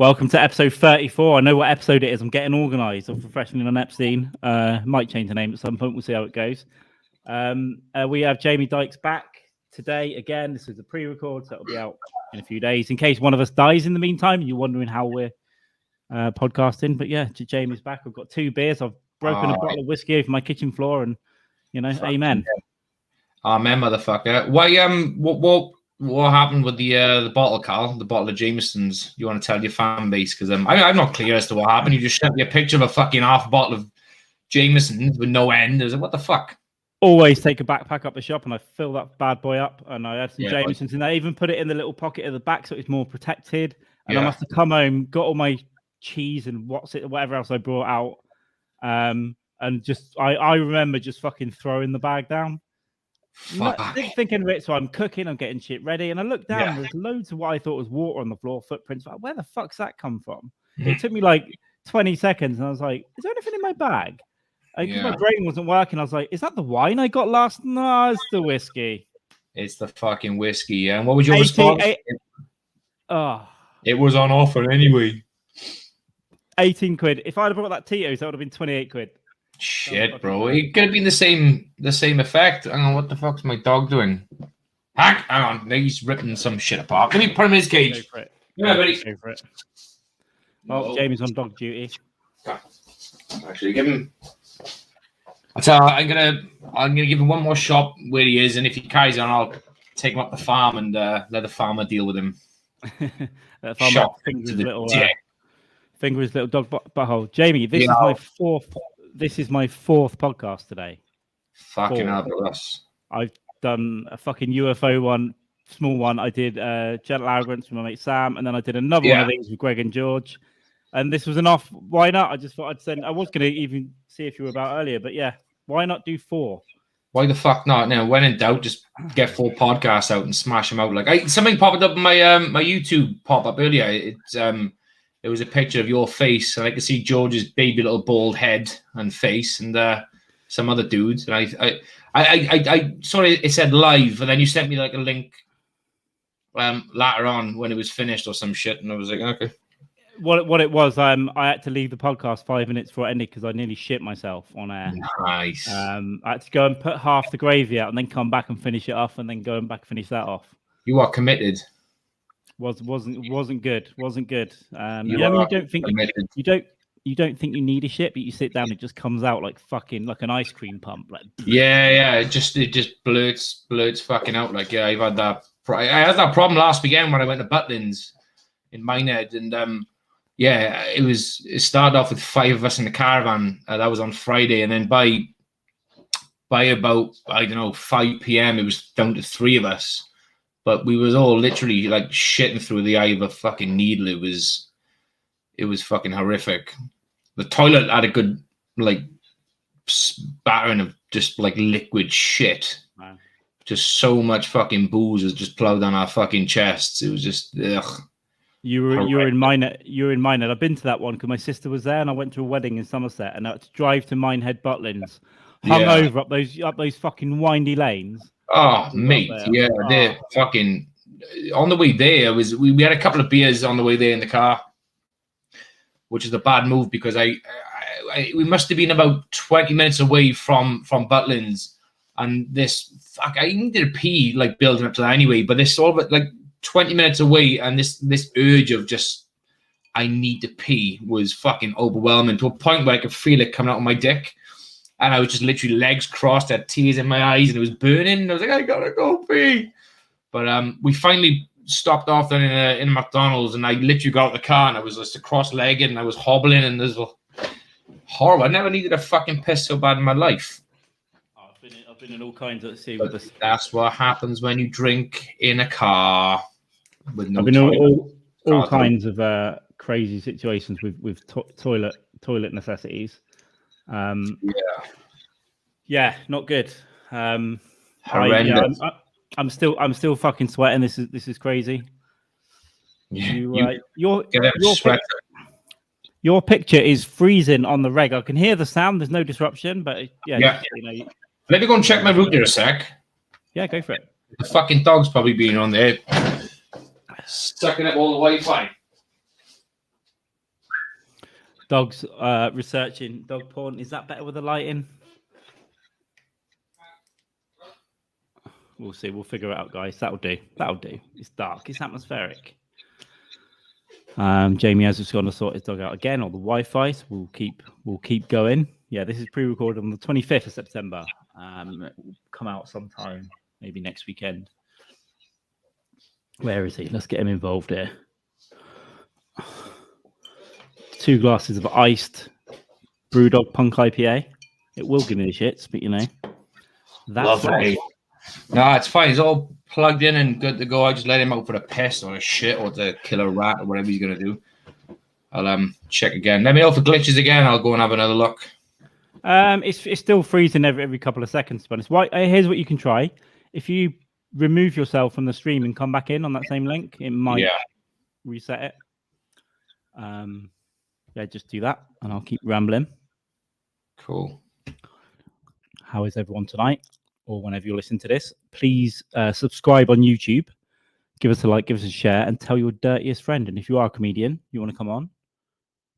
Welcome to episode 34. I know what episode it is. I'm getting organised. I'm professionally Non-Epstein. Might change the name at some point. We'll see how it goes. We have Jamie Dykes back today again. This is a pre-record, so it'll be out in a few days. In case one of us dies in the meantime, you're wondering how we're podcasting. But yeah, Jamie's back. I've got 2 beers. I've broken a bottle of whiskey over my kitchen floor, and amen. Amen, motherfucker. Why? What happened with the bottle, Carl? The bottle of Jameson's? You want to tell your fan base? Because I'm not clear as to what happened. You just sent me a picture of a fucking half bottle of Jameson's with no end. I was like, what the fuck? Always take a backpack up the shop, and I fill that bad boy up, and I had some Jameson's, and I even put it in the little pocket at the back so it's more protected. And I must have come home, got all my cheese and whatever else I brought out, and just I remember just fucking throwing the bag down. Thinking of it, so I'm cooking, I'm getting shit ready, and I look down. There's loads of what I thought was water on the floor, footprints. Like, where the fuck's that come from? It took me like 20 seconds, and I was like, "Is there anything in my bag?" Because my brain wasn't working. I was like, "Is that the wine I got last?" No, it's the whiskey. It's the fucking whiskey. And what was your response? It was on offer anyway. 18 quid. If I'd have brought that Tito's, that would have been 28 quid. Shit, bro. It could have been the same effect. Hang on, what the fuck's my dog doing? Hang on, he's ripping some shit apart. Let me put him in his cage. Go for it. Yeah, buddy. Go for it. Oh, Jamie's on dog duty. Actually, give him. I'm gonna give him one more shot where he is, and if he carries on, I'll take him up the farm and let the farmer deal with him. That farmer finger his little dog butthole. Jamie, this is my fourth. This is my 4th podcast today. Fucking hell, us. I've done a fucking UFO one, small one. I did Gentle Arrogance with my mate Sam, and then I did another one of these with Greg and George. And this was an off. Why not? I just thought I'd send. I was going to even see if you were about earlier, but yeah, why not do 4? Why the fuck not? Now, when in doubt, just get 4 podcasts out and smash them out. Like something popped up in my YouTube pop up earlier. It was a picture of your face, and I could see George's baby little bald head and face, and some other dudes. And I sorry, it said live, but then you sent me like a link later on when it was finished or some shit, and I was like, okay. What it was, I had to leave the podcast 5 minutes before it ended because I nearly shit myself on air. Nice. I had to go and put half the gravy out, and then come back and finish it off, and then go and back and finish that off. You are committed. Wasn't good. You don't think you need a shit, but you sit down, it just comes out like an ice cream pump. Like it just blurts fucking out. Like I've had that. I had that problem last weekend when I went to Butlins in Minehead, and it started off with 5 of us in the caravan. That was on Friday, and then by about 5 p.m. it was down to 3 of us. But we was all literally like shitting through the eye of a fucking needle. It was fucking horrific. The toilet had a good like spattering of just like liquid shit. Wow. Just so much fucking booze was just plowed on our fucking chests. It was just ugh. You were in Minehead. I've been to that one because my sister was there, and I went to a wedding in Somerset, and I had to drive to Minehead Butlins, hung over up those fucking windy lanes. Oh, mate, they're fucking on the way there. We had a couple of beers on the way there in the car, which is a bad move because we must have been about 20 minutes away from Butlins, and I needed a pee like building up to that anyway. But this all but like 20 minutes away, and this urge of just I need to pee was fucking overwhelming to a point where I could feel it coming out of my dick. And I was just literally legs crossed, had tears in my eyes, and it was burning. And I was like, I gotta go pee. But we finally stopped off then in a McDonald's, and I literally got out of the car, and I was just cross-legged, and I was hobbling, and this was horrible. I never needed a fucking piss so bad in my life. I've been in all kinds of sea with this. That's what happens when you drink in a car with no. I've been in all kinds of crazy situations with toilet necessities. Not good. Horrendous. I'm still fucking sweating. This is crazy. Your picture is freezing on the reg. I can hear the sound. There's no disruption, but Let me go and check my router a sec. Yeah, go for it. The fucking dog's probably been on there, sucking up all the Wi-Fi. Dog's researching dog porn. Is that better with the lighting? We'll see. We'll figure it out, guys. That'll do. It's dark. It's atmospheric. Jamie has just gone to sort his dog out again, or the Wi-Fi. So we'll keep going. Yeah, this is pre-recorded on the 25th of September. It will come out sometime, maybe next weekend. Where is he? Let's get him involved here. 2 glasses of iced Brewdog Punk IPA. It will give me the shits, but that's lovely. No, it's fine. He's all plugged in and good to go. I just let him out for a piss or a shit or to kill a rat or whatever he's gonna do. I'll check again. Let me know if it glitches again. I'll go and have another look. It's still freezing every couple of seconds. To be honest, here's what you can try. If you remove yourself from the stream and come back in on that same link, it might reset it. Just do that, and I'll keep rambling. Cool. How is everyone tonight? Or whenever you listen to this, please subscribe on YouTube, give us a like, give us a share, and tell your dirtiest friend. And if you are a comedian, you want to come on,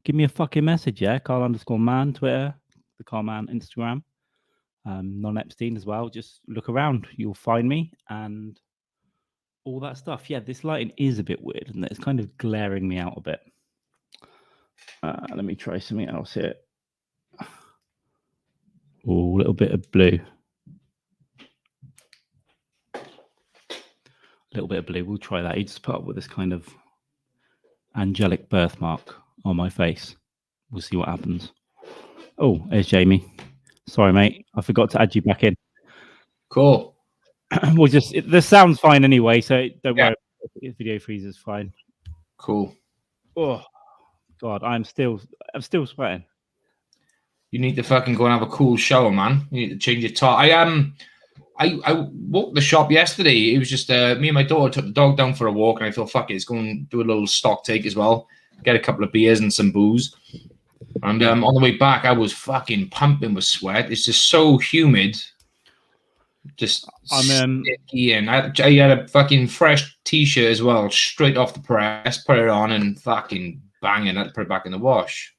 give me a fucking message, yeah? Carl_man, Twitter, the Carlman, Instagram, Non-Epstein as well. Just look around, you'll find me, and all that stuff. Yeah, this lighting is a bit weird, and it's kind of glaring me out a bit. Let me try something else here. Oh, a little bit of blue. Little bit of blue. We'll try that. You just put up with this kind of angelic birthmark on my face. We'll see what happens. Oh, there's Jamie. Sorry, mate. I forgot to add you back in. Cool. We'll the sound's fine anyway, so don't worry. If video freeze is fine. Cool. Oh God, I'm still sweating. You need to fucking go and have a cool shower, man. You need to change your top. I walked the shop yesterday. It was just me and my daughter took the dog down for a walk, and I thought, fuck it, let's go and do a little stock take as well. Get a couple of beers and some booze. And on the way back, I was fucking pumping with sweat. It's just so humid. Just sticky. And I had a fucking fresh t-shirt as well, straight off the press, put it on and fucking banging it, put it back in the wash.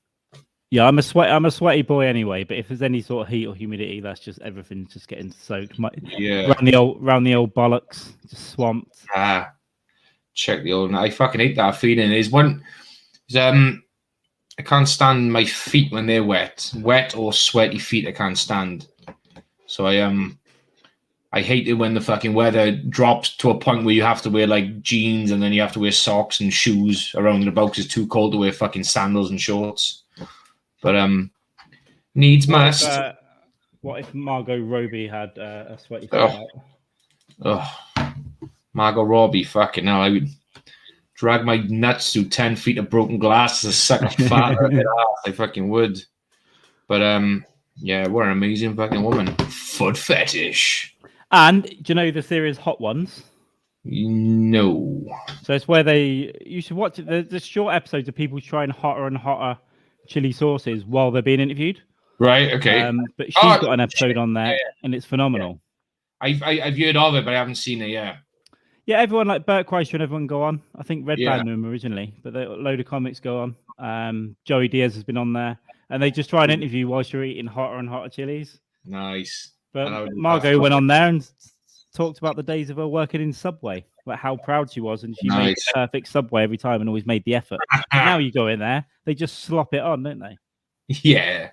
Yeah, I'm a sweaty boy anyway. But if there's any sort of heat or humidity, that's just everything's just getting soaked. Round the old bollocks, just swamped. Check the old. I fucking hate that feeling. I can't stand my feet when they're wet or sweaty feet. I can't stand. So I hate it when the fucking weather drops to a point where you have to wear like jeans and then you have to wear socks and shoes around the boat because it's too cold to wear fucking sandals and shorts. But needs must. What if Margot Robbie had a sweaty feet? Margot Robbie, fucking hell! I would drag my nuts through 10 feet of broken glass to suck a fat out of it off. I fucking would. But yeah, what an amazing fucking woman. Foot fetish. And do you know the series Hot Ones? No. So it's where you should watch it. The short episodes of people trying hotter and hotter chili sauces while they're being interviewed. Right. Okay. But she's got an episode on there, and it's phenomenal. Yeah. I've heard of it, but I haven't seen it yet. Yeah, everyone like Bert Kreischer and everyone go on. I think Red banned them originally, but a load of comics go on. Joey Diaz has been on there, and they just try and interview whilst you're eating hotter and hotter chilies. Nice. But Margot went on there and talked about the days of her working in Subway, like how proud she was, and she made perfect Subway every time and always made the effort. Now you go in there, they just slop it on, don't they? Yeah,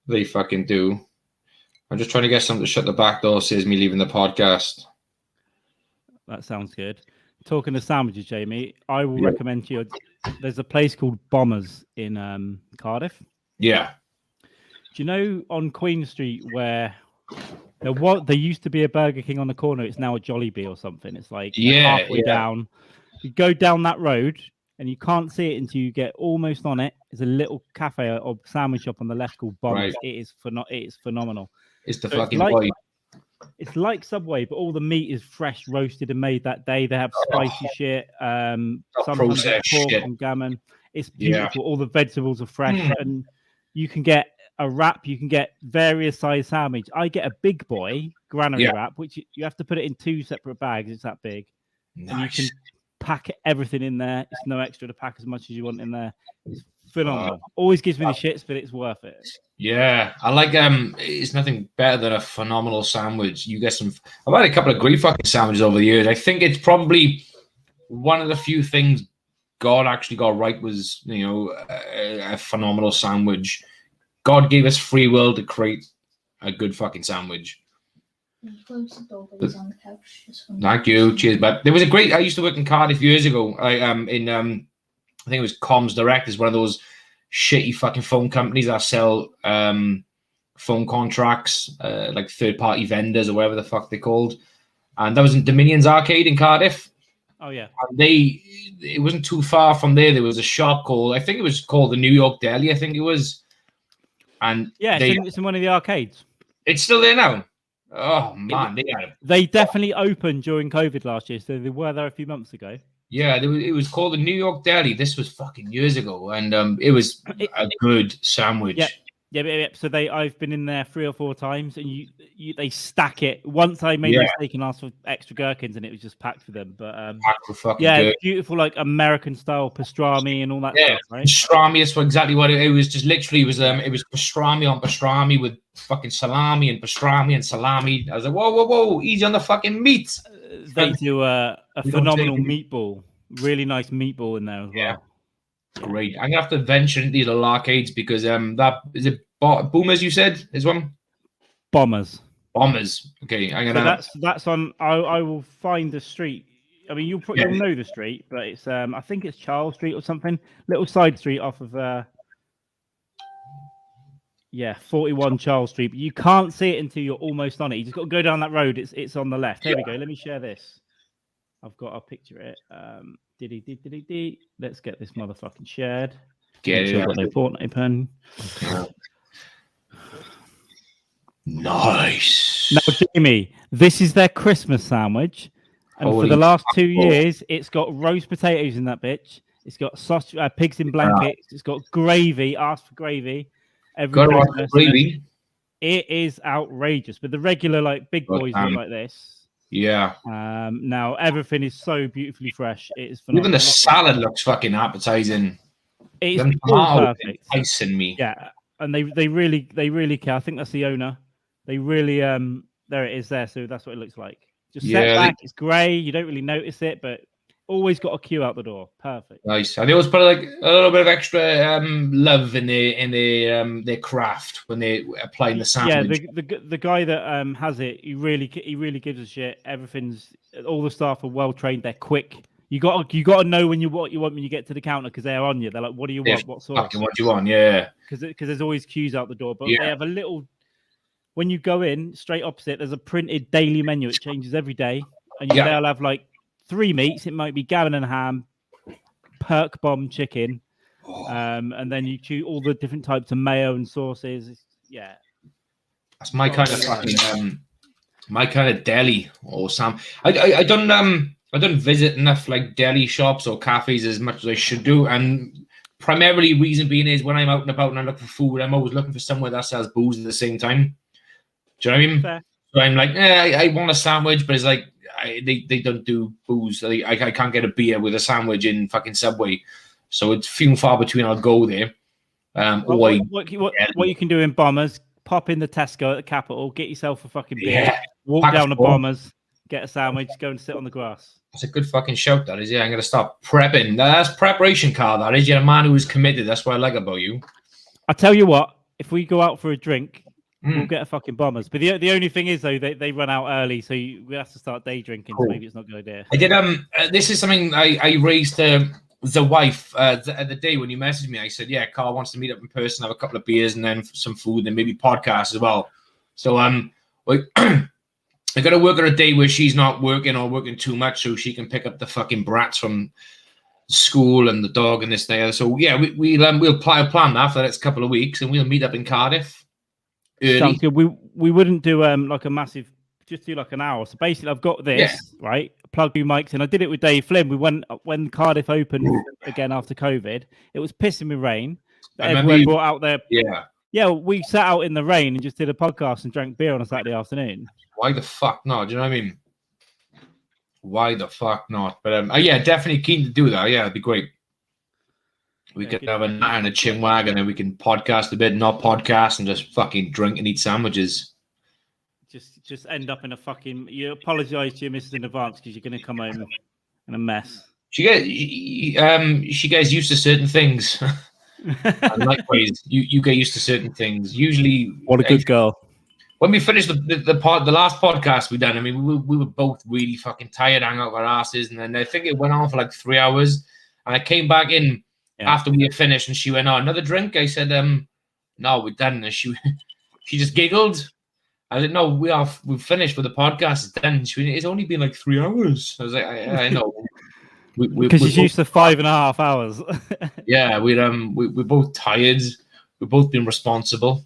they fucking do. I'm just trying to get something to shut the back door, says me leaving the podcast. That sounds good. Talking of sandwiches, Jamie, I will recommend to you. There's a place called Bombers in Cardiff. Yeah. Do you know on Queen Street where there used to be a Burger King on the corner? It's now a Jollibee or something. It's like halfway down. You go down that road and you can't see it until you get almost on it. There's a little cafe or sandwich shop on the left called Bombers. Right. It is phenomenal. It's the fucking boy. It's like Subway, but all the meat is fresh, roasted, and made that day. They have spicy shit, sometimes pork and gammon. It's beautiful. Yeah. All the vegetables are fresh, and you can get a wrap. You can get various size sandwich. I get a big boy granary wrap, which you have to put it in 2 separate bags. It's that big. Nice. pack everything in there. It's no extra to pack as much as you want in there. It's phenomenal. Always gives me the shits, but it's worth it. Yeah, I like it's nothing better than a phenomenal sandwich. You get some. I've had a couple of great fucking sandwiches over the years. I think it's probably one of the few things God actually got right was, you know, a phenomenal sandwich. God gave us free will to create a good fucking sandwich. Close the door, but he's on the couch. Thank you. Cheers. But there was a great. I used to work in Cardiff years ago. I think it was Comms Direct. Is one of those shitty fucking phone companies that sell phone contracts, like third-party vendors or whatever the fuck they're called. And that was in Dominion's Arcade in Cardiff. Oh yeah. And it wasn't too far from there. There was a shop called, I think it was called the New York Deli. I think it was. And yeah, it's in one of the arcades. It's still there now. Oh man, they definitely opened during COVID last year, so they were there a few months ago. Yeah, it was called the New York Deli. This was fucking years ago, and it was a good sandwich. Yeah. So I've been in there 3 or 4 times, and they stack it. Once I made a mistake and asked for extra gherkins, and it was just packed for them. But packed for fucking good. Beautiful like American style pastrami and all that stuff, right? Pastrami is exactly what it was. Just literally, it was pastrami on pastrami with fucking salami and pastrami and salami. I was like, whoa, easy on the fucking meat. They do a phenomenal meatball, really nice meatball in there as well. Great. I'm gonna have to venture into these little arcades because that is it. Boomers, you said is one. Bombers. Okay, I'm gonna. So that's on. I will find the street. I mean, you'll know the street, but it's I think it's Charles Street or something. Little side street off of 41 Charles Street. But you can't see it until you're almost on it. You just got to go down that road. It's on the left. Here we go. Let me share this. I've got. I'll picture it. Let's get this motherfucking shared. Get it. I've got no Fortnite pen. Nice. Now, Jamie, this is their Christmas sandwich, and for the last 2 years, it's got roast potatoes in that bitch. It's got sausage, pigs in blankets. It's got gravy. Ask for gravy. Gravy. It is outrageous, but the regular like big boys look like this. Yeah. Now everything is so beautifully fresh. It is phenomenal. Even the salad looks fucking appetizing. It's all perfect. Enticing me. Yeah, and they really care. I think that's the owner. They really there it is there. So that's what it looks like. Just set back. It's grey. You don't really notice it, but always got a queue out the door. Perfect. Nice. And they always put like a little bit of extra love in their craft when they apply the sandwich. Yeah, the guy that has it, he really gives a shit. All the staff are well trained. They're quick. You got to know what you want when you get to the counter because they're on you. They're like, what do you want? What sauce? Fucking what do you want? Yeah. Because there's always queues out the door, but they have a little. When you go in, straight opposite, there's a printed daily menu. It changes every day, and they'll have like 3 meats. It might be gammon and ham, perk bomb chicken, and then you choose all the different types of mayo and sauces. Yeah, that's my kind of fucking my kind of deli or Sam. I don't visit enough like deli shops or cafes as much as I should do, and primarily reason being is when I'm out and about and I look for food, I'm always looking for somewhere that sells booze at the same time. Do you know what I mean? Fair. So I'm like, I want a sandwich, but it's like they don't do booze. I can't get a beer with a sandwich in fucking Subway, so it's few and far between. I'll go there. What you can do in Bombers, pop in the Tesco at the Capitol, get yourself a fucking beer, walk down the Bombers, get a sandwich, go and sit on the grass. That's a good fucking shout, that is. Yeah, I'm going to start prepping. That's preparation, Carl, that is. You're a man who is committed. That's what I like about you. I tell you what, if we go out for a drink, we'll get a fucking Bombers. But the only thing is, though, they run out early, so we have to start day drinking, so maybe it's not a good idea. I did, this is something I raised the wife the day when you messaged me. I said, yeah, Carl wants to meet up in person, have a couple of beers, and then some food, and maybe podcast as well. So, I got to work on a day where she's not working or working too much, so she can pick up the fucking brats from school and the dog and this there. So yeah, we'll plan that for the next couple of weeks, and we'll meet up in Cardiff early. Sounds good. We wouldn't do like a massive, just do like an hour. So basically, I've got this right. Plug 2 mics in. I did it with Dave Flynn. We went when Cardiff opened again after COVID. It was pissing with rain. Everyone brought out their Yeah, we sat out in the rain and just did a podcast and drank beer on a Saturday afternoon. Why the fuck not? Do you know what I mean? why the fuck not? But yeah, definitely keen to do that. Yeah, it'd be great. We could have a night and a chin wag, and then we can podcast a bit, not podcast, and just fucking drink and eat sandwiches. Just end up in a fucking. You apologise to your missus in advance because you're going to come home in a mess. She gets used to certain things. And likewise, you get used to certain things. Usually, what a good girl. When we finished the last podcast we done, I mean, we were both really fucking tired, hung out our asses, and then I think it went on for like 3 hours. And I came back in after we had finished, and she went, "Oh, another drink?" I said, "No, we're done." And she just giggled. I said, "No, we've finished with the podcast. It's done." She went, "It's only been like 3 hours." I was like, "I know." Because she's used to 5.5 hours. Yeah, we're both tired. We've both been responsible.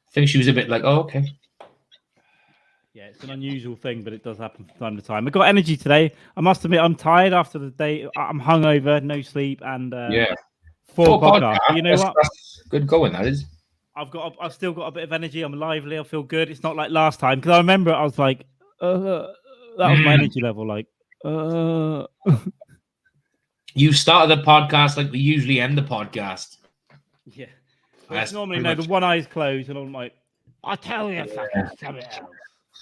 I think she was a bit like, "Oh, okay." Yeah, it's an unusual thing, but it does happen from time to time. I got energy today. I must admit, I'm tired after the day. I'm hungover, no sleep, and 4 podcasts. You know what? That's good going. That is. I've still got a bit of energy. I'm lively. I feel good. It's not like last time because I remember I was like, that was my energy level. Like, You started the podcast like we usually end the podcast. Yeah. Well, normally, the one eye's closed, and I'm like, I'll tell you fucking something else.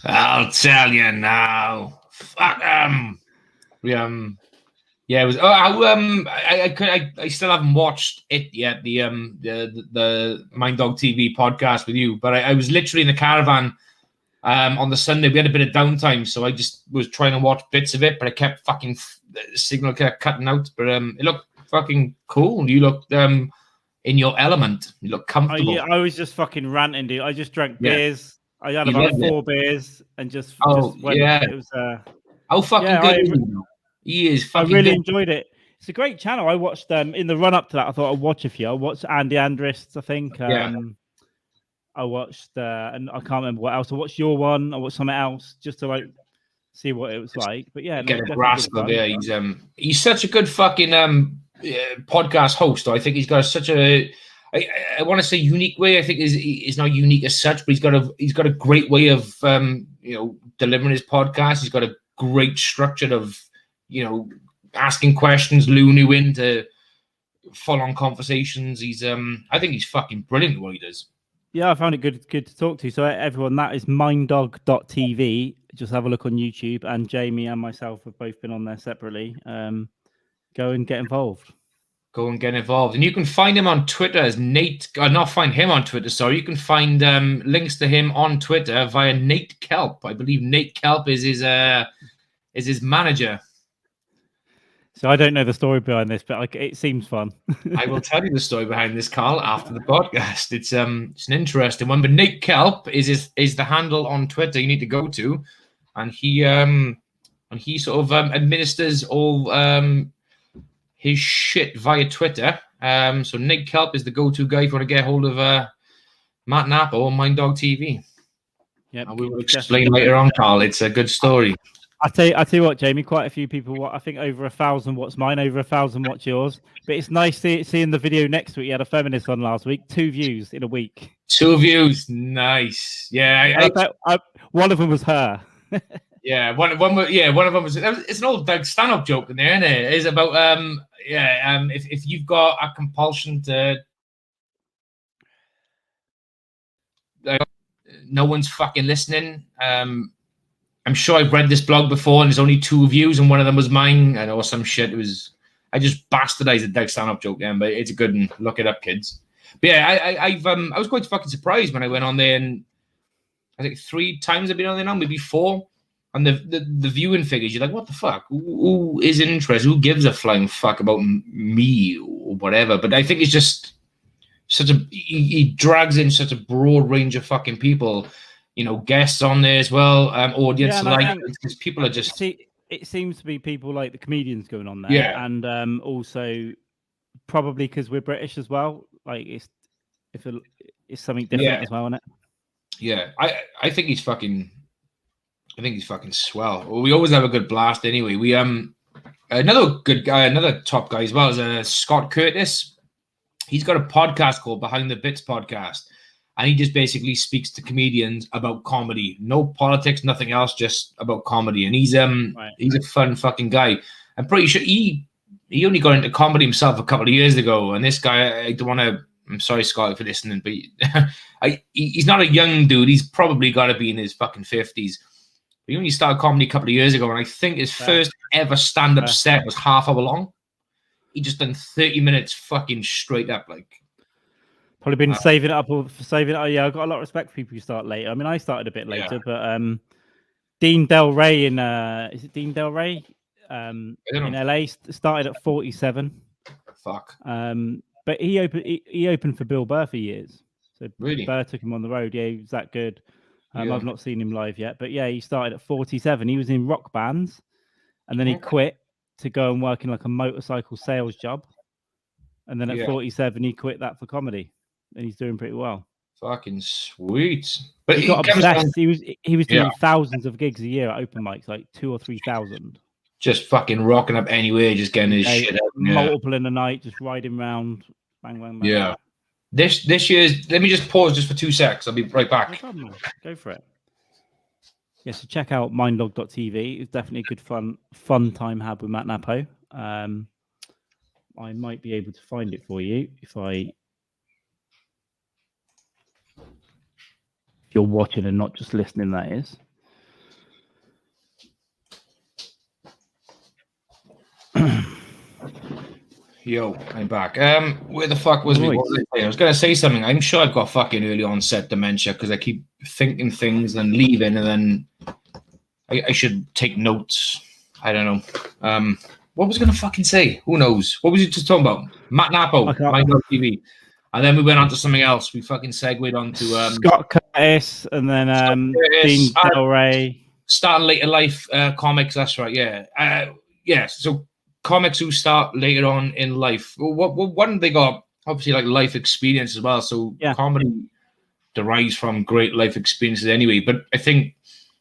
I'll tell you now. Fuck Yeah, it was. I still haven't watched it yet. The Mind Dog TV podcast with you, but I was literally in the caravan on the Sunday. We had a bit of downtime, so I just was trying to watch bits of it, but I kept fucking the signal kept cutting out. But it looked fucking cool. You looked in your element. You look comfortable. I was just fucking ranting, dude. I just drank beers. I had about 4 beers and just went. Yeah. It was how fucking good is he? He is fucking I really good. enjoyed it. It's a great channel. I watched in the run up to that. I thought I'd watch a few. I watched Andy Andrist, I think. I watched and I can't remember what else. I watched your one. I watched something else just to like see what it was like. But yeah, get a grasp of it. He's such a good fucking podcast host. I think he's got such a I want to say unique way. I think is not unique as such, but he's got a great way of delivering his podcast. He's got a great structure of asking questions, luring you into full-on conversations. He's I think he's fucking brilliant at what he does. Yeah, I found it good to talk to. So everyone, that is minddog.tv. Just have a look on YouTube, and Jamie and myself have both been on there separately. Go and get involved. Go and get involved. And you can find him on Twitter as Nate. Not find him on Twitter, sorry. You can find links to him on Twitter via Nate Kelp. I believe Nate Kelp is his manager. So I don't know the story behind this, but it seems fun. I will tell you the story behind this, Carl, after the podcast. It's an interesting one. But Nate Kelp is the handle on Twitter you need to go to, and he sort of administers all his shit via Twitter. So Nate Kelp is the go-to guy if you want to get hold of Matt Napa or Mind Dog TV. Yeah, we will explain later on, Carl. It's a good story. I tell you what, Jamie. Quite a few people. I think over 1,000 watch mine, over 1,000 watch yours. But it's nice seeing the video next week. You had a feminist on last week. 2 views in a week. 2 views, nice. Yeah, one of them was her. Yeah, one of them was. It's an old Doug stand-up joke in there, isn't it? It's about if you've got a compulsion to. No one's fucking listening. I'm sure I've read this blog before, and there's only 2 views, and one of them was mine. I know some shit. I just bastardized a Doug stand-up joke then, but it's a good one. Look it up, kids. But yeah, I was quite fucking surprised when I went on there, and I think 3 times I've been on there now, maybe 4. And the viewing figures, you're like, what the fuck? Who is interested? Who gives a flying fuck about me or whatever? But I think it's just he drags in such a broad range of fucking people. Guests on there as well, audience because people are just. See, it seems to be people like the comedians going on there, and also probably because we're British as well. Like it's something different as well, isn't it? Yeah, I think he's fucking. I think he's fucking swell. Well, we always have a good blast anyway. We another good guy, another top guy as well is Scott Curtis. He's got a podcast called Behind the Bits Podcast. and he just basically speaks to comedians about comedy, no politics, nothing else, just about comedy. And he's a fun fucking guy. I'm pretty sure he only got into comedy himself a couple of years ago. And this guy, I don't want to. I'm sorry, Scott, for listening, but he's not a young dude. He's probably got to be in his fucking 50s. He only started comedy a couple of years ago, and I think his first ever stand-up set was half hour long. He just done 30 minutes fucking straight up, like. Probably been saving it up. Yeah, I've got a lot of respect for people who start later. I mean, I started a bit later, but Dean Del Rey is it Dean Del Rey? In LA started at 47. Fuck. But he opened for Bill Burr for years. So really? Burr took him on the road. Yeah, he was that good. I've not seen him live yet, but yeah, he started at 47. He was in rock bands, and then he quit to go and work in like a motorcycle sales job. And then at 47, he quit that for comedy, and he's doing pretty well. Fucking sweet. But he got obsessed. He was doing thousands of gigs a year at open mics, like 2,000 or 3,000. Just fucking rocking up anywhere, just getting his shit out. Multiple in the night, just riding around. Bang, bang, bang. Yeah. This year's. Let me just pause just for 2 seconds. I'll be right back. No problem. Go for it. Yeah, so check out mindlog.tv. It's definitely a good fun time had with Matt Napo. I might be able to find it for you if you're watching and not just listening, that is. Yo, I'm back. Where the fuck was we? I was gonna say something. I'm sure I've got fucking early onset dementia because I keep thinking things and leaving, and then I should take notes. I don't know. What was I gonna fucking say? Who knows? What was you just talking about? Matt Napo, Mindlog TV, and then we went on to something else. We fucking segued on to Scott Curtis, and then Dean Del Rey. Starting later life comics. That's right. Yeah. Yeah. So. Comics who start later on in life. One, they got obviously like life experience as well. So comedy derives from great life experiences anyway. But I think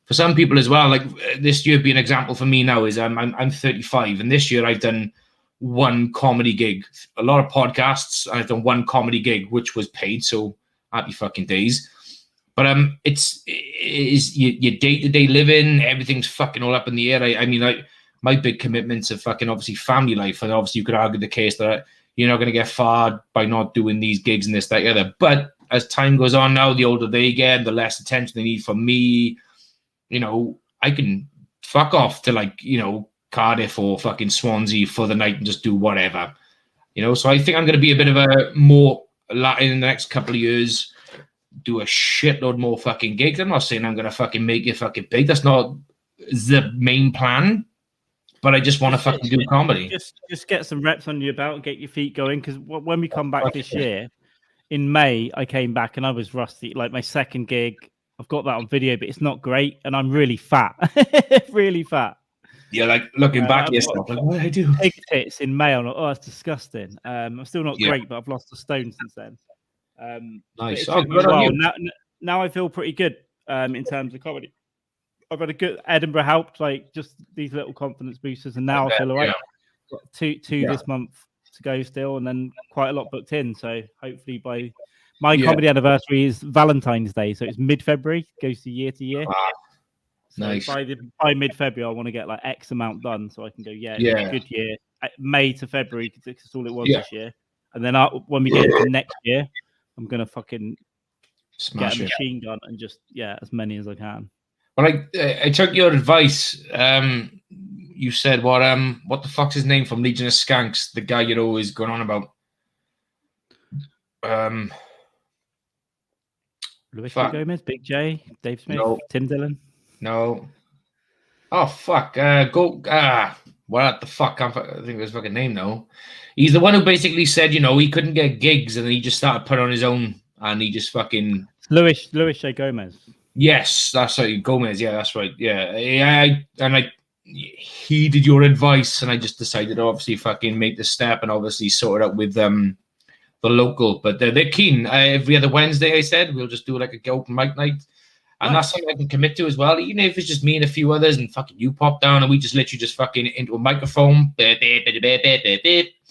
for some people as well, like this year being an example for me now is I'm 35, and this year I've done one comedy gig. A lot of podcasts, and I've done one comedy gig, which was paid. So happy fucking days. But it's your day-to-day living. Everything's fucking all up in the air. I mean, my big commitments are fucking obviously family life. And obviously you could argue the case that you're not going to get far by not doing these gigs and this, that, the other. But as time goes on now, the older they get, the less attention they need from me. You know, I can fuck off to like, you know, Cardiff or fucking Swansea for the night and just do whatever. You know, so I think I'm going to be a bit of a more, in the next couple of years, do a shitload more fucking gigs. I'm not saying I'm going to fucking make it fucking big. That's not the main plan. But I just want to fucking do comedy. Just get some reps under your belt, get your feet going. Because when we come back this year, in May, I came back and I was rusty. Like my second gig, I've got that on video, but it's not great. And I'm really fat. Really fat. Yeah, like looking back at yourself, like, what did I do? Big tits in May. I'm like, oh, that's disgusting. I'm still not great, but I've lost a stone since then. Nice. Now I feel pretty good in terms of comedy. I've had a good Edinburgh helped, like just these little confidence boosters, and now I feel all right. Got two this month to go still, and then quite a lot booked in. So hopefully by my comedy anniversary is Valentine's Day, so it's mid-February, goes to year. So nice. By mid-February, I want to get like X amount done, so I can go. Good year. May to February, because that's all it was this year. And then when we get into next year, I'm gonna fucking get a machine gun and just as many as I can. Well, I took your advice. You said what the fuck's his name from Legion of Skanks? The guy you're always going on about. Luis Gomez, Big J, Dave Smith, Tim Dillon. No. Oh fuck! What the fuck? I think his fucking name though. He's the one who basically said, you know, he couldn't get gigs, and he just started putting on his own, and he just fucking Luis J. Gomez. Yes, that's right. Gomez. Yeah, that's right. Yeah. I heeded your advice, and I just decided to obviously fucking make the step and obviously sort it out with the local. But they're keen. Every other Wednesday, I said, we'll just do like a open mic night. And that's something I can commit to as well. Even if it's just me and a few others and fucking you pop down and we just literally just fucking into a microphone. It's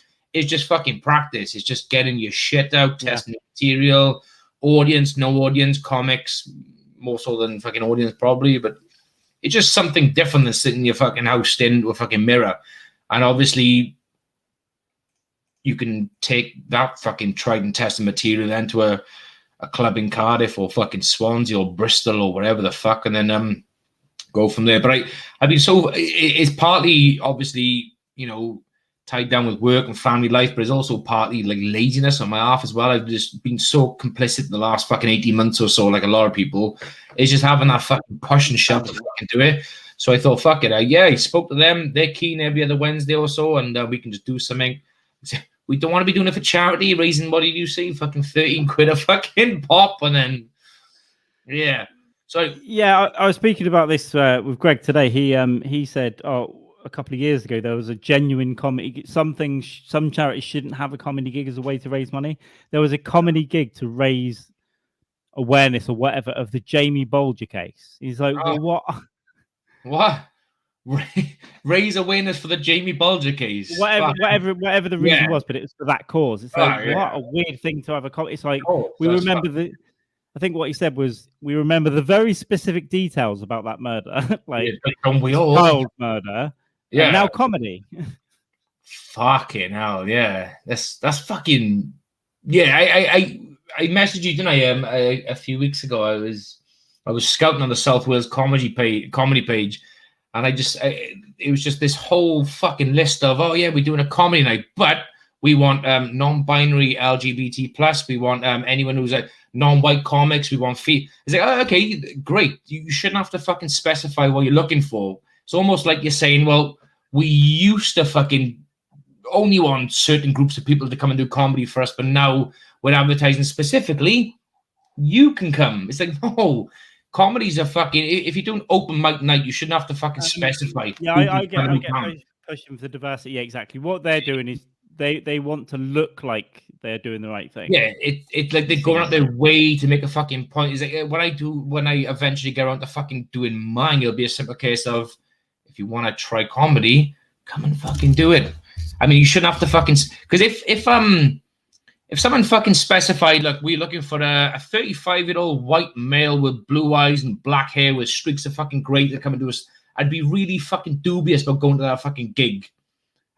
just fucking practice. It's just getting your shit out, testing the material, audience, no audience, comics, more so than fucking audience probably, but it's just something different than sitting in your fucking house staring into a fucking mirror. And obviously you can take that fucking tried and tested material then to a club in Cardiff or fucking Swansea or Bristol or wherever the fuck, and then go from there. But I mean, so it's partly obviously, you know, tied down with work and family life, but it's also partly like laziness on my half as well. I've just been so complicit in the last fucking 18 months or so, like a lot of people. It's just having that fucking push and shove to fucking do it. So I thought, fuck it. I spoke to them. They're keen every other Wednesday or so, and we can just do something. We don't want to be doing it for charity, raising, what did you say, fucking 13 quid a fucking pop, and then, yeah. So yeah, I was speaking about this with Greg today. He said, a couple of years ago, there was a genuine comedy. Some charities shouldn't have a comedy gig as a way to raise money. There was a comedy gig to raise awareness or whatever of the Jamie Bolger case. He's like, well, what? What? Raise awareness for the Jamie Bolger case. Whatever the reason was, but it was for that cause. It's like, what a weird thing to have a comedy. It's like, we remember I think what he said was, we remember the very specific details about that murder, like child murder. Yeah. And now comedy. Fucking hell, yeah. That's fucking, yeah. I messaged you, didn't I? A few weeks ago, I was scouting on the South Wales comedy page, and it was just this whole fucking list of, oh yeah, we're doing a comedy night, but we want non-binary LGBT plus. We want anyone who's like non-white comics. We want It's like, oh, okay, great. You shouldn't have to fucking specify what you're looking for. It's almost like you're saying, well, we used to fucking only want certain groups of people to come and do comedy for us, but now we're advertising specifically, you can come. It's like, no, comedies are fucking, if you're doing open mic night, you shouldn't have to fucking specify. Yeah, I get pushing for diversity. Yeah, exactly. What they're doing is they want to look like they're doing the right thing. Yeah, it's like they're going out their way to make a fucking point. It's like when I eventually get around to fucking doing mine, it'll be a simple case of, if you want to try comedy, come and fucking do it. I mean, you shouldn't have to fucking, because if someone fucking specified, like, we're looking for a 35-year-old white male with blue eyes and black hair with streaks of fucking grey to come and do us, I'd be really fucking dubious about going to that fucking gig.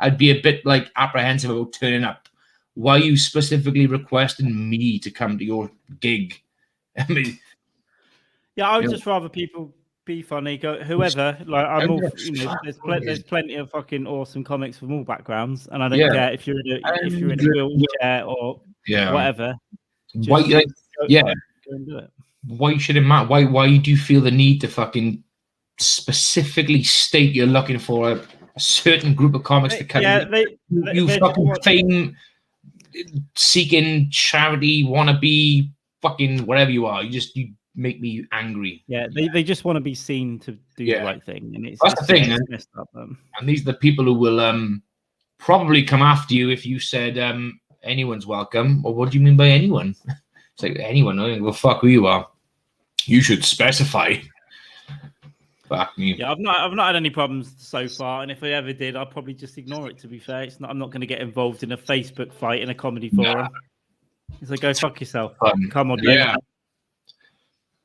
I'd be a bit like apprehensive about turning up. Why are you specifically requesting me to come to your gig? I mean, yeah, I would just rather people be funny, go whoever. Like, I'm all, there's plenty of fucking awesome comics from all backgrounds, and I don't care if you're in a wheelchair or whatever. Why, go and do it. Why should it matter? Why do you feel the need to fucking specifically state you're looking for a certain group of comics to come? Yeah, you fucking fame seeking charity wannabe fucking whatever you are. You make me angry. Yeah, they just want to be seen to do the right thing, and that's the thing. Messed up, and these are the people who will probably come after you if you said anyone's welcome. Or what do you mean by anyone? It's like, anyone. Well, fuck who you are. You should specify. Fuck me. Yeah, I've not had any problems so far, and if I ever did, I'd probably just ignore it. To be fair, I'm not going to get involved in a Facebook fight in a comedy forum. It's like, go fuck yourself. Come on,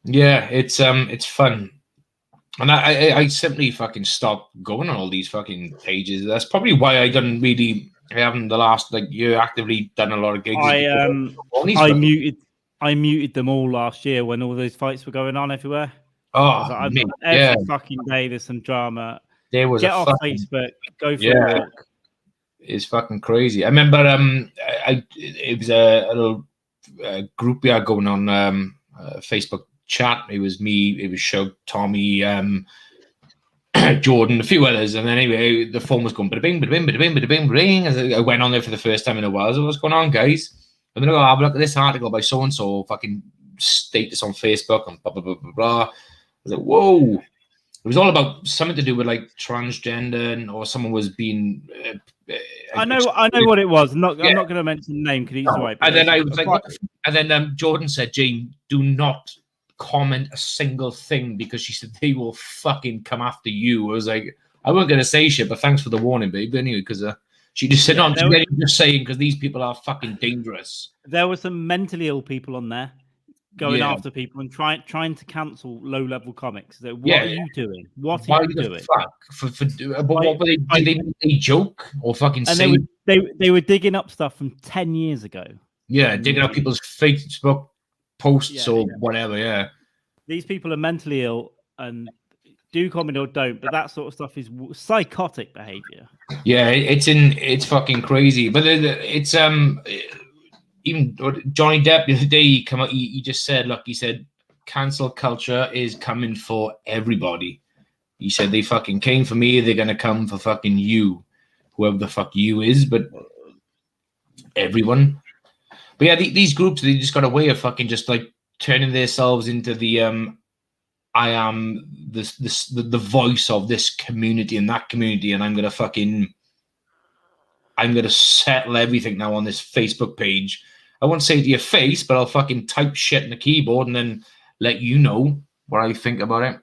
yeah, it's fun, and I simply fucking stopped going on all these fucking pages. That's probably why I haven't the last year actively done a lot of gigs. I muted them all last year when all those fights were going on everywhere. Oh, every fucking day there's some drama. There was get off Facebook, go for a walk. It's fucking crazy. I remember it was a little group we had going on Facebook chat. It was me, it was Shug, Tommy, Jordan, a few others, and then anyway the phone was going bada bing, bada bing, bada bing, bada bing, bada bing. As I went on there for the first time in a while. So what's going on, guys? And then I go, have a look at this article by so and so, fucking status on Facebook and blah blah blah blah blah. I was like, whoa. It was all about something to do with like transgender, or someone was being. I know what it was. I'm not going to mention the name because he's right. And then I was like, and then Jordan said, "Jane, do not comment a single thing because she said they will fucking come after you." I was like, I wasn't going to say shit, but thanks for the warning, babe. Anyway, because she just said, "No, I'm just saying because these people are fucking dangerous." There were some mentally ill people on there. going after people and trying to cancel low-level comics. So what are you doing? What Why are you the doing? Fuck? But what were they? Did they make a joke or fucking and say? They were digging up stuff from 10 years ago. Yeah, digging up people's Facebook posts or whatever. Yeah, these people are mentally ill and do comedy or don't, but that sort of stuff is psychotic behavior. Yeah, it's fucking crazy. But it's even Johnny Depp the other day he come out. He just said, look, he said, cancel culture is coming for everybody. He said they fucking came for me. They're gonna come for fucking you, whoever the fuck you is. But everyone. But yeah, these groups, they just got a way of fucking just like turning themselves into the I am the voice of this community and that community, and I'm gonna settle everything now on this Facebook page. I won't say it to your face, but I'll fucking type shit in the keyboard and then let you know what I think about it.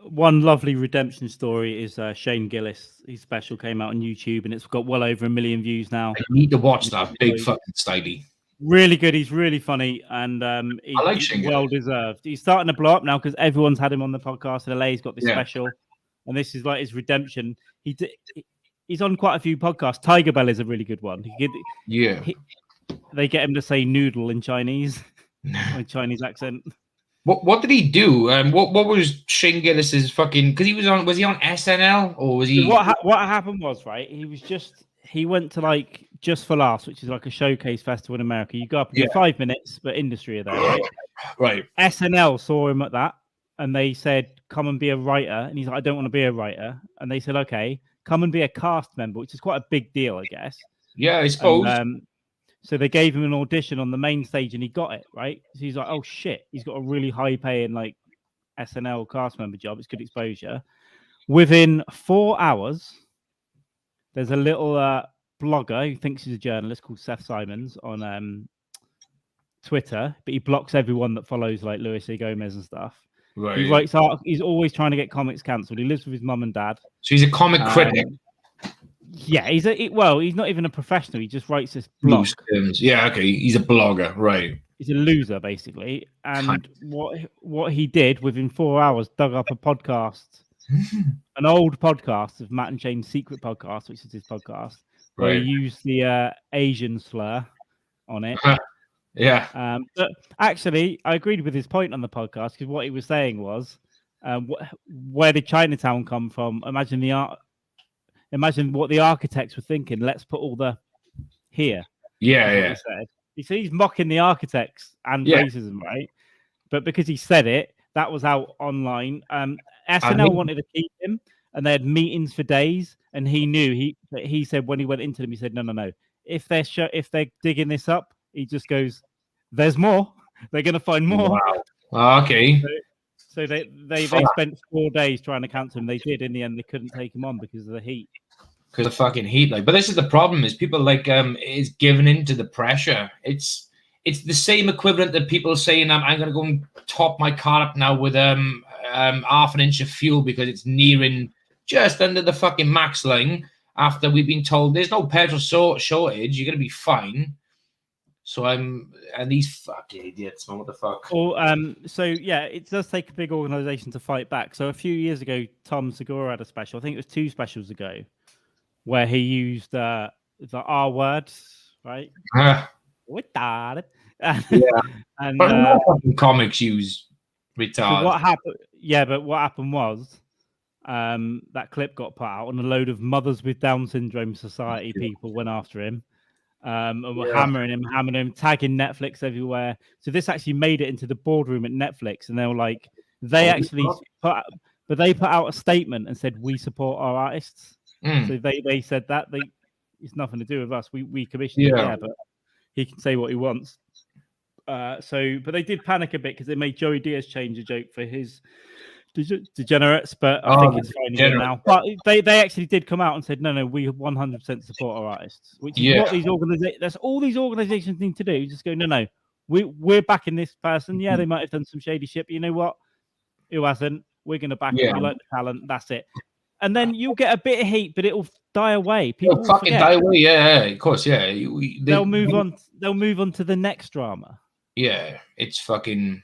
One lovely redemption story is Shane Gillis. His special came out on YouTube and it's got well over 1 million views now. I need to watch that. Big fucking styly. Really good. He's really funny and he's well deserved. He's starting to blow up now because everyone's had him on the podcast in LA. He's got this special, and this is like his redemption. He's on quite a few podcasts. Tiger Bell is a really good one. They get him to say noodle in Chinese, with Chinese accent. What did he do? What was Shane Gillis's fucking? Because was he on SNL or was he? What happened was, right? He went to like Just for Laughs, which is like a showcase festival in America. You go up and do 5 minutes, but industry are there, right? Right. SNL saw him at that, and they said, "Come and be a writer." And he's like, "I don't want to be a writer." And they said, "Okay, come and be a cast member," which is quite a big deal, I guess. Yeah, I suppose. And, so they gave him an audition on the main stage, and he got it, right? So he's like, "Oh shit!" He's got a really high-paying like SNL cast member job. It's good exposure. Within 4 hours, there's a little blogger who thinks he's a journalist called Seth Simons on Twitter, but he blocks everyone that follows like Louis C. Gomez and stuff. Right. He writes art. He's always trying to get comics cancelled. He lives with his mum and dad. So he's a comic critic. Yeah, he's not even a professional. He just writes this blog. Yeah, okay. He's a blogger, right? He's a loser, basically. And what he did within 4 hours, dug up a podcast, an old podcast of Matt and Shane's Secret Podcast, which is his podcast, where he used the Asian slur on it. Yeah. But actually, I agreed with his point on the podcast because what he was saying was, where did Chinatown come from? Imagine what the architects were thinking. Let's put all the here. Yeah. He's mocking the architects and racism, right? But because he said it, that was out online. SNL wanted to keep him, and they had meetings for days. And he knew he said when he went into them, he said, no. If they're digging this up, he just goes, "There's more. They're going to find more." Wow. Okay. So they spent 4 days trying to cancel him. They did. In the end, they couldn't take him on because of the heat. Because of fucking heat, like. But this is the problem: is people like is giving into the pressure. It's the same equivalent that people saying I'm going to go and top my car up now with half an inch of fuel because it's nearing just under the fucking max line. After we've been told there's no petrol shortage, you're going to be fine. So and these fucking idiots, man, what the fuck? Well, so yeah, it does take a big organization to fight back. So a few years ago, Tom Segura had a special. I think it was 2 specials ago, where he used the R word, right? Retarded. And but comics use retarded. So what happened? Yeah, but what happened was that clip got put out, and a load of Mothers with Down Syndrome Society people went after him. And were hammering him, tagging Netflix everywhere. So this actually made it into the boardroom at Netflix, and they were like, they put out a statement and said, "We support our artists." So they said that it's nothing to do with us. We commissioned it there, but he can say what he wants. But they did panic a bit because they made Joey Diaz change a joke for his degenerates, but I think it's fine again now. But they actually did come out and said, no, we 100% support our artists, which is what these organizations. That's all these organizations need to do. Just go, no, we're backing this person. Yeah, they might have done some shady shit, but you know what? Who hasn't? We're going to back it. We like the talent. That's it. And then you'll get a bit of heat, but it'll die away. People fucking die away. Yeah, of course. Yeah, they'll move on. They'll move on to the next drama. Yeah, it's fucking.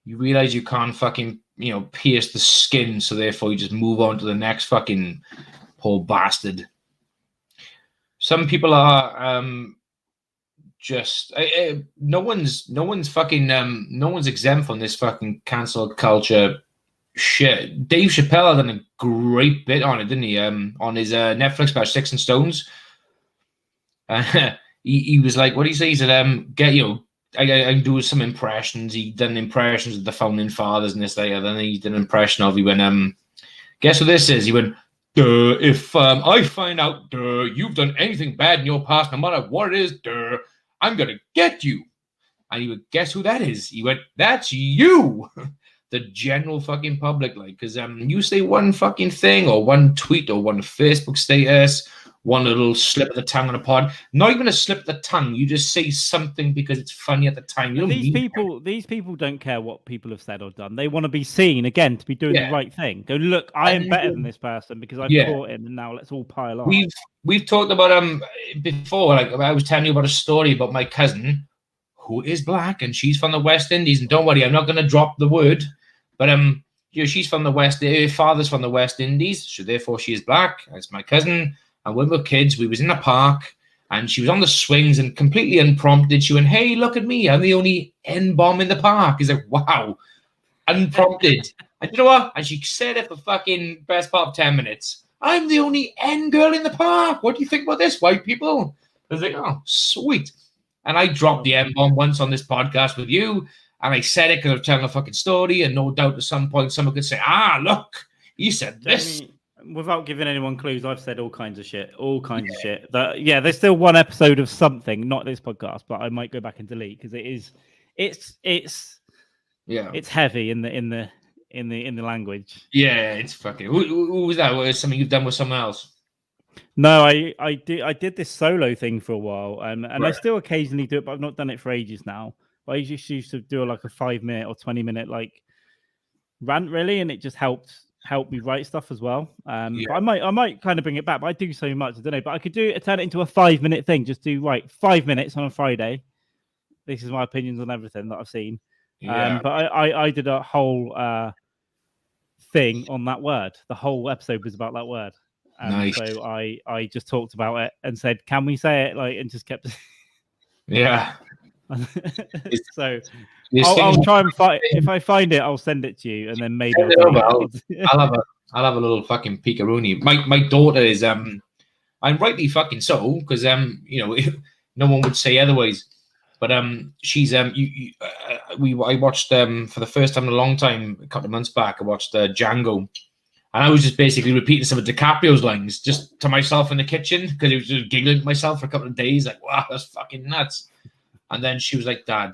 You realize you can't fucking, pierce the skin, so therefore you just move on to the next fucking poor bastard. Some people are just no one's exempt from this fucking cancel culture shit. Dave Chappelle had done a great bit on it, didn't he? On his Netflix about Sticks and Stones. He was like, what did he say? He said, I do some impressions. He done impressions of the founding fathers and this, that, and then he did an impression of, he went, guess what this is? He went, if I find out you've done anything bad in your past, no matter what it is, I'm going to get you. And he went, guess who that is? He went, that's you. The general fucking public, like, because you say one fucking thing or one tweet or one Facebook status, one little slip of the tongue on a pod, not even a slip of the tongue, you just say something because it's funny at the time. These people don't care what people have said or done. They want to be seen again, to be doing the right thing. Go, look, I am better than this person because I've caught him, and now let's all pile on. We've talked about before, like I was telling you about a story about my cousin who is black and she's from the West Indies, and don't worry, I'm not going to drop the word, but she's from the West. Her father's from the West Indies, so therefore she is black. That's my cousin. And when we were kids, we was in a park and she was on the swings, and completely unprompted, she went, hey, look at me. I'm the only N-bomb in the park. He's like, wow, unprompted. And you know what? And she said it for fucking best part of 10 minutes. I'm the only N girl in the park. What do you think about this, white people? I was like, oh, sweet. And I dropped the N-bomb once on this podcast with you. And I said it because I was telling a fucking story. And no doubt at some point someone could say, look, you said this. Without giving anyone clues, I've said all kinds of shit. There's still one episode of something, not this podcast, but I might go back and delete because it's heavy in the language. Yeah, it's fucking. Who was that? Was something you've done with someone else? No, I did this solo thing for a while, and I still occasionally do it, but I've not done it for ages now. But I just used to do like a 5-minute or 20-minute like rant, really, and it just helped me write stuff as well. But I might kind of bring it back, but I do so much, I don't know. But I could turn it into a 5-minute thing. Just do 5 minutes on a Friday. This is my opinions on everything that I've seen. But I did a whole thing on that word. The whole episode was about that word. Nice. So I just talked about it and said, can we say it? And just kept. Yeah. So I'll try and find. If I find it, I'll send it to you, and then maybe I'll have a little fucking peekaroonie. My daughter is I'm rightly fucking so, because no one would say otherwise. But she's I watched for the first time in a long time a couple of months back. I watched Django, and I was just basically repeating some of DiCaprio's lines just to myself in the kitchen because I was just giggling to myself for a couple of days, like, wow, that's fucking nuts. And then she was like, Dad,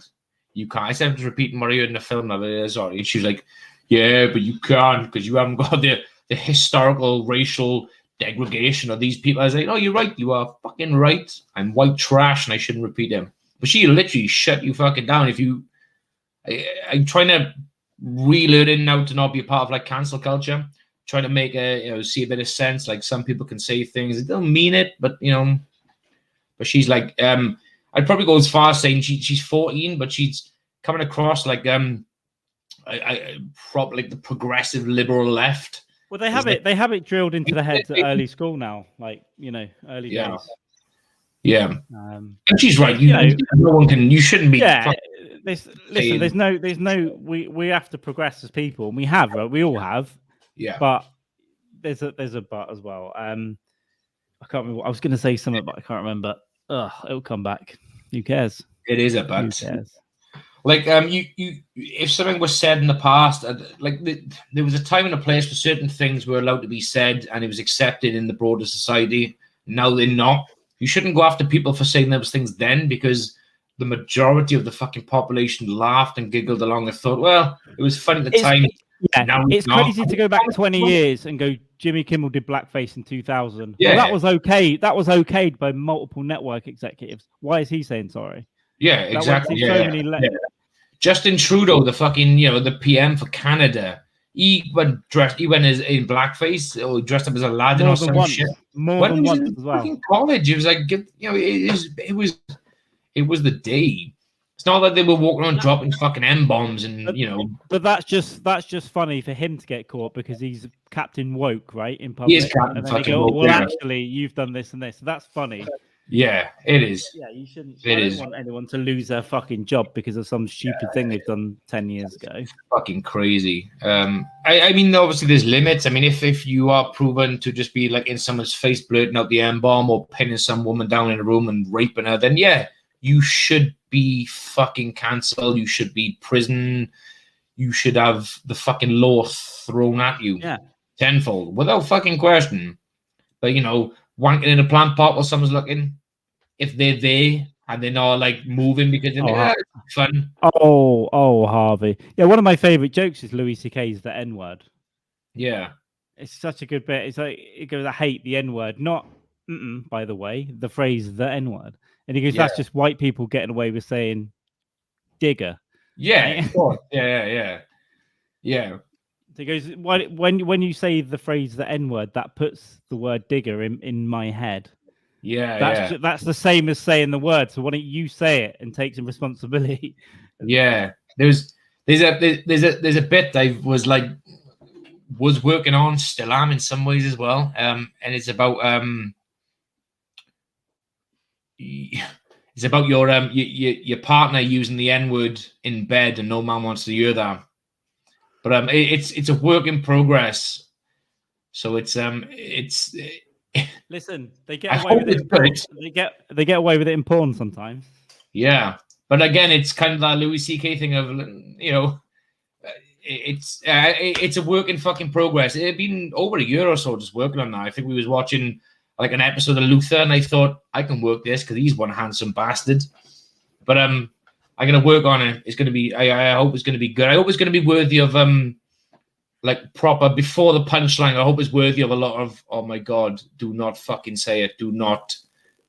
you can't. I said, I'm just repeating what I heard in the film. Sorry. And she was like, yeah, but you can't because you haven't got the historical racial degradation of these people. I was like, no, you're right. You are fucking right. I'm white trash and I shouldn't repeat them. But she literally shut you fucking down. I'm trying to relearn it now to not be a part of like cancel culture. Trying to make see a bit of sense. Like some people can say things, they don't mean it, but but she's like, I'd probably go as far as saying she's 14, but she's coming across like probably like the progressive liberal left. Well, they have it drilled into the heads at early school now, like early days. Yeah, and she's right. No one can. You shouldn't be. Yeah, there's no. We have to progress as people, and we have. Right? We all have. Yeah, but there's a but as well. I can't remember. I was going to say something, but I can't remember. It'll come back. Who cares? It is a but. Who cares? Like you if something was said in the past, there was a time and a place where certain things were allowed to be said, and it was accepted in the broader society. Now they're not. You shouldn't go after people for saying those things then, because the majority of the fucking population laughed and giggled along and thought, well, it was funny at the time. Yeah, it's crazy to go back 20 years and go, Jimmy Kimmel did blackface in 2000. Yeah. Well, that was okay. That was okayed by multiple network executives. Why is he saying sorry? Yeah, exactly. Justin Trudeau, the fucking, the PM for Canada, he went in blackface, or dressed up as Aladdin or some shit. More than once as well. College, it was like, it was the day. It's not like they were walking around dropping fucking M-bombs and, you know. But that's just funny for him to get caught because he's Captain Woke, right? In public. He is Captain and then fucking go, Woke. well, Yeah. actually, you've done this and this. So that's funny. Yeah, it is. Yeah, you shouldn't. I don't want anyone to lose their fucking job because of some stupid thing they've done 10 years ago. It's fucking crazy. I mean, obviously, there's limits. I mean, if you are proven to just be like in someone's face blurting out the M-bomb or pinning some woman down in a room and raping her, then yeah, you should be fucking cancelled. You should be prison. You should have the fucking law thrown at you. Yeah. Tenfold, without fucking question. But, you know, wanking in a plant pot while someone's looking, if they're there and they're not like moving because they're it's fun. Oh, Harvey. Yeah, one of my favorite jokes is Louis C.K.'s the N-word. Yeah. It's such a good bit. It's like, it goes, I hate the N-word. Not, by the way, the phrase the N-word. And he goes, that's just white people getting away with saying digger. Yeah. Right? Yeah. So he goes, when you say the phrase the N-word, that puts the word digger in my head. Yeah. That's the same as saying the word. So why don't you say it and take some responsibility? Yeah. There's a bit I was working on, still am in some ways as well. And it's about your partner using the N-word in bed and no man wants to hear that. But it's a work in progress. So it's listen, they get away with it. They get away with it in porn sometimes. Yeah, but again, it's kind of that Louis C.K. thing of, you know, it's a work in fucking progress. It had been over a year or so just working on that. I think we was watching like an episode of Luther, and I thought I can work this because he's one handsome bastard. But I'm gonna work on it. It's gonna be. I hope it's gonna be good. I hope it's gonna be worthy of like proper before the punchline. I hope it's worthy of a lot of, oh my god, do not fucking say it. Do not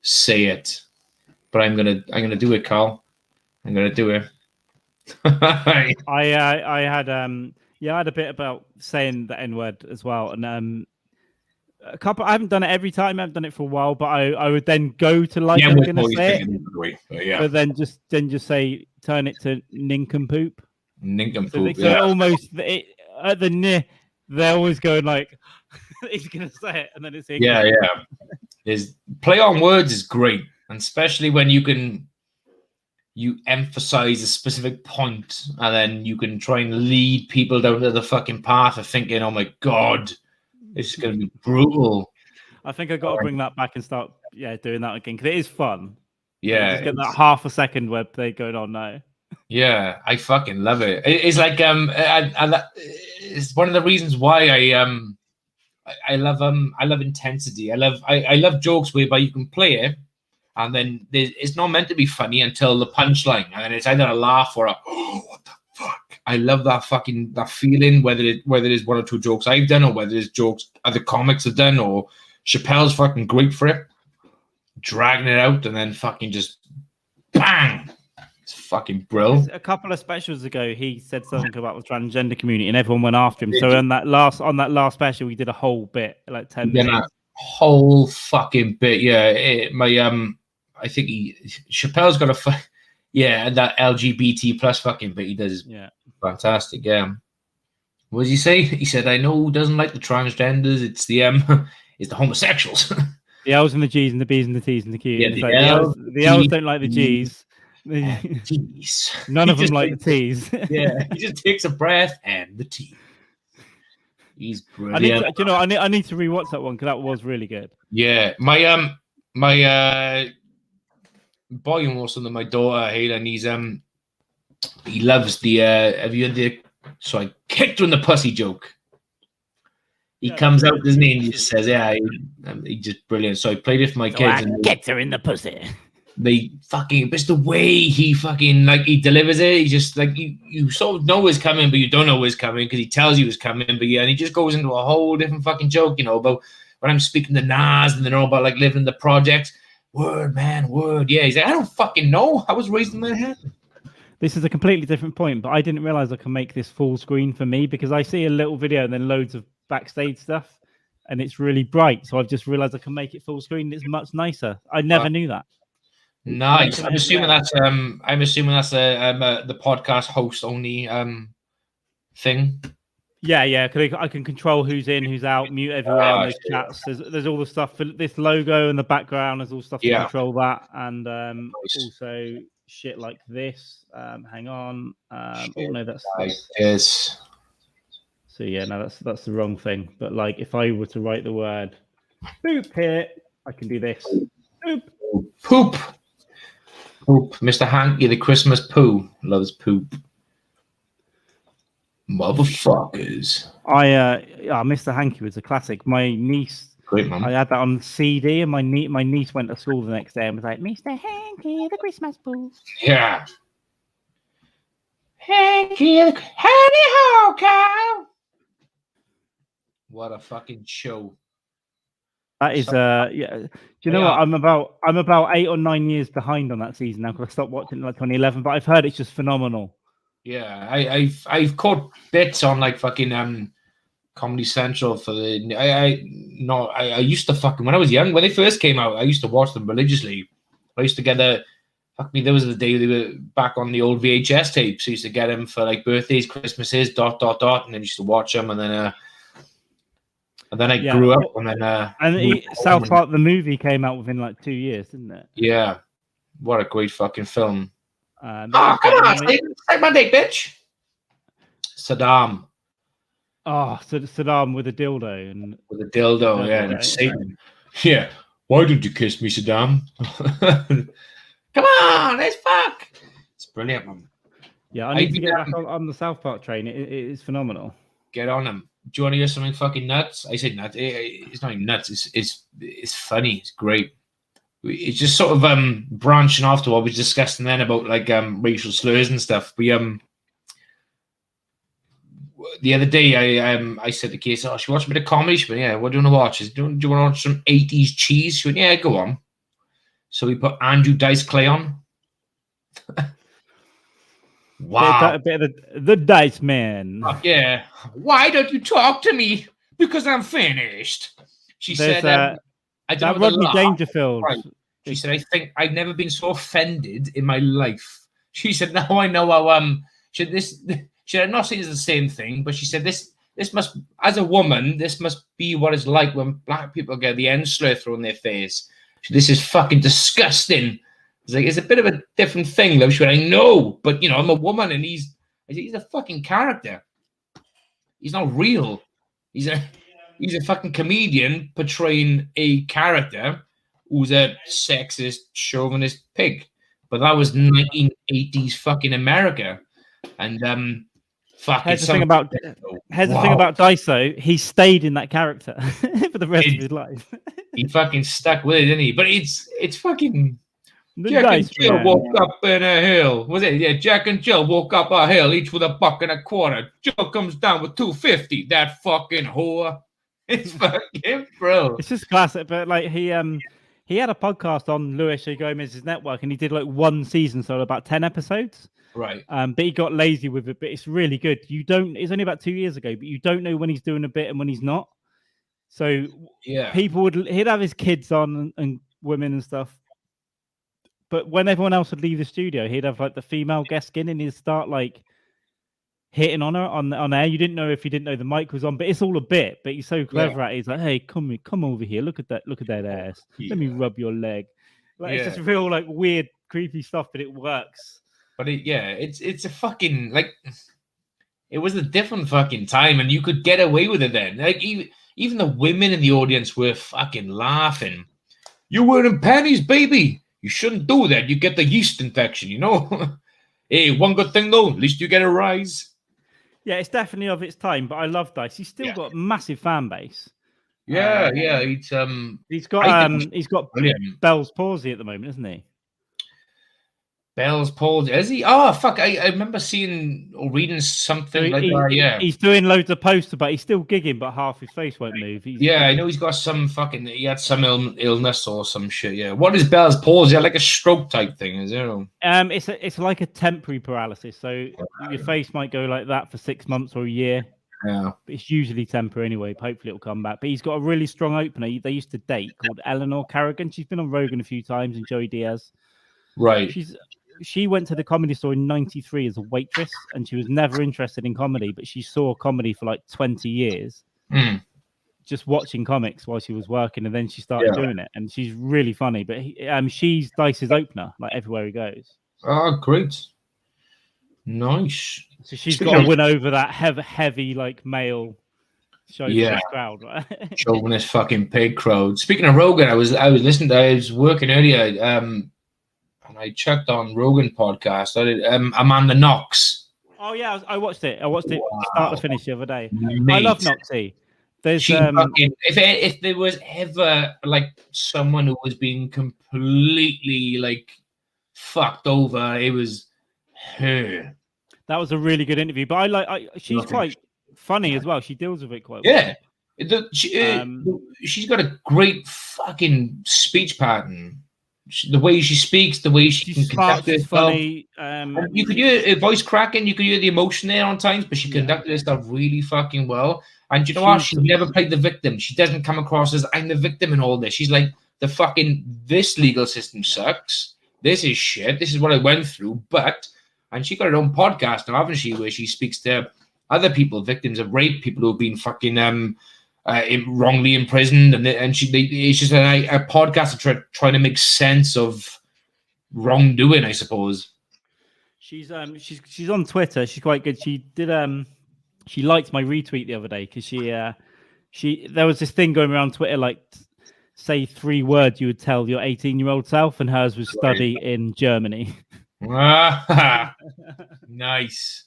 say it. But I'm gonna do it, Carl. I'm gonna do it. I had a bit about saying the N-word as well, and a couple. I haven't done it every time. I haven't done it for a while, but I would then go to like I'm gonna say it, but then just say turn it to nincompoop. Nincompoop. So almost at the near, they're always going like he's gonna say it, and then it's There's play on words is great, and especially when you emphasize a specific point, and then you can try and lead people down to the fucking path of thinking, oh my god, it's going to be brutal. I think I got to bring that back and start doing that again because it is fun. Yeah, just get that half a second where they going on now. Yeah, I fucking love it. It's like it's one of the reasons why I love intensity. I love jokes whereby you can play it, and then it's not meant to be funny until the punchline, and then it's either a laugh or a what the fuck. I love that feeling, whether it is one or two jokes I've done or whether it's jokes other comics have done, or Chappelle's fucking great for it, dragging it out and then fucking just bang. It's fucking brilliant. A couple of specials ago, he said something about the transgender community, and everyone went after him. So on that last special, we did a whole bit, like 10 minutes. Whole fucking bit, yeah. I think Chappelle's got that LGBT plus fucking bit he does. Yeah, fantastic. Yeah. What did he say? He said, "I know who doesn't like the transgenders. It's the it's the homosexuals." The L's and the G's and the B's and the T's and the Q's. Yeah, the L's don't like the G's. T's. None of them like the T's. Yeah, he just takes a breath and the T. He's brilliant. I need to rewatch that one because that was really good. Yeah, my boy and also my daughter Hayden, he loves the have you heard the so I kicked her in the pussy joke. He comes out with his name and just says, he's just brilliant. So I played it for my kids. I kicked her in the pussy. They fucking, it's the way he fucking he delivers it. He just like you sort of know it's coming, but you don't know it's coming because he tells you it's coming. But and he just goes into a whole different fucking joke, about when I'm speaking to Nas and they know about like living in the projects. Word, man, word. Yeah, he's like, I don't fucking know. I was raised in Manhattan. This is a completely different point, but I didn't realize I can make this full screen for me because I see a little video and then loads of backstage stuff, and it's really bright. So I've just realized I can make it full screen. It's much nicer. I never knew that. Nice. I'm assuming that's the podcast host only thing. Yeah. Because I can control who's in, who's out, mute everyone. There's chats. There's all the stuff for this logo in the background. There's all stuff to control that, and also shit like this. Hang on. Oh no, that's this. So yeah, no, that's the wrong thing. But like, if I were to write the word poop here, I can do this. Poop. Mr. Hanky, the Christmas poo, loves poop. Motherfuckers. Mr. Hanky was a classic. My niece, great man. I had that on CD, and my niece went to school the next day and was like, Mr. Hanky, the Christmas poo. Yeah. Hanky, howdy ho, cow. What a fucking show. That is yeah. Do you know what? I'm about 8 or 9 years behind on that season now because I stopped watching it like 2011. But I've heard it's just phenomenal. Yeah, I've caught bits on like fucking Comedy Central for the. I used to fucking when I was young when they first came out. I used to watch them religiously. I used to get there was the day they were back on the old VHS tapes. I used to get them for like birthdays, Christmases, ... and then used to watch them, and then I grew up, and then South Park the movie came out within like 2 years, didn't it? Yeah, what a great fucking film. Come on, take my dick, bitch. Saddam. Oh, Saddam with a dildo and yeah, and Satan. Yeah, why don't you kiss me, Saddam? Come on, let's fuck. It's brilliant, man. Yeah, I need to get back on the South Park train. It is phenomenal. Get on them. Do you want to hear something fucking nuts? I say nuts. It's not even nuts. It's funny. It's great. It's just sort of branching off to what we were discussing then about like racial slurs and stuff. We the other day I said to Casey, "Oh, she watched a bit of comedy." She went, "Yeah, what do you want to watch? Do you want to watch some 80s cheese?" She went, "Yeah, go on." So we put Andrew Dice Clay on. Wow. A bit of the Dice Man. Oh, yeah. Why don't you talk to me? Because I'm finished. She said, I don't know Rodney Dangerfield. Right. She said, I think I've never been so offended in my life. She said, now I know how she said, I'm not saying it's the same thing, but she said this must, as a woman, this must be what it's like when black people get the end slur thrown in their face. This is fucking disgusting. It's like, it's a bit of a different thing, though. She went, I know, but, I'm a woman, and he's a fucking character. He's not real. He's a fucking comedian portraying a character who's a sexist, chauvinist pig. But that was 1980s fucking America. And, Here's the thing about Dice, though. He stayed in that character for the rest of his life. He fucking stuck with it, didn't he? But it's fucking... Jack and Jill woke up in a hill. Was it? Yeah, Jack and Jill woke up a hill, each with $1.25. Jill comes down with $2.50. That fucking whore. It's fucking bro. It's just classic. But like he had a podcast on Luis A. Gomez's network, and he did like one season, so about 10 episodes. Right. But he got lazy with it. But it's really good. It's only about 2 years ago, but you don't know when he's doing a bit and when he's not. So yeah, he'd have his kids on and women and stuff. But when everyone else would leave the studio, he'd have like the female guest in, and he'd start like hitting on her on air. You didn't know if you didn't know the mic was on, but it's all a bit. But he's so clever at it. He's like, "Hey, come over here. Look at that ass. Let me rub your leg." Like it's just real like weird, creepy stuff, but it works. But it's a fucking like it was a different fucking time, and you could get away with it then. Like even the women in the audience were fucking laughing. You're wearing panties, baby. You shouldn't do that. You get the yeast infection, Hey, one good thing, though. At least you get a rise. Yeah, it's definitely of its time, but I love Dice. He's still got a massive fan base. Yeah. He's got brilliant. Bell's palsy at the moment, isn't he? Bell's palsy. Is he? Oh, fuck. I remember seeing or reading something like that. Yeah. He's doing loads of posters, but he's still gigging, but half his face won't move. I know he's got some fucking... He had some illness or some shit, yeah. What is Bell's palsy? Like a stroke type thing, is it? It's like a temporary paralysis. So your face might go like that for 6 months or a year. Yeah. But it's usually temporary anyway. Hopefully it'll come back. But he's got a really strong opener. They used to date called Eleanor Carrigan. She's been on Rogan a few times and Joey Diaz. Right. She went to the Comedy Store in '93 as a waitress, and she was never interested in comedy, but she saw comedy for like 20 years. Just watching comics while she was working, and then she started doing it, and she's really funny. But she's Dice's opener, like everywhere he goes. Oh, great, nice. So she's got to win over that heavy like male chauvinist crowd, right? Chauvinist fucking pig crowd. Speaking of Rogan, I was listening. I was working earlier, and I checked on Rogan podcast. I did Amanda Knox. Oh yeah, I watched it. Start to finish the other day. Mate. I love Noxie. There's if there was ever like someone who was being completely like fucked over, it was her. That was a really good interview, but she's quite funny as well. She deals with it quite well. Yeah, she's got a great fucking speech pattern. The way she speaks, the way she can conduct herself. Funny. You could hear her voice cracking. You could hear the emotion there on times, but she conducted herself really fucking well. And you know what? She never played the victim. She doesn't come across as I'm the victim in all this. She's like this legal system sucks. This is shit. This is what I went through. And she got her own podcast now, haven't she? Where she speaks to other people, victims of rape, people who've been fucking wrongly imprisoned, and it's just a podcast trying to make sense of wrongdoing, I suppose. She's on Twitter. She's quite good. She did she liked my retweet the other day because she there was this thing going around Twitter like say 3 words you would tell your 18-year-old self, and hers was study in Germany. Nice.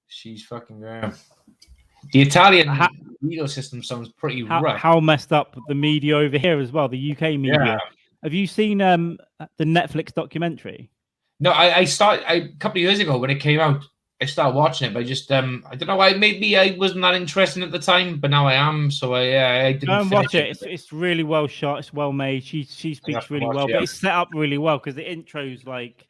She's fucking great. The Italian legal system sounds pretty rough. How messed up the media over here as well, the UK media. Yeah. Have you seen the Netflix documentary? No, I started a couple of years ago when it came out. I started watching it, but I just I don't know why. Maybe I wasn't that interested at the time, but now I am. So I didn't. Go and watch it. It's really well shot. It's well made. She speaks really well, but it's set up really well because the intro's like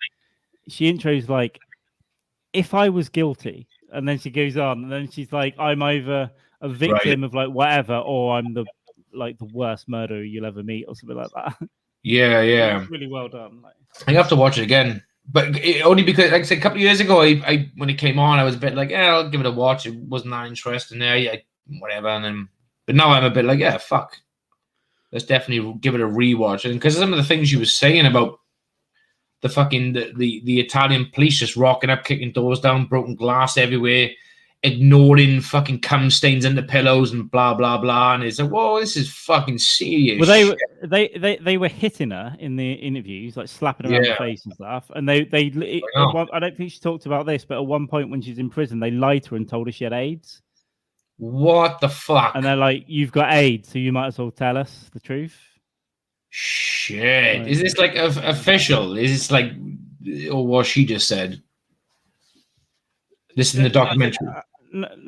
if I was guilty. And then she goes on, and then she's like, "I'm either a victim of like whatever, or I'm the worst murderer you'll ever meet, or something like that." Yeah. It's really well done. I have to watch it again, but only because, like I said, a couple of years ago, I when it came on, I was a bit like, "Yeah, I'll give it a watch." It wasn't that interesting there, whatever. And then, but now I'm a bit like, "Yeah, fuck, let's definitely give it a rewatch." And because some of the things she was saying about the fucking the Italian police just rocking up, kicking doors down, broken glass everywhere, ignoring fucking cum stains in the pillows and blah blah blah. And it's like, whoa, this is fucking serious. Well, they were hitting her in the interviews, like slapping her around the face and stuff. And I don't think she talked about this, but at one point when she's in prison, they lied to her and told her she had AIDS. What the fuck? And they're like, "You've got AIDS, so you might as well tell us the truth." Shit. Is this like official? Is this like, or what she just said? This is in the documentary.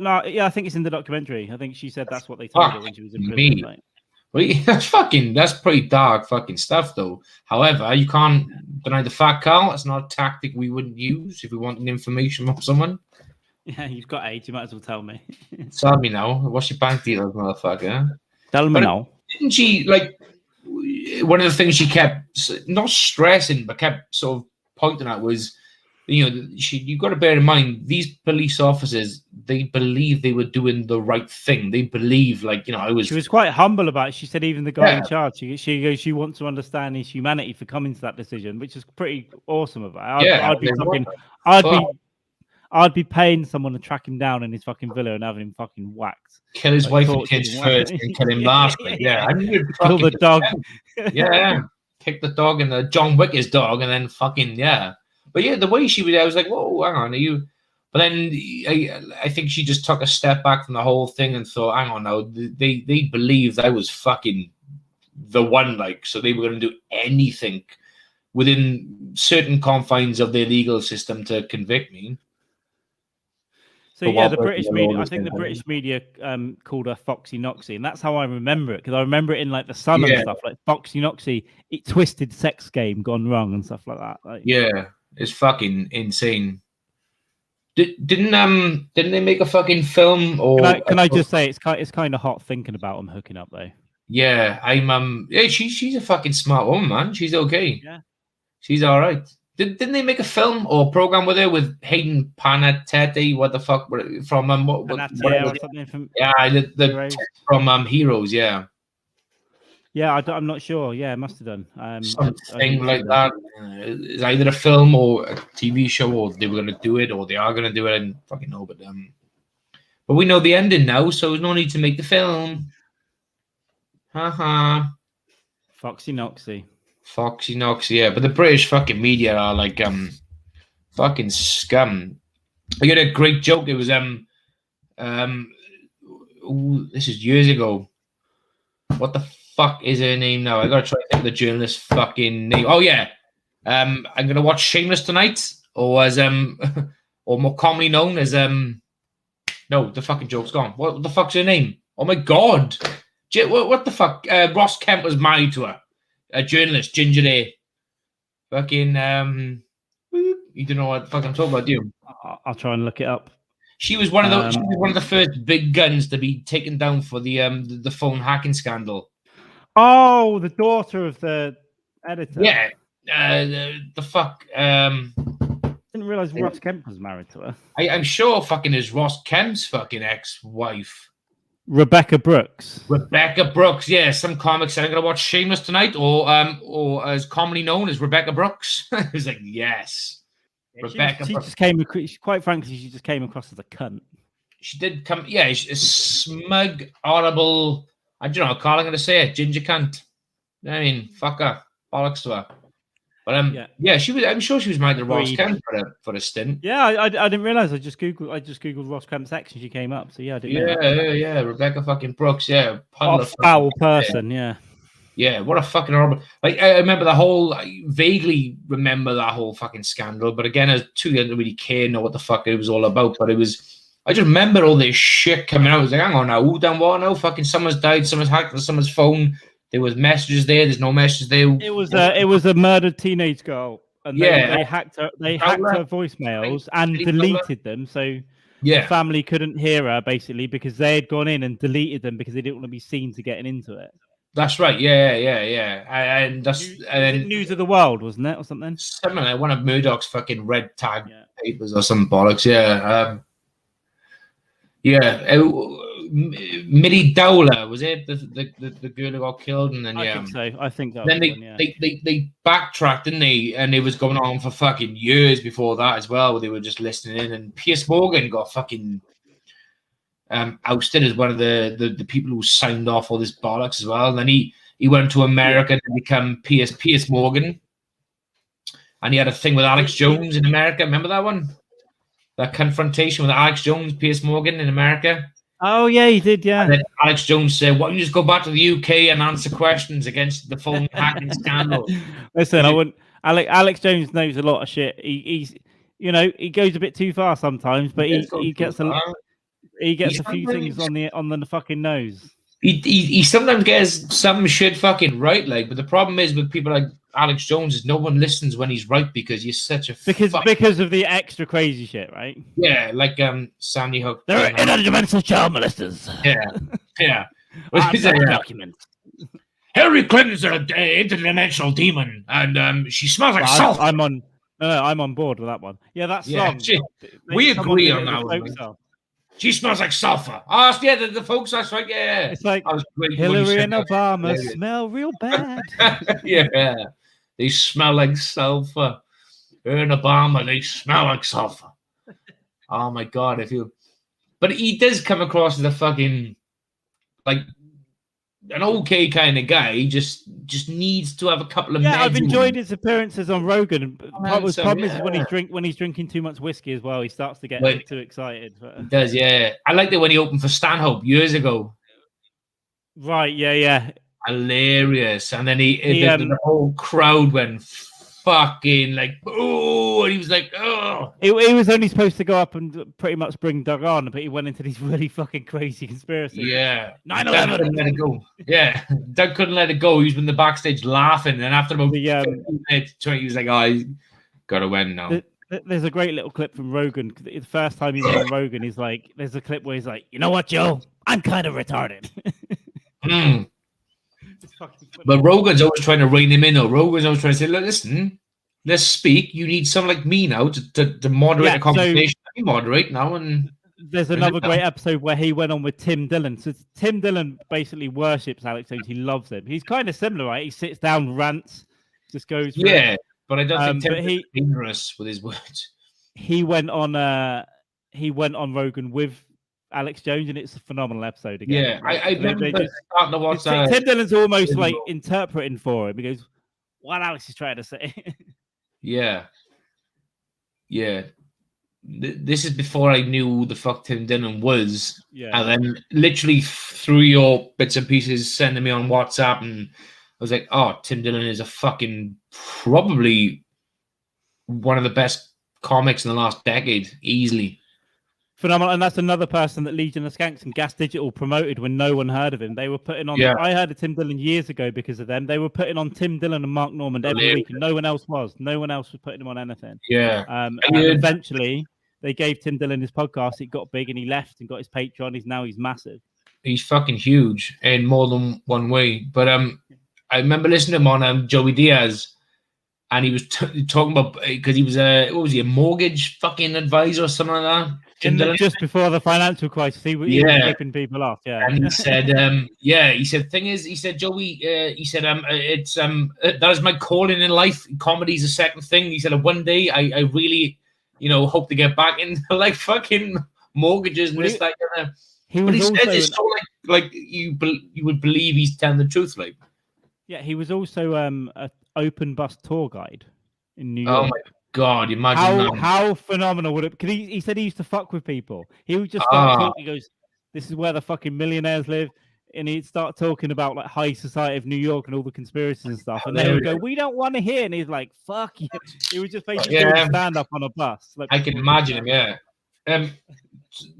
I think it's in the documentary. I think she said that's what they told her when she was in prison. Like. Well, that's pretty dark fucking stuff, though. However, you can't deny the fact, Carl. That's not a tactic we wouldn't use if we wanted information from someone. Yeah, you've got AIDS. You might as well tell me. Tell me now. What's your bank details, motherfucker? Tell me now. Didn't she like? One of the things she kept not stressing, but kept sort of pointing at was, you've got to bear in mind, these police officers, they believe they were doing the right thing. They believe, She was quite humble about it. She said even the guy in charge, she goes, she wants to understand his humanity for coming to that decision, which is pretty awesome about it. I'd be paying someone to track him down in his fucking villa and having him fucking whacked. Kill his wife and kids first and kill him last. Kill the dog. Kick the dog and the John Wick his dog and then fucking, But the way she was, I was like, whoa, hang on, are you? But then I think she just took a step back from the whole thing and thought, hang on now, they believed I was fucking the one, so they were going to do anything within certain confines of their legal system to convict me. So the British media, I think the British media called her Foxy Noxy, and that's how I remember it, because I remember it in the Sun and stuff, like Foxy Noxy, it twisted sex game gone wrong and stuff like that. It's fucking insane. Didn't they make a fucking film? Or can I just say it's kind of hot thinking about them hooking up though. Yeah, I'm she's a fucking smart woman, man. She's okay. Yeah. She's all right. Didn't they make a film or program with her with Hayden Panettiere? What the fuck? From Panettiere or something from from Heroes, yeah. Yeah, I'm not sure. Yeah, it must have done. Something like that. It's either a film or a TV show, or they were going to do it, or they are going to do it. I don't fucking know, but we know the ending now, so there's no need to make the film. Haha. Foxy Noxy, yeah. But the British fucking media are like fucking scum. I got a great joke. It was this is years ago. What the fuck is her name now? I gotta try to think of the journalist fucking name. Oh yeah. I'm gonna watch Shameless tonight, or as or more commonly known as no, the fucking joke's gone. What the fuck's her name? Oh my god. What the fuck? Ross Kemp was married to her. A journalist, ginger hair. Fucking you don't know what the fuck I'm talking about, do you? I'll try and look it up. She was one of the one of the first big guns to be taken down for the phone hacking scandal. Oh, the daughter of the editor. Yeah. The fuck. Didn't realize Ross Kemp was married to her. I'm sure fucking is Ross Kemp's fucking ex-wife. Rebecca Brooks. Yeah. Some comics said I'm gonna watch Shameless tonight, or as commonly known as Rebecca Brooks. I was like, yes. Yeah, she just came. Quite frankly, she just came across as a cunt. She did come. Yeah, she's a smug, horrible. I don't know how I'm gonna say it. Ginger cunt. I mean, fuck her. Bollocks to her. But yeah, she was. I'm sure she was married to Ross Kemp for a stint. Yeah, I didn't realize. I just googled Ross Kemp's ex and she came up. So yeah, I didn't. Yeah. Rebecca fucking Brooks. Yeah, what a foul person. Yeah. Yeah, what a fucking horrible. Like I remember I vaguely remember that whole fucking scandal. But again, as too young to really care, know what the fuck it was all about. But I just remember all this shit coming out. I was like, hang on now, who done what now? Fucking someone's died, someone's hacked someone's phone. There was messages there. There's no messages there. It was a murdered teenage girl, and they hacked her. They hacked her voicemails and deleted them, so the family couldn't hear her basically because they had gone in and deleted them because they didn't want to be seen to getting into it. That's right. Yeah. And that's News of the World, wasn't it, or something? Something like one of Murdoch's fucking red tag papers or some bollocks. Millie Dowler, was it the girl who got killed? And then I think that. Then they backtracked, didn't they? And it was going on for fucking years before that as well, where they were just listening in. And Piers Morgan got fucking ousted as one of the people who signed off all this bollocks as well. And then he went to America to become Piers Morgan, and he had a thing with Alex Jones in America. Remember that one? That confrontation with Alex Jones, Piers Morgan in America. Oh yeah, he did. Yeah. And then Alex Jones said, "Why don't you just go back to the UK and answer questions against the phone hacking scandal?" Listen, I wouldn't. Alex Jones knows a lot of shit. He goes a bit too far sometimes, but he gets a few things on the fucking nose. He sometimes gets some shit fucking right, like. But the problem is with people like Alex Jones is no one listens when he's right because he's such a because of the extra crazy shit, right? Yeah, like Sandy Hook. They're interdimensional child molesters. Yeah. Documents. Hillary Clinton's an interdimensional demon, and she smells like salt. I'm on board with that one. Yeah, that song. We agree on that one. She smells like sulfur. Oh, yeah, the folks, that's right, yeah. It's like Hillary and Obama smell real bad. Yeah, they smell like sulfur. Her and Obama, they smell like sulfur. Oh, my God, But he does come across as a fucking, like, an okay kind of guy. He just needs to have a couple of. Yeah, I've enjoyed his appearances on Rogan. Problem is when he's drinking too much whiskey as well, he starts to get too excited. He does, yeah. I liked it when he opened for Stanhope years ago. Right, yeah. Hilarious, and then the whole crowd went fucking like, oh, and he was like, oh. He was only supposed to go up and pretty much bring Doug on, but he went into these really fucking crazy conspiracies. Yeah. 9/11. Doug couldn't let it go. Yeah. Doug couldn't let it go. He was in the backstage laughing, and after about 15 minutes, he was like, oh, he's got to win now. There's a great little clip from Rogan. The first time he's on Rogan, he's like, there's a clip where he's like, you know what, Joe? I'm kind of retarded. But Rogan's always trying to rein him in, though. Rogan's always trying to say, look, listen, let's speak. You need someone like me now to moderate a conversation. I moderate now, and there's another great episode where he went on with Tim Dillon. So Tim Dillon basically worships Alex Jones. He loves him. He's kind of similar, right? He sits down, rants, just goes. But I don't think Tim's dangerous with his words. He went on Rogan with Alex Jones, and it's a phenomenal episode again. Yeah, I remember starting to watch that. Tim Dillon's almost like interpreting for him. He goes, "What Alex is trying to say." Yeah. This is before I knew who the fuck Tim Dillon was. Yeah. And then literally through your bits and pieces sending me on WhatsApp, and I was like, oh, Tim Dillon is a fucking probably one of the best comics in the last decade, easily. Phenomenal. And that's another person that Legion of Skanks and Gas Digital promoted when no one heard of him. They were putting on, I heard of Tim Dillon years ago because of them. They were putting on Tim Dillon and Mark Normand every week, and no one else was. No one else was putting him on anything. Yeah. And eventually they gave Tim Dillon his podcast. It got big and he left and got his Patreon. He's massive. He's fucking huge in more than one way. But I remember listening to him on Joey Diaz, and he was talking about, because he was a mortgage fucking advisor or something like that. Just before the financial crisis, he was ripping people off. Yeah, and he said, he said, thing is, he said, Joey, he said, it's that is my calling in life. Comedy's a second thing. He said, one day I really, hope to get back into like fucking mortgages and this, that, and that. But he says it's so like you would believe he's telling the truth, like. Yeah, he was also an open bus tour guide in New York. Oh my God, imagine how phenomenal would it? Because he said he used to fuck with people. He would just start talking. He goes, "This is where the fucking millionaires live," and he'd start talking about like high society of New York and all the conspiracies and stuff. And they would go, "We don't want to hear." And he's like, "Fuck you." He was just basically doing stand up on a bus. Like, I can imagine him. Yeah.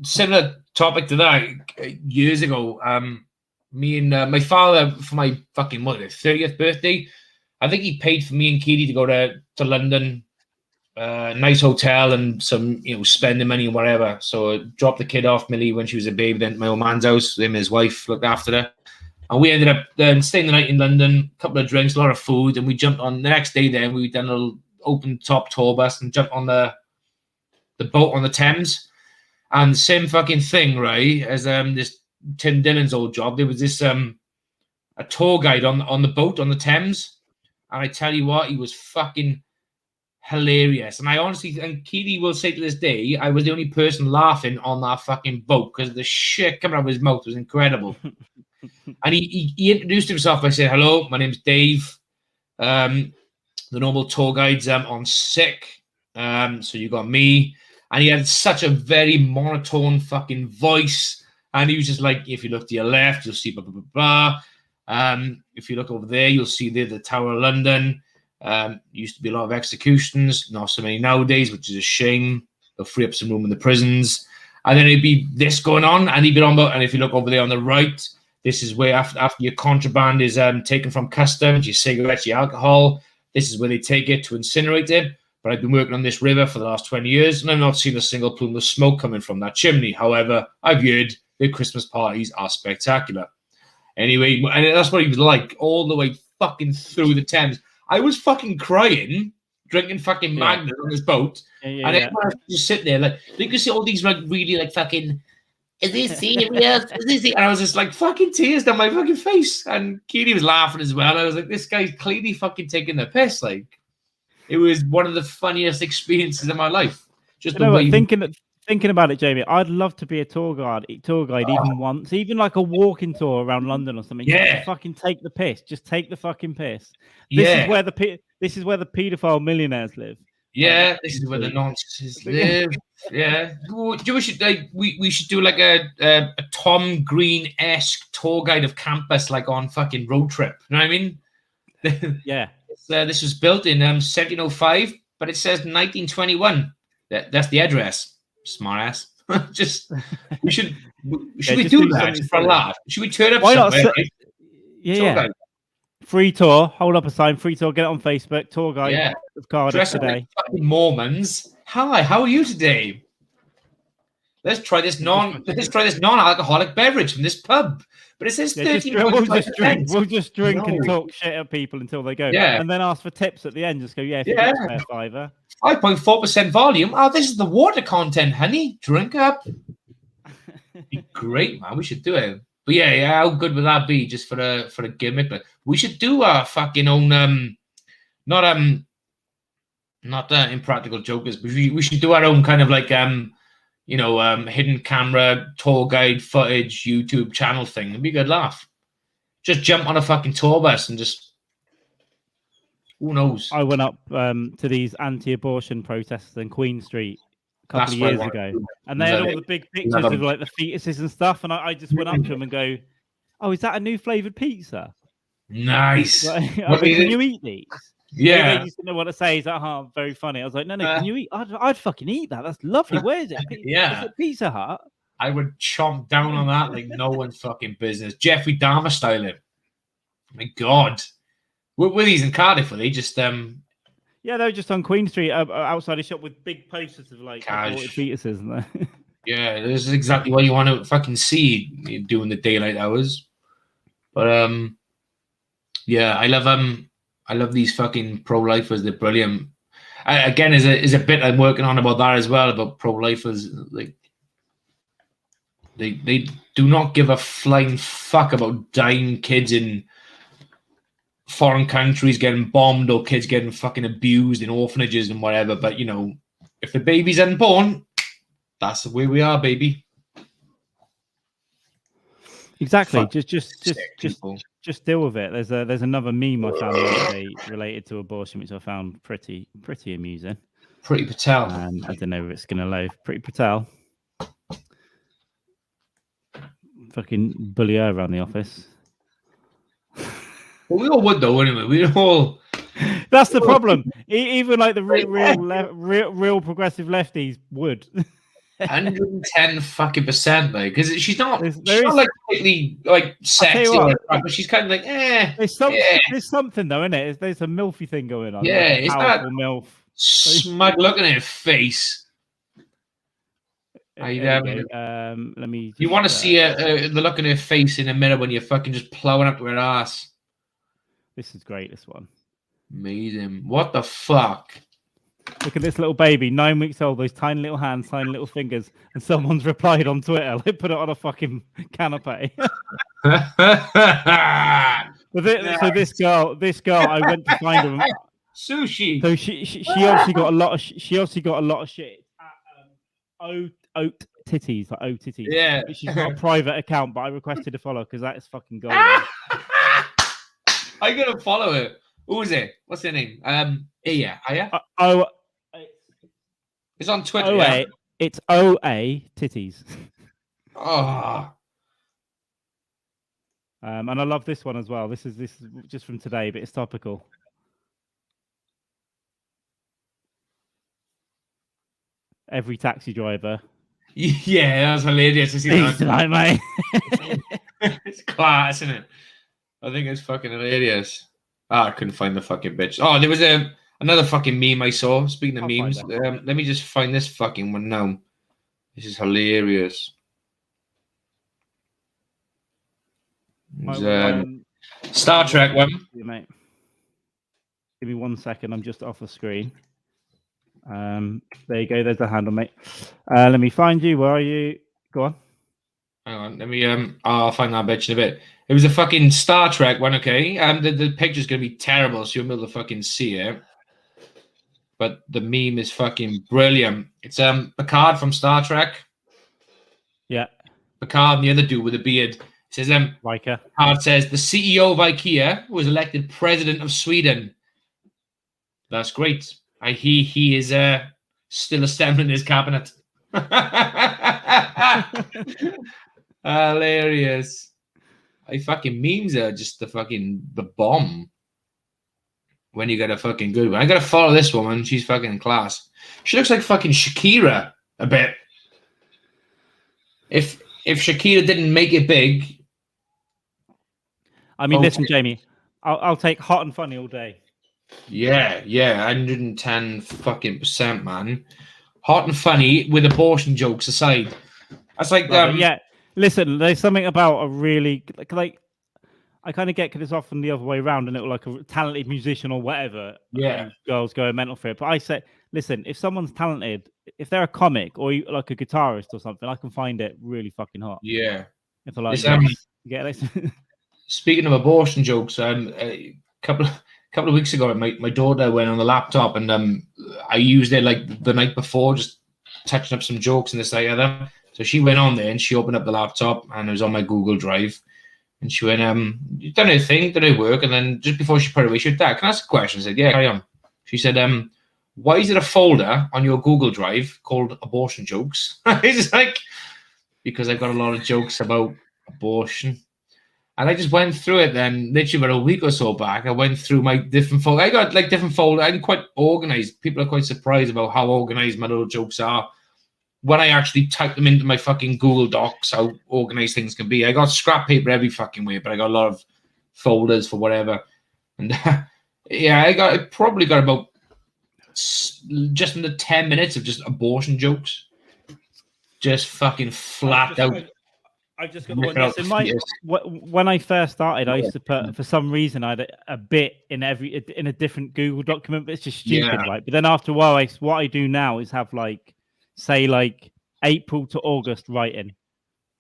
Similar topic to that. Years ago, me and my father, for my fucking 30th birthday, I think he paid for me and Katie to go to London. Nice hotel and some, spending money and whatever. So I dropped the kid off, Millie, when she was a baby, then to my old man's house. Him and his wife looked after her. And we ended up staying the night in London, a couple of drinks, a lot of food. And we jumped on the next day then. We done a little open top tour bus and jumped on the boat on the Thames. And the same fucking thing, right, as this Tim Dillon's old job. There was this a tour guide on the boat on the Thames. And I tell you what, he was fucking hilarious. And I honestly, and Keely will say to this day, I was the only person laughing on that fucking boat because the shit coming out of his mouth was incredible. And he introduced himself by saying, "Hello, my name's Dave. The normal tour guide's on sick. So you got me." And he had such a very monotone fucking voice. And he was just like, if you look to your left, you'll see blah, blah, blah, blah. If you look over there, you'll see the Tower of London. Used to be a lot of executions, not so many nowadays, which is a shame. They'll free up some room in the prisons. And then it'd be this going on, and he'd be on about, and if you look over there on the right, this is where after your contraband is taken from customs, your cigarettes, your alcohol, this is where they take it to incinerate it. But I've been working on this river for the last 20 years, and I've not seen a single plume of smoke coming from that chimney. However, I've heard their Christmas parties are spectacular. Anyway, and that's what he was like all the way fucking through the Thames. I was fucking crying, drinking fucking Magnum on this boat, and everyone just sitting there like you can see all these like really like fucking. Is this serious? Is this? And I was just like fucking tears down my fucking face, and Keely was laughing as well. I was like, this guy's clearly fucking taking the piss. Like, it was one of the funniest experiences of my life. Just thinking about it, Jamie, I'd love to be a tour guide even once, even like a walking tour around London or something. Yeah, just fucking take the piss. Just take the fucking piss. This is where the paedophile millionaires live. Yeah, this is where the nonsense live. Yeah, we should do like a Tom Green-esque tour guide of campus, like on fucking road trip. You know what I mean? Yeah. This was built in 1705, but it says 1921. That's the address. Smart ass. Should we do that just for a laugh? Should we turn up somewhere? Yeah. Free tour. Hold up a sign. Free tour. Get it on Facebook. Tour guide of Cardiff today. Like fucking Mormons. Hi. How are you today? Let's try this non-alcoholic beverage from this pub. But it says Yeah, 13.5%. we'll just drink No. and talk shit at people until they go. Yeah. And then ask for tips at the end. Just go, yeah, if you Yeah. could spare fiver. 5.4% volume. Oh, this is the water content, honey. Drink up. Be great, man. We should do it. But yeah, how good would that be just for a gimmick? But we should do our fucking own not Impractical Jokers, but we should do our own kind of like hidden camera tour guide footage YouTube channel thing. It'd be a good laugh. Just jump on a fucking tour bus and just who knows. I went up to these anti-abortion protests in Queen Street a couple of years ago, and they had all the big pictures of like the fetuses and stuff, and I just went up to them and go, "Oh, is that a new flavored pizza? Nice. Like, can you eat these?" Yeah. They just didn't know what to say. He's like, "Oh, very funny." I was like, "No, can you eat? I'd fucking eat that. That's lovely. Where is it? Yeah. Is it Pizza Hut?" I would chomp down on that like no one's fucking business. Jeffrey Dahmer style it. My God. Were these in Cardiff? Were they just Yeah, they were just on Queen Street outside a shop with big posters of like aborted fetuses and that. Yeah, this is exactly what you want to fucking see doing the daylight hours. But yeah, I love these fucking pro-lifers. They're brilliant. Again, is a bit I'm working on about that as well, about pro-lifers. Like they do not give a flying fuck about dying kids in foreign countries getting bombed or kids getting fucking abused in orphanages and whatever. But if the baby's unborn, that's the way we are, baby. Exactly. Just deal with it. There's another meme I found the other day related to abortion, which I found pretty amusing. Pretty Patel. I don't know if it's gonna load. Pretty Patel. Fucking bully her around the office. Well, we all would though, wouldn't we? We all. That's the problem. Even like the real progressive lefties would. 110 fucking %, like, because she's not like completely like sexy, but she's kind of like, There's something though, isn't it? There's a milfy thing going on. Yeah, like it's that milf. Smug looking at her face. Let me. You want to see the look in her face in a mirror when you're fucking just plowing up to her ass. This is great. This one. Amazing. What the fuck? Look at this little baby, 9 weeks old, those tiny little hands, tiny little fingers, and someone's replied on Twitter, they put it on a fucking canapé. So this girl, I went to find her. Sushi. So she obviously got a lot of shit. Oat titties, like oat titties. Yeah. But she's got a private account, but I requested to follow because that is fucking gold. I gotta follow her. Who is it? What's her name? Aya. It's on Twitter. OA. It's OA titties. Oh. And I love this one as well. This is just from today, but it's topical. Every taxi driver. Yeah, that's hilarious to see that. Tonight, mate. It's class, isn't it? I think it's fucking hilarious. I couldn't find the fucking bitch. Oh, there was another fucking meme I saw. Speaking of memes, let me just find this fucking one now. This is hilarious. Star Trek one. Mate. Give me 1 second. I'm just off the screen. There you go. There's the handle, mate. Let me find you. Where are you? Go on. Hang on. Let me. I'll find that bitch in a bit. It was a fucking Star Trek one, okay? The picture's gonna be terrible, so you'll be able to fucking see it. But the meme is fucking brilliant. It's Picard from Star Trek. Yeah. Picard and the other dude with a beard. It says Riker. Picard says the CEO of IKEA was elected president of Sweden. That's great. He is still assembling his cabinet. Hilarious. Fucking memes are just the bomb. When you get a fucking good one. I gotta follow this woman. She's fucking class. She looks like fucking Shakira a bit. If Shakira didn't make it big. I mean, listen, Jamie. I'll take hot and funny all day. Yeah, 110 fucking %, man. Hot and funny with abortion jokes aside. That's like yeah. Listen, there's something about a really like I kind of get because it's often the other way around, and it like a talented musician or whatever. Yeah. And girls go mental for it. But I say, listen, if someone's talented, if they're a comic or like a guitarist or something, I can find it really fucking hot. Yeah. If they're like, yes, speaking of abortion jokes, a couple of weeks ago, my daughter went on the laptop, and I used it like the night before, just touching up some jokes and this that other. So she went on there and she opened up the laptop, and it was on my Google Drive. And she went, you done anything? Did it work? And then just before she put it away, she said, Dad, can I ask a question? I said, yeah, carry on. She said, why is it a folder on your Google Drive called abortion jokes? It's like, because I've got a lot of jokes about abortion. And I just went through it then, literally about a week or so back. I went through my different folders. I got like different folders. I'm quite organized. People are quite surprised about how organized my little jokes are. When I actually type them into my fucking Google Docs, how organized things can be. I got scrap paper every fucking way, but I got a lot of folders for whatever. And yeah, I probably got about just under 10 minutes of just abortion jokes. Just fucking flat out. I just got when I first started, I used to put, for some reason, I had a bit in a different Google document, but it's just stupid, right? But then after a while, what I do now is have like, say like April to August writing,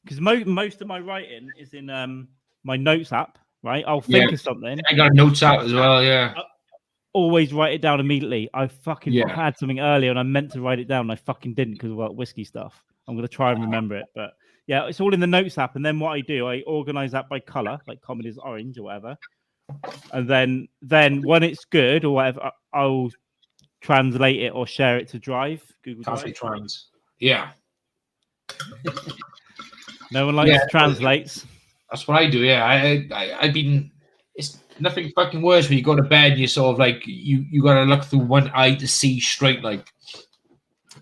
because most of my writing is in my notes app, right? I'll think of something. I got a notes app as well, yeah. I always write it down immediately. I fucking had something earlier and I meant to write it down and I fucking didn't because of whiskey stuff. I'm gonna try and remember it, but yeah, it's all in the notes app. And then what I do, I organize that by color, like comedy is orange or whatever. And then when it's good or whatever, I'll translate it or share it to Drive, Google Drive. Trans. Yeah. No one likes translates. That's what I do. Yeah, I've been. It's nothing fucking worse when you go to bed and you sort of like you got to look through one eye to see straight. Like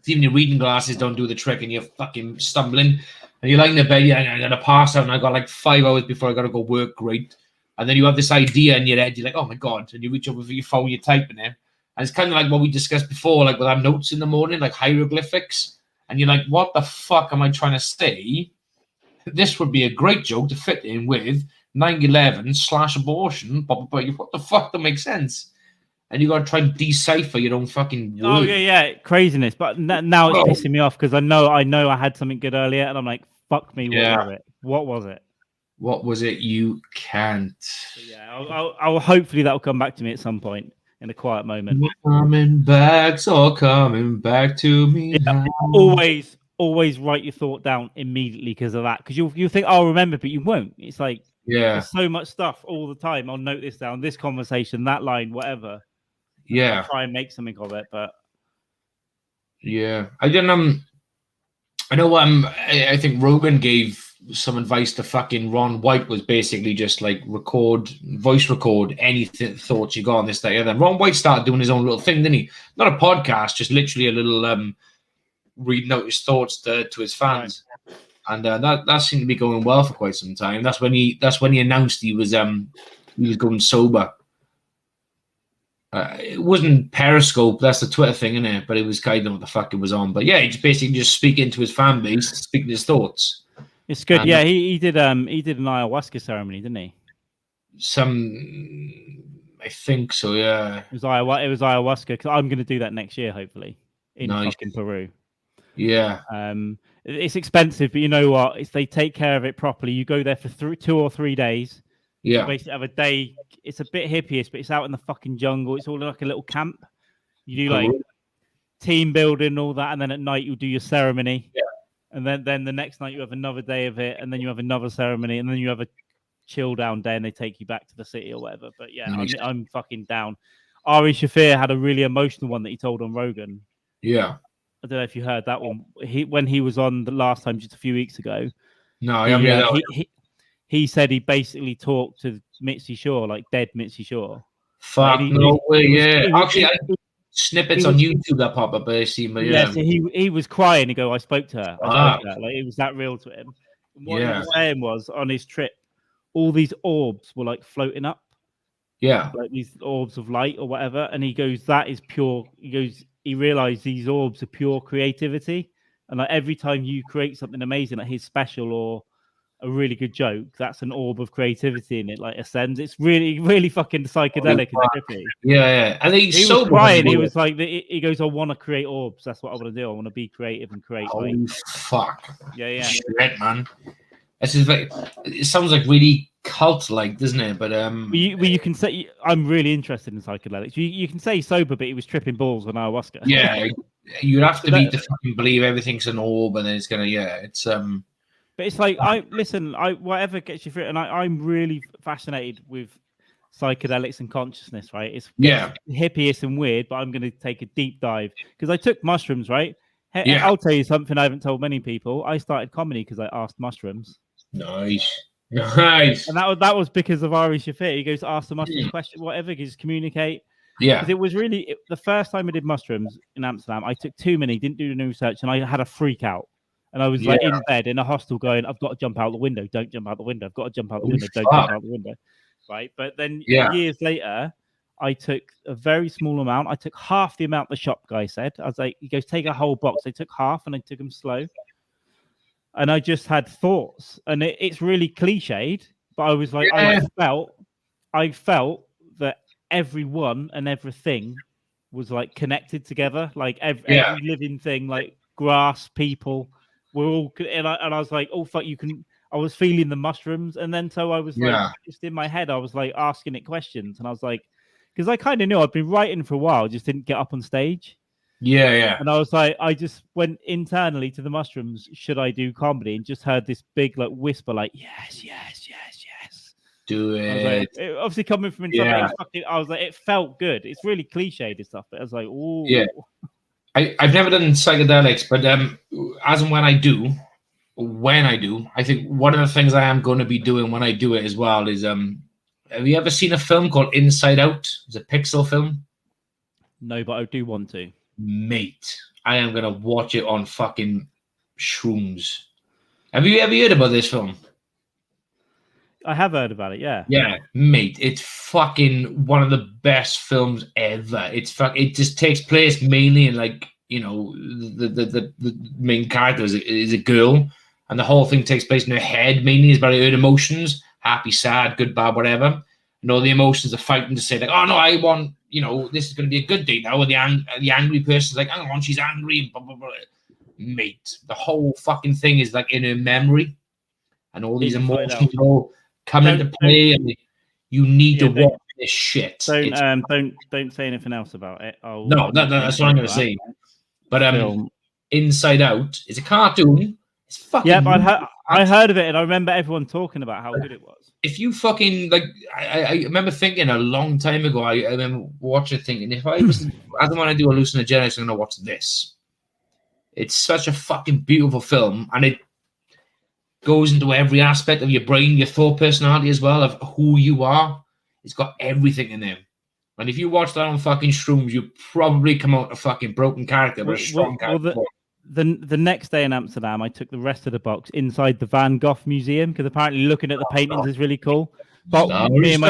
even your reading glasses don't do the trick, and you're fucking stumbling. And you're lying in bed, I'm gonna pass out, and I got like 5 hours before I gotta go work. Great. And then you have this idea in your head. You're like, oh my god! And you reach over for your phone, you're typing it. And it's kind of like what we discussed before, like with our notes in the morning, like hieroglyphics. And you're like, what the fuck am I trying to say? This would be a great joke to fit in with 9/11/abortion. But what the fuck don't make sense? And you got to try and decipher your own fucking word. Oh, yeah, craziness. But now it's pissing me off because I know I had something good earlier. And I'm like, fuck me, what was it? What was it? You can't. Yeah, I'll hopefully that'll come back to me at some point. In a quiet moment. Coming back to me. Yeah, always write your thought down immediately because of that. Because you'll think I'll remember, but you won't. It's like there's so much stuff all the time. I'll note this down, this conversation, that line, whatever. Yeah. I'll try and make something of it, but yeah. I didn't I know I think Rogan gave some advice to fucking Ron White, was basically just like voice record any thoughts you got on this, that, and then Ron White started doing his own little thing, didn't he? Not a podcast, just literally a little reading out his thoughts to his fans. Right. And that seemed to be going well for quite some time. That's when he announced he was going sober. It wasn't Periscope, that's the Twitter thing, isn't it? But it was kind of what the fuck it was on. But yeah, he just basically speaking to his fan base, speaking his thoughts. It's good. And, he did an ayahuasca ceremony, didn't he? I think so, yeah. It was ayahuasca, because I'm going to do that next year, hopefully, in fucking Peru. Yeah. It's expensive, but you know what? They take care of it properly. You go there for 2 or 3 days. Yeah. You basically have a day. It's a bit hippie-ish, but it's out in the fucking jungle. It's all like a little camp. You do like team building and all that, and then at night you'll do your ceremony. Yeah. And then the next night you have another day of it, and then you have another ceremony, and then you have a chill down day, and they take you back to the city or whatever. But yeah, I'm fucking down. Ari Shaffir had a really emotional one that he told on Rogan. Yeah. I don't know if you heard that one. When he was on the last time, just a few weeks ago. No, I haven't heard that one. He said he basically talked to Mitzi Shore, like dead Mitzi Shore. Fuck, no way, yeah. Actually, snippets on YouTube that pop up, I see. Yeah, so he was crying. He go, I spoke to her. Like it was that real to him. And what he was saying was, on his trip, all these orbs were like floating up. Yeah. Like these orbs of light or whatever. And he goes, that is pure. He goes, he realized these orbs are pure creativity. And like every time you create something amazing, like his special or a really good joke, that's an orb of creativity and it like ascends. It's really, really fucking psychedelic and trippy. Yeah. And he was crying. He was like, he goes, I want to create orbs. That's what I want to do. I want to be creative and create. Holy fuck. Yeah. Shit, man. This is like, it sounds like really cult-like, doesn't it? But you can say I'm really interested in psychedelics. You can say sober, but he was tripping balls on ayahuasca. Yeah, you'd have to be to fucking believe everything's an orb, and then it's gonna. Yeah, it's But it's like whatever gets you through it, and I'm really fascinated with psychedelics and consciousness. Right? It's hippiest and weird, but I'm going to take a deep dive because I took mushrooms. Right? I'll tell you something I haven't told many people. I started comedy because I asked mushrooms. Nice. And that was because of Ari Shafir. He goes to ask the mushrooms question, whatever, just communicate. Yeah. Because it was really the first time I did mushrooms in Amsterdam. I took too many, didn't do the research, and I had a freak out. And I was like in bed in a hostel going, I've got to jump out the window. Don't jump out the window. I've got to jump out the window. Don't jump out the window. Right. But then years later, I took a very small amount. I took half the amount the shop guy said. I was like, he goes, take a whole box. I took half and I took them slow. And I just had thoughts. And it's really cliched. But I was like, I felt that everyone and everything was like connected together. Like every living thing, like grass, people. We're all, and I was like, oh fuck, I was feeling the mushrooms, and then so I was like, just in my head, I was like asking it questions, and I was like, because I kind of knew I'd been writing for a while, just didn't get up on stage. Yeah. And I was like, I just went internally to the mushrooms. Should I do comedy? And just heard this big like whisper, like yes. Do it. Like, obviously coming from inside, I was like, it felt good. It's really cliched and stuff, but I was like, oh yeah. I've never done psychedelics, but as and when I do, I think one of the things I am going to be doing when I do it as well is, have you ever seen a film called Inside Out? It's a Pixar film. No, but I do want to. Mate, I am going to watch it on fucking shrooms. Have you ever heard about this film? I have heard about it, yeah. Yeah, mate, it's fucking one of the best films ever. It just takes place mainly in like, you know, the main character is a girl, and the whole thing takes place in her head. Mainly is about her emotions, happy, sad, good, bad, whatever. And all the emotions are fighting to say like, oh no, I want, you know, this is going to be a good day now. And the angry person's like, hang on, she's angry, blah, blah, blah. Mate, the whole fucking thing is like in her memory, and all these emotions all come into play, and you need to watch this shit. Don't say anything else about it. No, that's what I'm going to say. But Inside Out is a cartoon. It's fucking. Yeah, I heard of it, and I remember everyone talking about how good it was. If you fucking like, I remember thinking a long time ago. I remember watching thinking, if I was, I don't want to do hallucinogenics, I'm going to watch this. It's such a fucking beautiful film, and it goes into every aspect of your brain, your thought personality as well, of who you are. It's got everything in there. And if you watch that on fucking shrooms, you probably come out a fucking broken character, but a strong character. The next day in Amsterdam, I took the rest of the box inside the Van Gogh Museum, because apparently looking at the paintings is really cool. But me and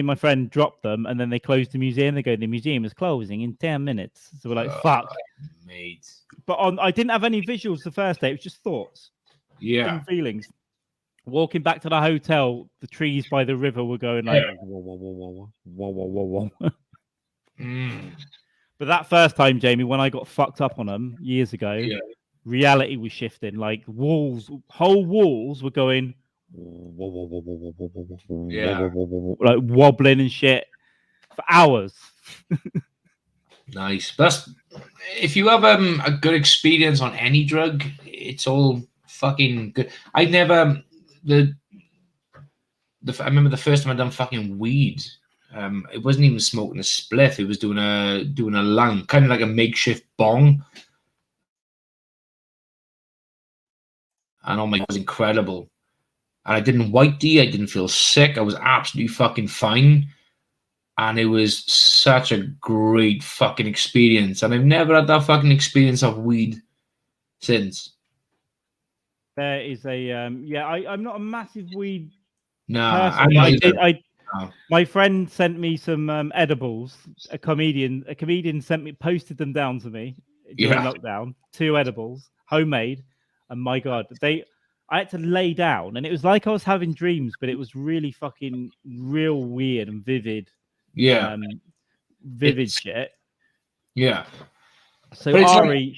my friend dropped them, and then they closed the museum. They go, the museum is closing in 10 minutes. So we're like, fuck. Mate. But I didn't have any visuals the first day. It was just thoughts. Yeah. And feelings. Walking back to the hotel, the trees by the river were going like, whoa. But that first time, Jamie, when I got fucked up on them years ago, reality was shifting. Like whole walls were going, like wobbling and shit for hours. Nice. That's if you have a good experience on any drug, it's all fucking good. I never I remember the first time I done fucking weed. It wasn't even smoking a spliff. It was doing a lung, kind of like a makeshift bong. And oh my God, it was incredible. And I didn't whitey. I didn't feel sick. I was absolutely fucking fine. And it was such a great fucking experience. And I've never had that fucking experience of weed since. There is a I'm not a massive weed. No, my friend sent me some edibles. A comedian posted them down to me during lockdown. 2 edibles, homemade. And my God, I had to lay down, and it was like I was having dreams, but it was really fucking real weird and vivid. Yeah. Vivid shit. Yeah. So Ari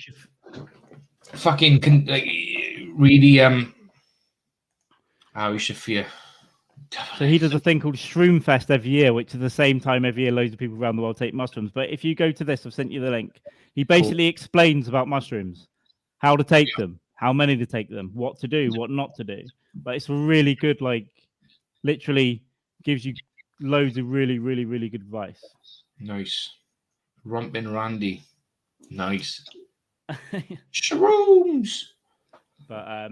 fucking really how you should feel. So he does a thing called Shroom Fest every year, which is the same time every year loads of people around the world take mushrooms. But if you go to this, I've sent you the link. He basically explains about mushrooms, how to take them, how many to take them, what to do, what not to do. But it's really good, like literally gives you loads of really, really, really good advice. Nice. Rompin' Randy. Nice. Shrooms. But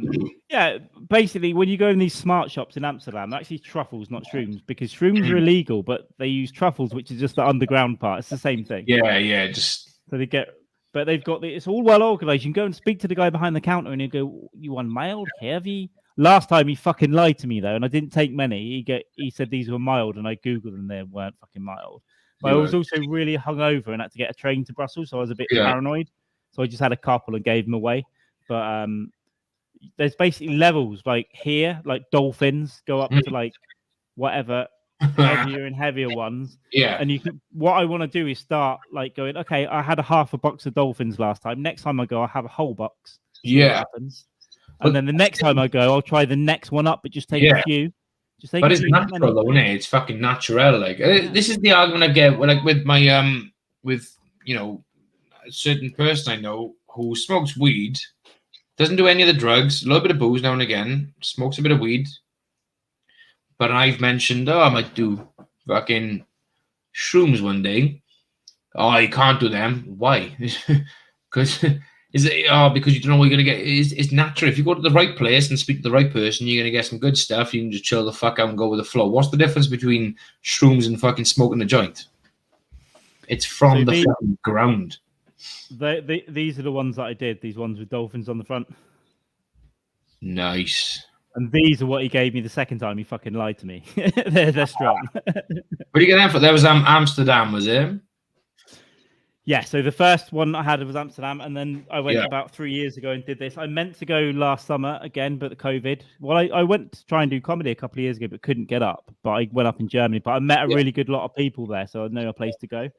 yeah, basically, when you go in these smart shops in Amsterdam, they're actually truffles, not shrooms, because shrooms are illegal, but they use truffles, which is just the underground part. It's the same thing. Yeah, just so but they've got it's all well organized. You can go and speak to the guy behind the counter, and he'll go, "You want mild, heavy?" Last time he fucking lied to me though, and I didn't take many. He said these were mild, and I googled and they weren't fucking mild. But I was also really hungover and had to get a train to Brussels, so I was a bit paranoid. So I just had a couple and gave them away. But there's basically levels like here, like dolphins go up to like whatever heavier and heavier ones. Yeah. And what I want to do is start like going, okay, I had a half a box of dolphins last time. Next time I go, I'll have a whole box. Yeah. And then the next time I go, I'll try the next one up, but just take a few. But it's natural though, isn't it? It's fucking natural. Like this is the argument I get like with my with a certain person I know who smokes weed. Doesn't do any of the drugs, a little bit of booze now and again, smokes a bit of weed. But I've mentioned, I might do fucking shrooms one day. Oh, you can't do them. Why? Because because you don't know what you're going to get. It's natural. If you go to the right place and speak to the right person, you're going to get some good stuff. You can just chill the fuck out and go with the flow. What's the difference between shrooms and fucking smoking a joint? It's from the fucking ground. These are the ones that I did. These ones with dolphins on the front. Nice. And these are what he gave me the second time. He fucking lied to me. they're strong. What do you get them for? There was Amsterdam, was it? Yeah. So the first one I had was Amsterdam, and then I went about 3 years ago and did this. I meant to go last summer again, but the COVID. Well, I went to try and do comedy a couple of years ago, but couldn't get up. But I went up in Germany. But I met a really good lot of people there, so I know a place to go.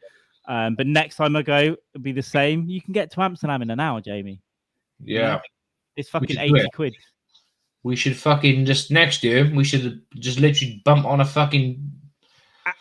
But next time I go, it'll be the same. You can get to Amsterdam in an hour, Jamie. Yeah. It's fucking 80 quid. We should fucking just next year, we should just literally bump on a fucking...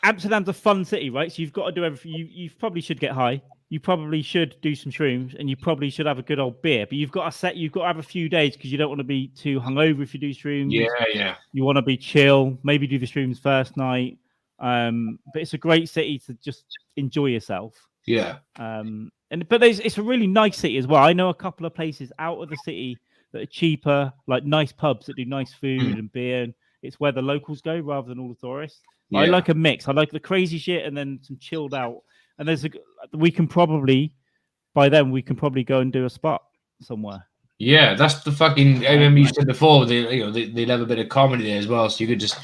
Amsterdam's a fun city, right? So you've got to do everything. You probably should get high. You probably should do some shrooms, and you probably should have a good old beer. But you've got to have a few days because you don't want to be too hungover if you do shrooms. Yeah. You want to be chill. Maybe do the shrooms first night. But it's a great city to just enjoy yourself. Yeah. But it's a really nice city as well. I know a couple of places out of the city that are cheaper, like nice pubs that do nice food and beer. And it's where the locals go rather than all the tourists. Yeah. I like a mix. I like the crazy shit and then some chilled out. And we can probably go and do a spot somewhere. Yeah, that's the fucking. I remember you said before they have a bit of comedy there as well, so you could just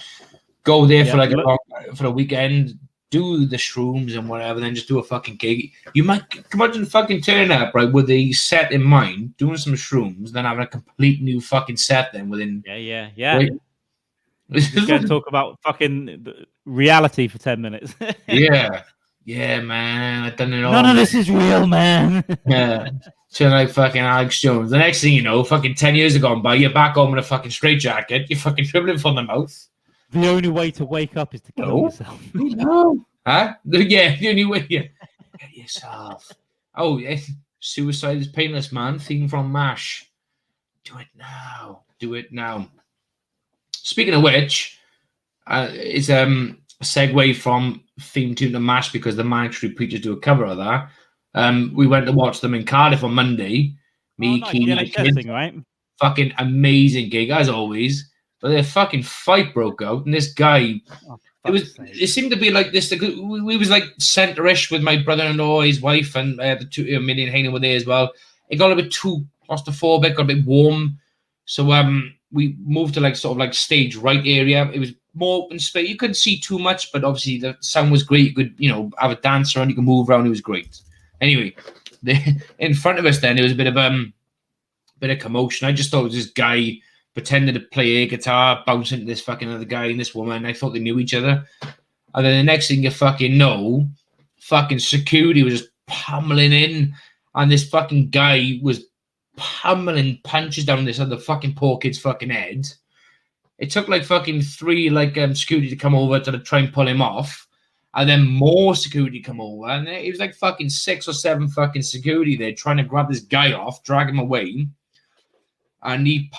go there for for a weekend, do the shrooms and whatever, then just do a fucking gig. You might imagine fucking turning up right with a set in mind, doing some shrooms, then having a complete new fucking set then within. Yeah. Right? Just going to talk about fucking reality for 10 minutes. Yeah, man. I've done it all. None of this is real, man. Yeah. Turn like fucking Alex Jones. The next thing you know, fucking 10 years have gone by, you're back home in a fucking straitjacket, you're fucking dribbling from the mouth. The only way to wake up is to kill yourself. No. Huh? Yeah, the only way. Yeah. Get yourself. Oh, yeah. Suicide is painless, man. Theme from MASH. Do it now. Do it now. Speaking of which, it's a segue from theme tune to MASH because the Mandatory Preachers do a cover of that. We went to watch them in Cardiff on Monday. Keenan, the kids. Thing, right? Fucking amazing gig as always. But their fucking fight broke out, and this guy, it seemed to be like this. We was like centre-ish with my brother-in-law, his wife, and the two Minnie and Hayden were there as well. It got a bit too claustrophobic, got a bit warm, so we moved to like sort of like stage right area. It was more open space. You couldn't see too much, but obviously the sound was great. You could have a dance around, you could move around. It was great. Anyway, in front of us then there was a bit of bit of commotion. I just thought it was this guy pretending to play air guitar, bouncing into this fucking other guy and this woman. I thought they knew each other. And then the next thing you fucking know, fucking security was just pummeling in, and this fucking guy was pummeling punches down this other fucking poor kid's fucking head. It took like fucking 3 security to come over to try and pull him off, and then more security come over, and it was like fucking 6 or 7 fucking security there trying to grab this guy off, drag him away, and he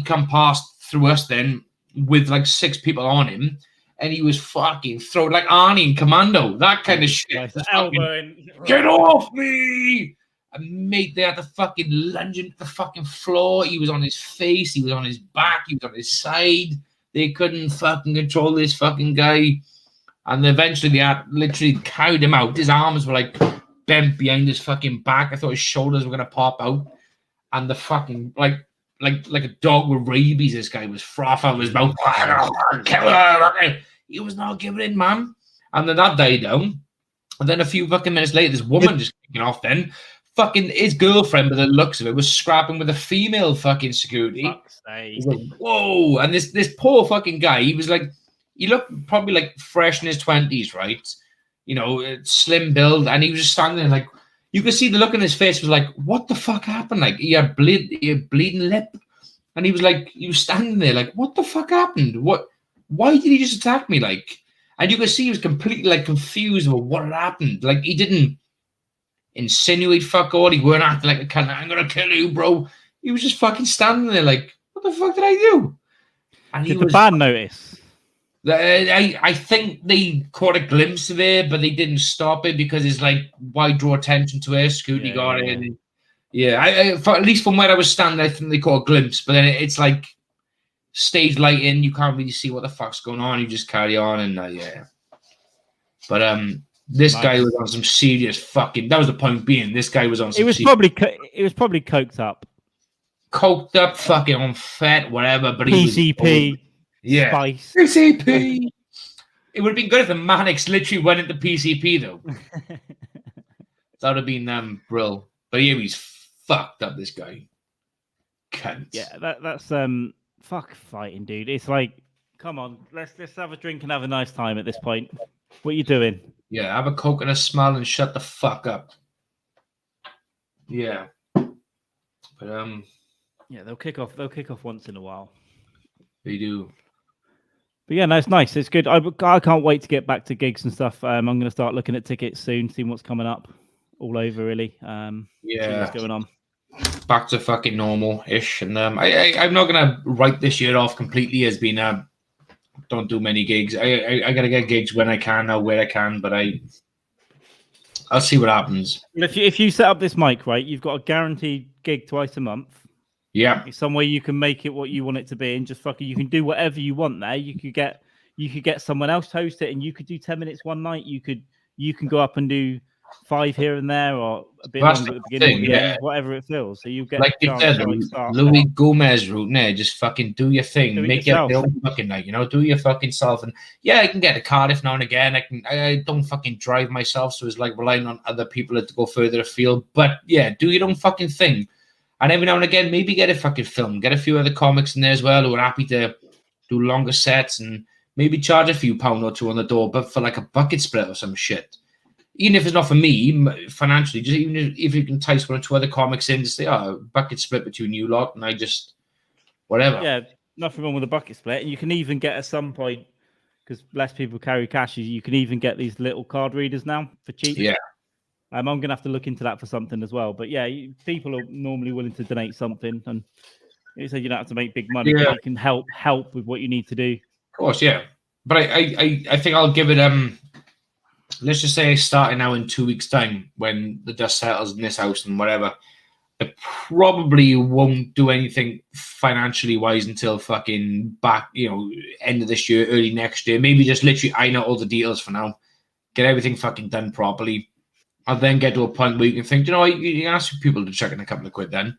come past through us then with like 6 people on him. And he was fucking throwing like Arnie in Commando, that kind of shit. Fucking, get off me! And mate, they had to fucking lunge into the fucking floor. He was on his face, he was on his back, he was on his side. They couldn't fucking control this fucking guy. And eventually they had literally carried him out. His arms were like bent behind his fucking back. I thought his shoulders were gonna pop out. And the fucking like a dog with rabies, this guy was froth out of his mouth. He was not giving in, man. And then that died down. And then a few fucking minutes later, this woman just kicking off then. Fucking his girlfriend, by the looks of it, was scrapping with a female fucking security. He's like, whoa. And this poor fucking guy, he looked probably like fresh in his 20s, right? You know, slim build. And he was just standing there like, you could see the look on his face was like, what the fuck happened? Like, he had bleeding lip. And he was standing there like, what the fuck happened? Why did he just attack me? Like, and you could see he was completely like confused about what had happened. Like, he didn't insinuate fuck all. He weren't acting like a cunt. I'm going to kill you, bro. He was just fucking standing there like, what the fuck did I do? And did the band notice? I think they caught a glimpse of it, but they didn't stop it because it's like, why draw attention to it? Scooty got it. And at least from where I was standing, I think they caught a glimpse. But then it's like stage lighting, you can't really see what the fuck's going on. You just carry on and But this guy was on some serious fucking. That was the point being. This guy was on. It was probably coked up, fucking on fat, whatever. But PCP. Yeah, Spice. PCP. It would have been good if the Mannix literally went into PCP though. That would have been brill. But yeah, he's fucked up. This guy, cunt. Yeah, that's fuck fighting, dude. It's like, come on, let's have a drink and have a nice time at this point. What are you doing? Yeah, have a Coke and a smile and shut the fuck up. Yeah, but yeah, they'll kick off once in a while. They do. But yeah, no, it's nice. It's good. I can't wait to get back to gigs and stuff. I'm going to start looking at tickets soon, seeing what's coming up all over, really. Yeah. What's going on. Back to fucking normal-ish. And I'm not going to write this year off completely as being, don't do many gigs. I got to get gigs when I can now, where I can, but I'll see what happens. If you set up this mic, right, you've got a guaranteed gig twice a month. Yeah, it's somewhere you can make it what you want it to be, and just fucking you can do whatever you want there. You could get someone else to host it, and you could do 10 minutes one night. You can go up and do 5 here and there, or a bit longer at the beginning, or the end, whatever it feels. So you get like you said, Louis Gomez route there. Just fucking do your thing, make your own fucking night. You know, do your fucking self. And yeah, I can get to Cardiff now and again. I don't fucking drive myself, so it's like relying on other people to go further afield. But yeah, do your own fucking thing. And every now and again, maybe get a fucking film. Get a few other comics in there as well who are happy to do longer sets and maybe charge a few £1 or £2 on the door, but for like a bucket split or some shit. Even if it's not for me, financially, just even if you can entice 1 or 2 other comics in to say, bucket split between you lot, and I just, whatever. Yeah, nothing wrong with a bucket split. And you can even get at some point, because less people carry cash, you can even get these little card readers now for cheap. Yeah. I'm going to have to look into that for something as well. But yeah, people are normally willing to donate something, and you say you don't have to make big money, but you can help with what you need to do. Of course, yeah. But I think I'll give it let's just say I start now in 2 weeks' time when the dust settles in this house and whatever. I probably won't do anything financially wise until fucking back, end of this year, early next year. Maybe just literally iron out all the details for now, get everything fucking done properly. I'll then get to a point where you can think, you can ask people to chuck in a couple of quid then.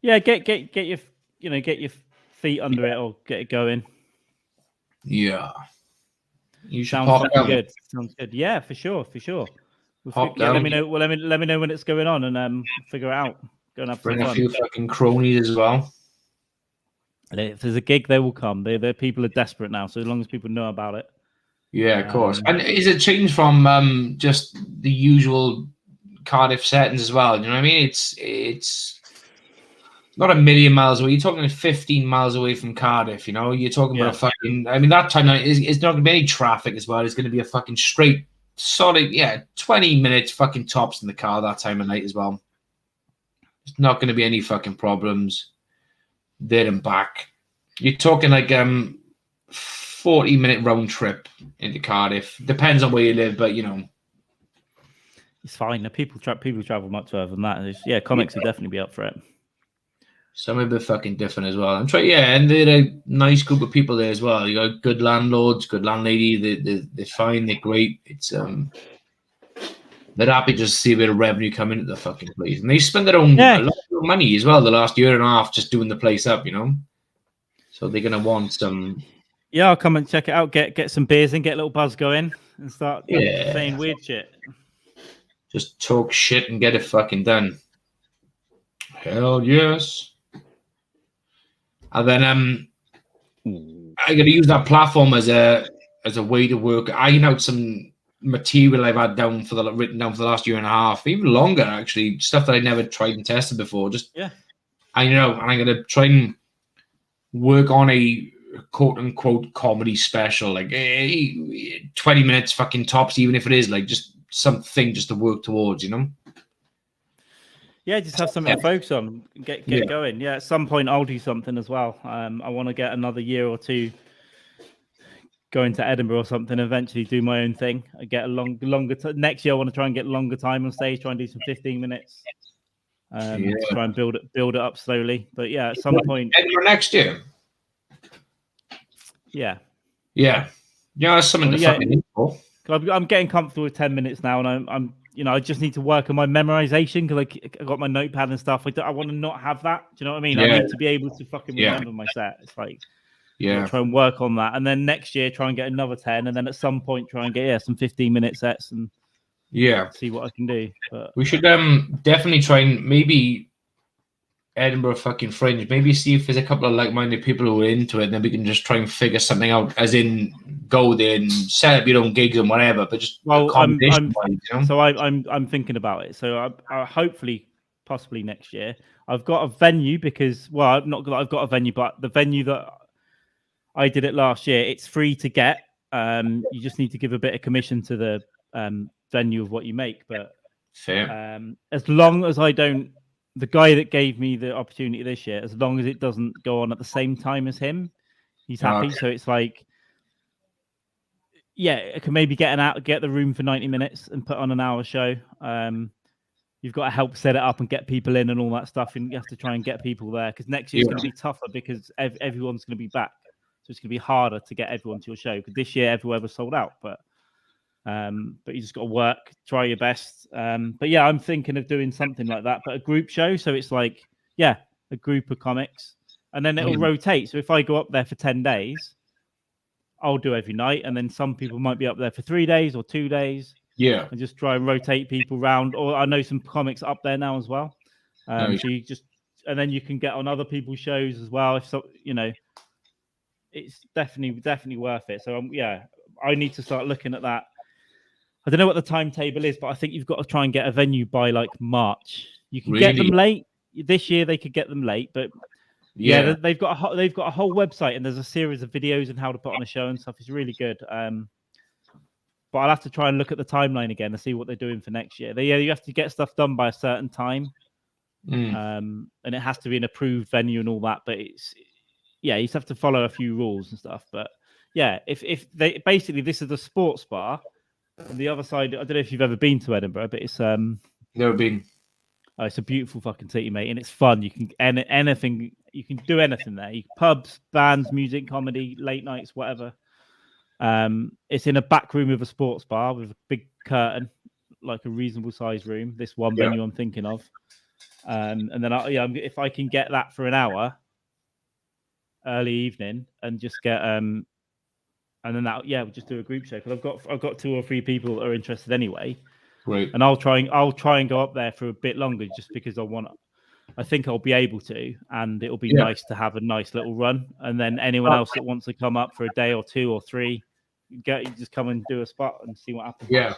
Yeah, get your feet under it or get it going. Yeah. You should Sounds good. Sounds good. Yeah, for sure. Let me know when it's going on and figure it out. Go and have Bring some a fun. few fucking cronies as well. And if there's a gig, they will come. They people are desperate now, so as long as people know about it. Yeah, of course. And is it changed from just the usual Cardiff settings as well? You know what I mean? It's not a million miles away. You're talking 15 miles away from Cardiff. You know, you're talking about a fucking. I mean, that time it's not going to be any traffic as well. It's going to be a fucking straight, solid, 20 minutes fucking tops in the car that time of night as well. There's not going to be any fucking problems there and back. You're talking like 40-minute round trip into Cardiff. Depends on where you live, but you know. It's fine. People travel much further than that. Comics would definitely be up for it. Some of it fucking different as well. And they're a nice group of people there as well. You got good landlords, good landlady. They're fine. They're great. It's they're happy just to see a bit of revenue come into the fucking place, and they spend their own a lot of money as well the last year and a half just doing the place up. You know, so they're gonna want some. Yeah, I'll come and check it out. Get some beers and get a little buzz going and start saying weird shit. Just talk shit and get it fucking done. Hell yes. And then I got to use that platform as a way to work, iron out some material I've had written down for the last year and a half, even longer actually, stuff that I never tried and tested before. And I'm gonna try and work on a quote unquote comedy special, like 20 minutes fucking tops, even if it is like just something just to work towards, you know. Yeah, just have something to focus on. Get going. Yeah, at some point I'll do something as well. I want to get another year or two going to Edinburgh or something. Eventually, do my own thing. I get a longer. Next year, I want to try and get longer time on stage. Try and do some 15 minutes. Try and build it up slowly. But yeah, at some point Edinburgh next year. Yeah. That's something to fucking do for. I'm getting comfortable with 10 minutes now, and I'm I just need to work on my memorization because I got my notepad and stuff. I want to not have that. Do you know what I mean? I need to be able to fucking remember my set. It's like, try and work on that. And then next year, try and get another 10. And then at some point, try and get some 15-minute sets and see what I can do. But we should definitely try and maybe Edinburgh fucking Fringe. Maybe see if there's a couple of like-minded people who are into it, and then we can just try and figure something out. As in, go there and set up your own gigs and whatever. But just I'm thinking about it. So I hopefully, possibly next year, I've got a venue because I've got a venue, but the venue that I did it last year, it's free to get. You just need to give a bit of commission to the venue of what you make. But fair. As long as I don't. The guy that gave me the opportunity this year, as long as it doesn't go on at the same time as him, he's happy. Okay. So it's like, I can maybe get the room for 90 minutes and put on an hour show. You've got to help set it up and get people in and all that stuff. And you have to try and get people there because next year it's going to be tougher because everyone's going to be back. So it's going to be harder to get everyone to your show because this year everywhere was sold out. But you just got to work, try your best. But I'm thinking of doing something like that, but a group show. So it's like, a group of comics, and then it'll rotate. So if I go up there for 10 days, I'll do every night, and then some people might be up there for 3 days or 2 days. And just try and rotate people around. Or I know some comics up there now as well. So you just, and then you can get on other people's shows as well. If so, it's definitely worth it. So I need to start looking at that. I don't know what the timetable is, but I think you've got to try and get a venue by like March. You can get them late. This year they could get them late, but they've got a whole website and there's a series of videos on how to put on a show and stuff. It's really good. But I'll have to try and look at the timeline again to see what they're doing for next year. You have to get stuff done by a certain time, and it has to be an approved venue and all that. But you just have to follow a few rules and stuff. But if they basically this is a sports bar. On the other side, I don't know if you've ever been to Edinburgh, but it's never been. Oh, it's a beautiful fucking city, mate, and it's fun. You can you can do anything there. Pubs, bands, music, comedy, late nights, whatever. It's in a back room of a sports bar with a big curtain, like a reasonable sized room. This one venue I'm thinking of, and then if I can get that for an hour, early evening, and just get and then we'll just do a group show because I've got 2 or 3 people that are interested anyway. Great. And I'll try and go up there for a bit longer just because I want I think I'll be able to, and it'll be nice to have a nice little run. And then anyone else that wants to come up for a day or 2 or 3, just come and do a spot and see what happens. Yeah.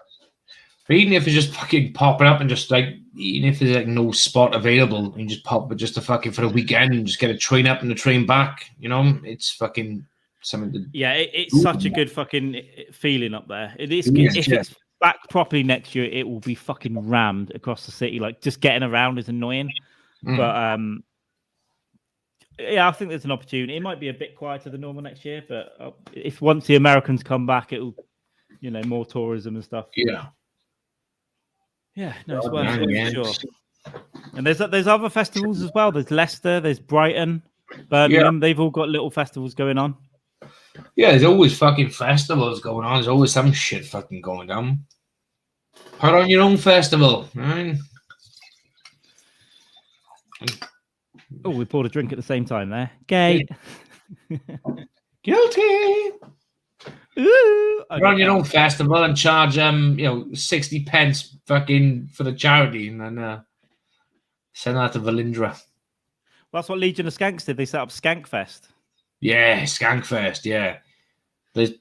But even if it's just fucking popping up and just like, even if there's like no spot available, you just pop it just to fucking for a weekend and just get a train up and a train back. You know, it's fucking something to. Yeah, it's such a good fucking feeling up there. It is. If it's back properly next year, it will be fucking rammed across the city. Like just getting around is annoying. But yeah, I think there's an opportunity. It might be a bit quieter than normal next year, but if once the Americans come back, it'll, more tourism and stuff. Yeah, no, it's worth it for sure. And there's other festivals as well. There's Leicester, there's Brighton, Birmingham. They've all got little festivals going on. Yeah, there's always fucking festivals going on. There's always some shit fucking going down. Put on your own festival, right? Oh, we poured a drink at the same time there. Gay. Guilty. Ooh. Run your own festival and charge 60 pence fucking for the charity, and then send that to Valindra. Well, that's what Legion of Skanks did. They set up Skankfest. Yeah, Skankfest. Yeah, there's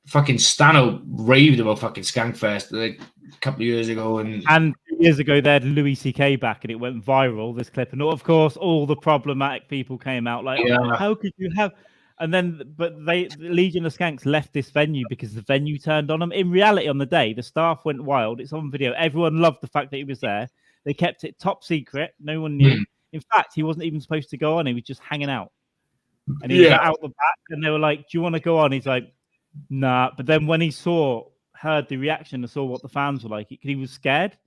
fucking Stano raved about fucking Skankfest like a couple of years ago, and years ago they had Louis C.K. back, and it went viral. This clip, and of course, all the problematic people came out like, "How could you have?" And then, but the Legion of Skanks left this venue because the venue turned on them. In reality, on the day, the staff went wild. It's on video. Everyone loved the fact that he was there. They kept it top secret. No one knew. In fact, he wasn't even supposed to go on. He was just hanging out. And he was out the back, and they were like, "Do you want to go on?" He's like, "Nah." But then when he heard the reaction and saw what the fans were like, he was scared.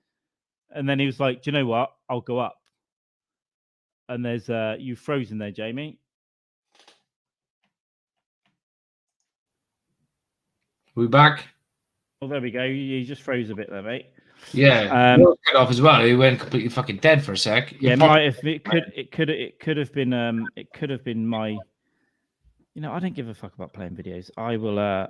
And then he was like, "Do you know what? I'll go up." And there's you frozen there, Jamie. We back? Oh, there we go. You just froze a bit there, mate. Yeah, cut off as well. He went completely fucking dead for a sec. Yeah, it could have been my. I don't give a fuck about playing videos. I will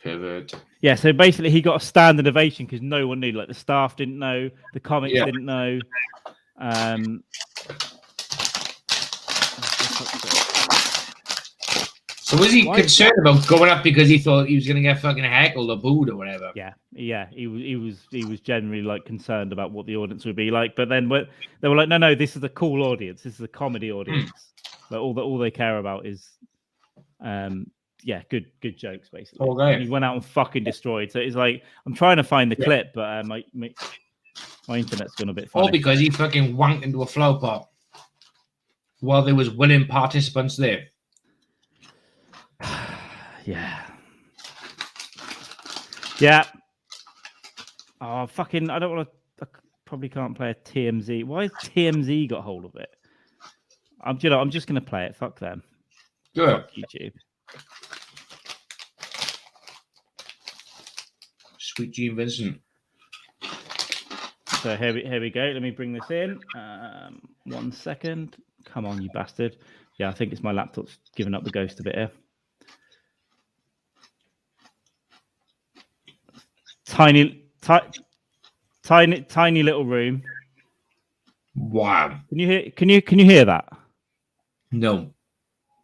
pivot. Yeah, so basically he got a standing ovation because no one knew. Like the staff didn't know, the comics didn't know. So was he concerned about going up because he thought he was going to get fucking heckled or booed or whatever? Yeah. He was generally like concerned about what the audience would be like. But then they were like, no, this is a cool audience. This is a comedy audience. Like all they care about is, good jokes basically. Okay. And he went out and fucking destroyed. So it's like I'm trying to find the clip, but my internet's gone a bit funny. All because he fucking wanked into a flower pot while there was willing participants there. Yeah. Oh, fucking! I don't want to. I probably can't play a TMZ. Why has TMZ got hold of it? I'm just gonna play it. Fuck them. Good. Fuck YouTube. Sweet Gene Vincent. So here we go. Let me bring this in. 1 second. Come on, you bastard. Yeah, I think it's my laptop's giving up the ghost a bit here. Tiny little room. Wow. Can you hear that? No.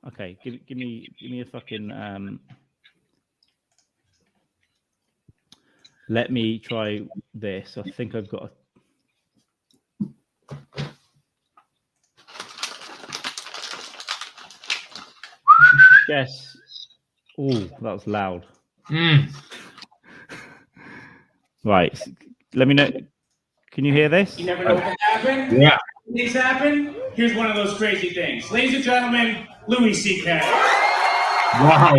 Okay, give me a fucking let me try this. I think I've got a yes. Oh, that was loud. Right. Let me know. Can you hear this? You never know what can happen. Yeah. Things happen. Here's one of those crazy things. Ladies and gentlemen, Louis C.K. Wow.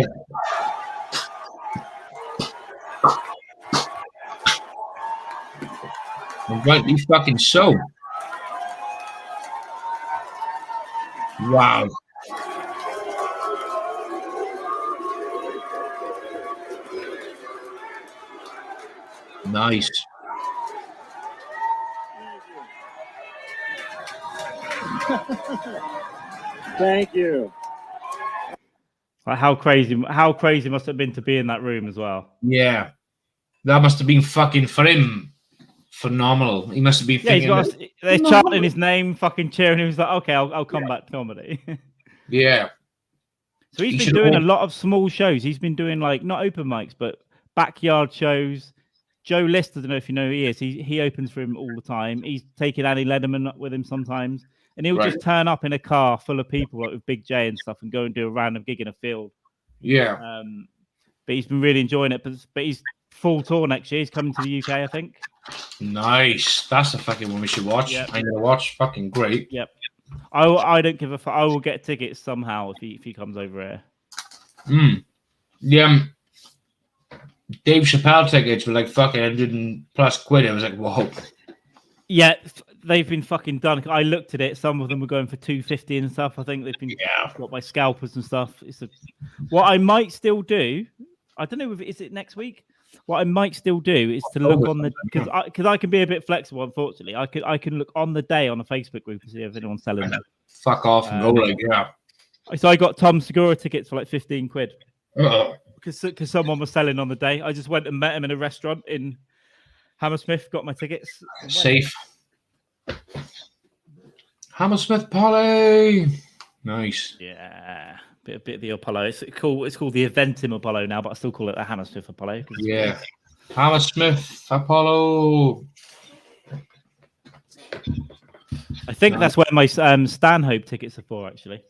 Rightly fucking so. Wow. Nice. Thank you. Like how crazy must it have been to be in that room as well? Yeah. That must have been fucking for him. phenomenal. He must have been thinking. They're chanting his name, fucking cheering him. He's like, okay, I'll come back to comedy. Yeah. So he's been doing a lot of small shows. He's been doing like not open mics, but backyard shows. Joe List, I don't know if you know who he is. He opens for him all the time. He's taking Annie Lederman up with him sometimes. And he'll just turn up in a car full of people like with Big J and stuff and go and do a random gig in a field. Yeah. But he's been really enjoying it. But he's full tour next year. He's coming to the UK, I think. Nice. That's the fucking one we should watch. Yep. I'm gonna watch. Fucking great. Yep. I don't give a fuck. I will get tickets somehow if he comes over here. Yeah. Dave Chappelle tickets were like fucking £100+ I was like, whoa. Yeah, they've been fucking done. I looked at it. Some of them were going for $250 and stuff. I think they've been got by scalpers and stuff. What I might still do. I don't know if is it next week. What I might still do is to look on the because I can be a bit flexible. Unfortunately, I can look on the day on a Facebook group and see if anyone's selling them. Fuck off and go So I got Tom Segura tickets for like £15. Uh-oh. Because someone was selling on the day. I just went and met him in a restaurant in Hammersmith. Got my tickets. Safe. Hammersmith Polly. Nice. Yeah. Bit of the Apollo. It's called the Eventim Apollo now, but I still call it the Hammersmith Apollo. Yeah. Hammersmith Apollo. I think that's where my Stanhope tickets are for, actually.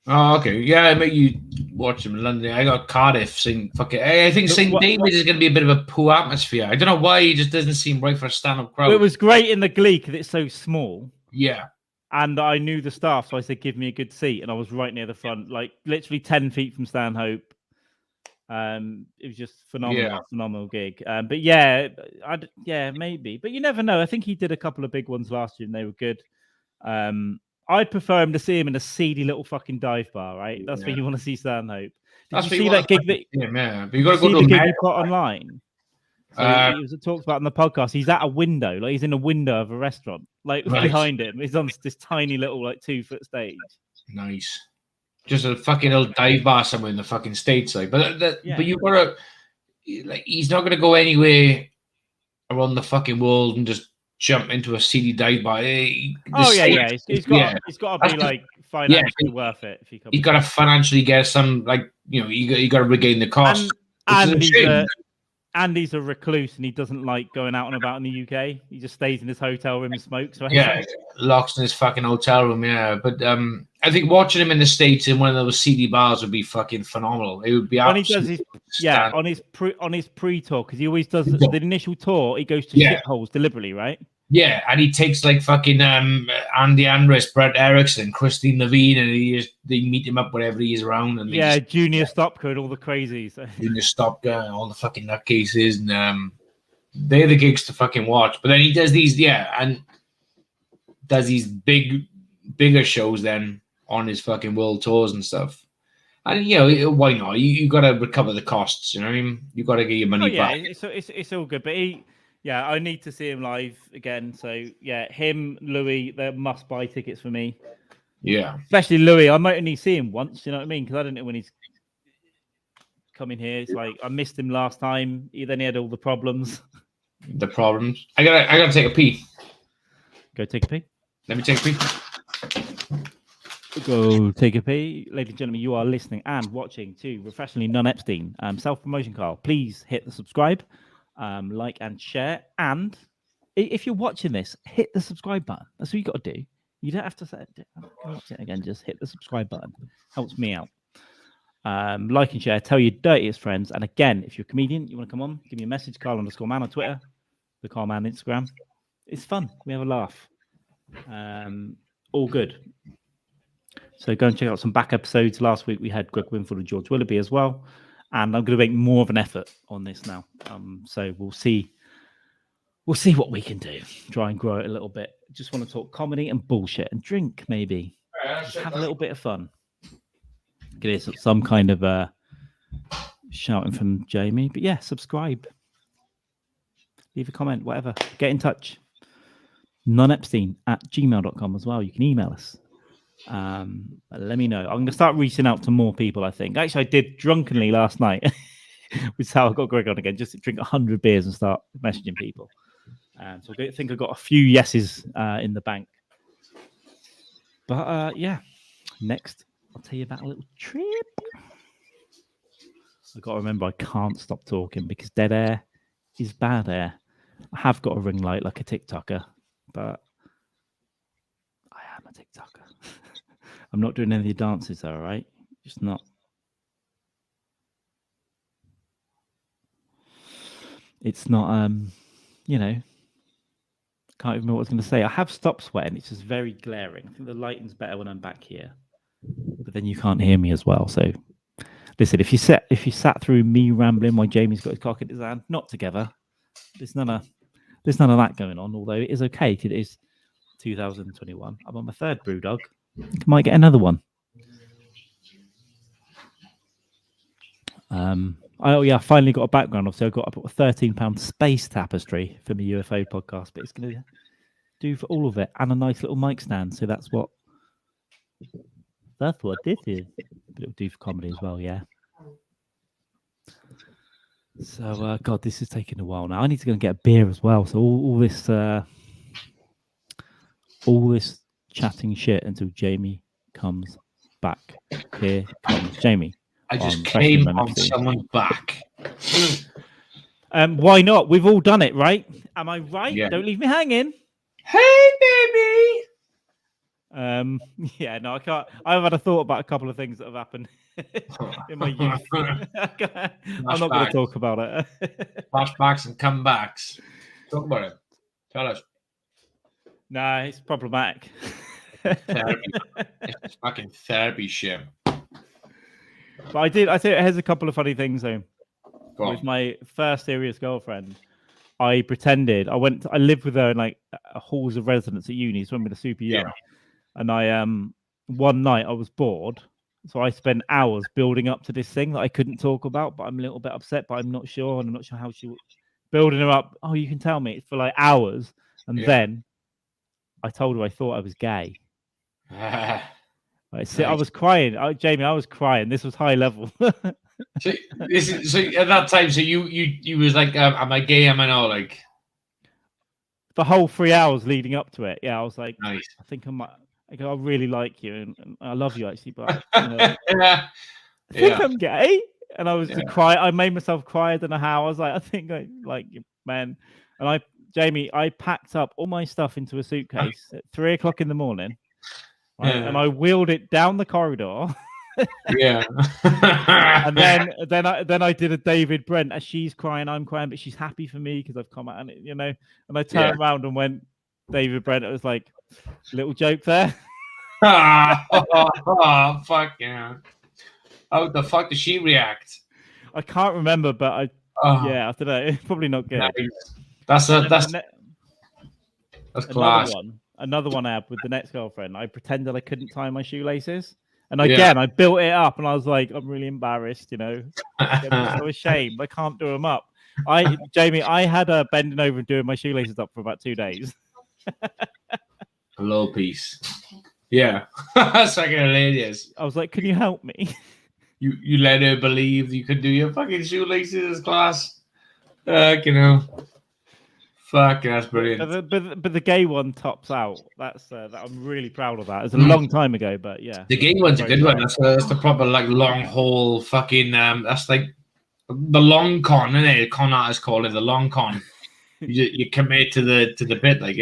Oh, okay. Yeah, I met you watch them in London. I got Cardiff. I think St. David's is going to be a bit of a poor atmosphere. I don't know why it just doesn't seem right for a stand-up crowd. Well, it was great in the Glee because it's so small. Yeah. And I knew the staff, so I said, give me a good seat. And I was right near the front, like literally 10 feet from Stanhope. It was just phenomenal gig. But yeah, maybe. But you never know. I think he did a couple of big ones last year and they were good. I'd prefer him to see him in a seedy little fucking dive bar, right? That's where you want to see Stanhope. Did you see that gig that but you got to go to the gig you put online? So it talks about in the podcast. He's at a window, like he's in a window of a restaurant, like behind him. He's on this tiny little, like 2-foot stage. Nice, just a fucking old dive bar somewhere in the fucking States, like. But you gotta, like, he's not gonna go anywhere around the fucking world and just jump into a seedy dive bar. He's got to be like financially worth it if he comes. He's got to financially get some, like, you know, you got to regain the cost. And he's a recluse and he doesn't like going out and about in the UK. He just stays in his hotel room and smokes. So locks in his fucking hotel room. Yeah, but I think watching him in the States in one of those seedy bars would be fucking phenomenal. It would be when he does his on his pre-tour, because he always does the initial tour. He goes to shitholes deliberately, right? Yeah, and he takes like fucking Andy Andres, Brett Erickson, Christine Levine, and they meet him up wherever he's around. And Junior Stopka and all the crazies. Junior Stopka and all the fucking nutcases, and they're the gigs to fucking watch. But then he does these, and does these bigger shows then on his fucking world tours and stuff. And why not? You got to recover the costs. You know what I mean? You got to get your money back. It's all good, but I need to see him live again. So, him, Louis, they're must-buy tickets for me. Yeah. Especially Louis. I might only see him once, you know what I mean? Because I don't know when he's coming here. It's like, I missed him last time. Then he had all the problems. I gotta take a pee. Go take a pee. Let me take a pee. Go take a pee. Ladies and gentlemen, you are listening and watching to Refreshingly Non-Epstein. Self-promotion, Carl. Please hit the subscribe. Like and share, and if you're watching this, hit the subscribe button. That's what you got to do. You don't have to say watch it again. Just hit the subscribe button. Helps me out. Like and share. Tell your dirtiest friends. And again, if you're a comedian, you want to come on, give me a message. Carl_man on Twitter, the Carl Man Instagram. It's fun. We have a laugh. All good. So go and check out some back episodes. Last week we had Greg Winfield and George Willoughby as well. And I'm going to make more of an effort on this now. So we'll see. We'll see what we can do. Try and grow it a little bit. Just want to talk comedy and bullshit and drink, maybe. Just have a little bit of fun. Get some kind of shouting from Jamie. But yeah, subscribe. Leave a comment, whatever. Get in touch. non-epstein@gmail.com as well. You can email us. Let me know. I'm going to start reaching out to more people, I think. Actually, I did drunkenly last night, which is how I got Greg on again, just to drink 100 beers and start messaging people. So I think I got a few yeses in the bank. But yeah, next I'll tell you about a little trip. I got to remember I can't stop talking because dead air is bad air. I have got a ring light like a TikToker, but I am a TikToker. I'm not doing any of the dances though, right? Just not. It's not, you know, can't even remember what I was going to say. I have stopped sweating. It's just very glaring. I think the lighting's better when I'm back here, but then you can't hear me as well. So listen, if you sat through me rambling while Jamie's got his cock in his hand, not together. There's none of that going on. Although it is okay. It is 2021. I'm on my third brew dog. Might get another one. I finally got a background. Obviously, I got a £13 space tapestry for my UFO podcast, but it's going to do for all of it and a nice little mic stand. So that's what this is. But it'll do for comedy as well, yeah. So, God, this is taking a while now. I need to go and get a beer as well. So all this chatting shit until Jamie comes back. Here comes Jamie. I just came on someone's back. Why not? We've all done it, right? Am I right? Yeah. Don't leave me hanging. Hey, baby. Yeah, no, I can't. I've had a thought about a couple of things that have happened in my youth. I'm not going to talk about it. Flashbacks and comebacks. Talk about it. Tell us. Nah, it's problematic. Therapy. It's fucking therapy shit. But I think it has a couple of funny things though. With my first serious girlfriend, I pretended I lived with her in like halls of residence at uni, so when we were super young. Yeah. And I one night I was bored, so I spent hours building up to this thing that I couldn't talk about, but I'm a little bit upset, but I'm not sure, and I'm not sure how she was building her up. Oh, you can tell me for like hours, and then I told her I thought I was gay. Nice. I was crying, Jamie. I was crying. This was high level. so at that time, so you was like, am I gay? Am I not? Like the whole 3 hours leading up to it. Yeah, I was like, nice. I think I might. I really like you, and I love you actually, but you know, I think I'm gay. And I was to cry. I made myself cry. I don't know how. I was like, I think I like you, man. And I packed up all my stuff into a suitcase at 3 o'clock in the morning. Right? And I wheeled it down the corridor. Yeah. And then I did a David Brent as she's crying, I'm crying, but she's happy for me because I've come out and you know. And I turned around and went David Brent. It was like little joke there. Oh, fuck yeah. How the fuck did she react? I can't remember, but I don't know. Probably not good. Nice. That's class. Another one I had with the next girlfriend. I pretended I couldn't tie my shoelaces. And again, I built it up and I was like, I'm really embarrassed, you know. I'm so ashamed. I can't do them up. Jamie, I had her bending over and doing my shoelaces up for about 2 days. A low piece. Yeah. That's like hilarious. I was like, can you help me? You let her believe you could do your fucking shoelaces, class. You know. Fuck, that's brilliant. But the gay one tops out. That's I'm really proud of that. It's a long time ago, but yeah. The gay one's a good one. That's the proper like long haul fucking. That's like the long con, isn't it? Con artists call it the long con. you commit to the bit, like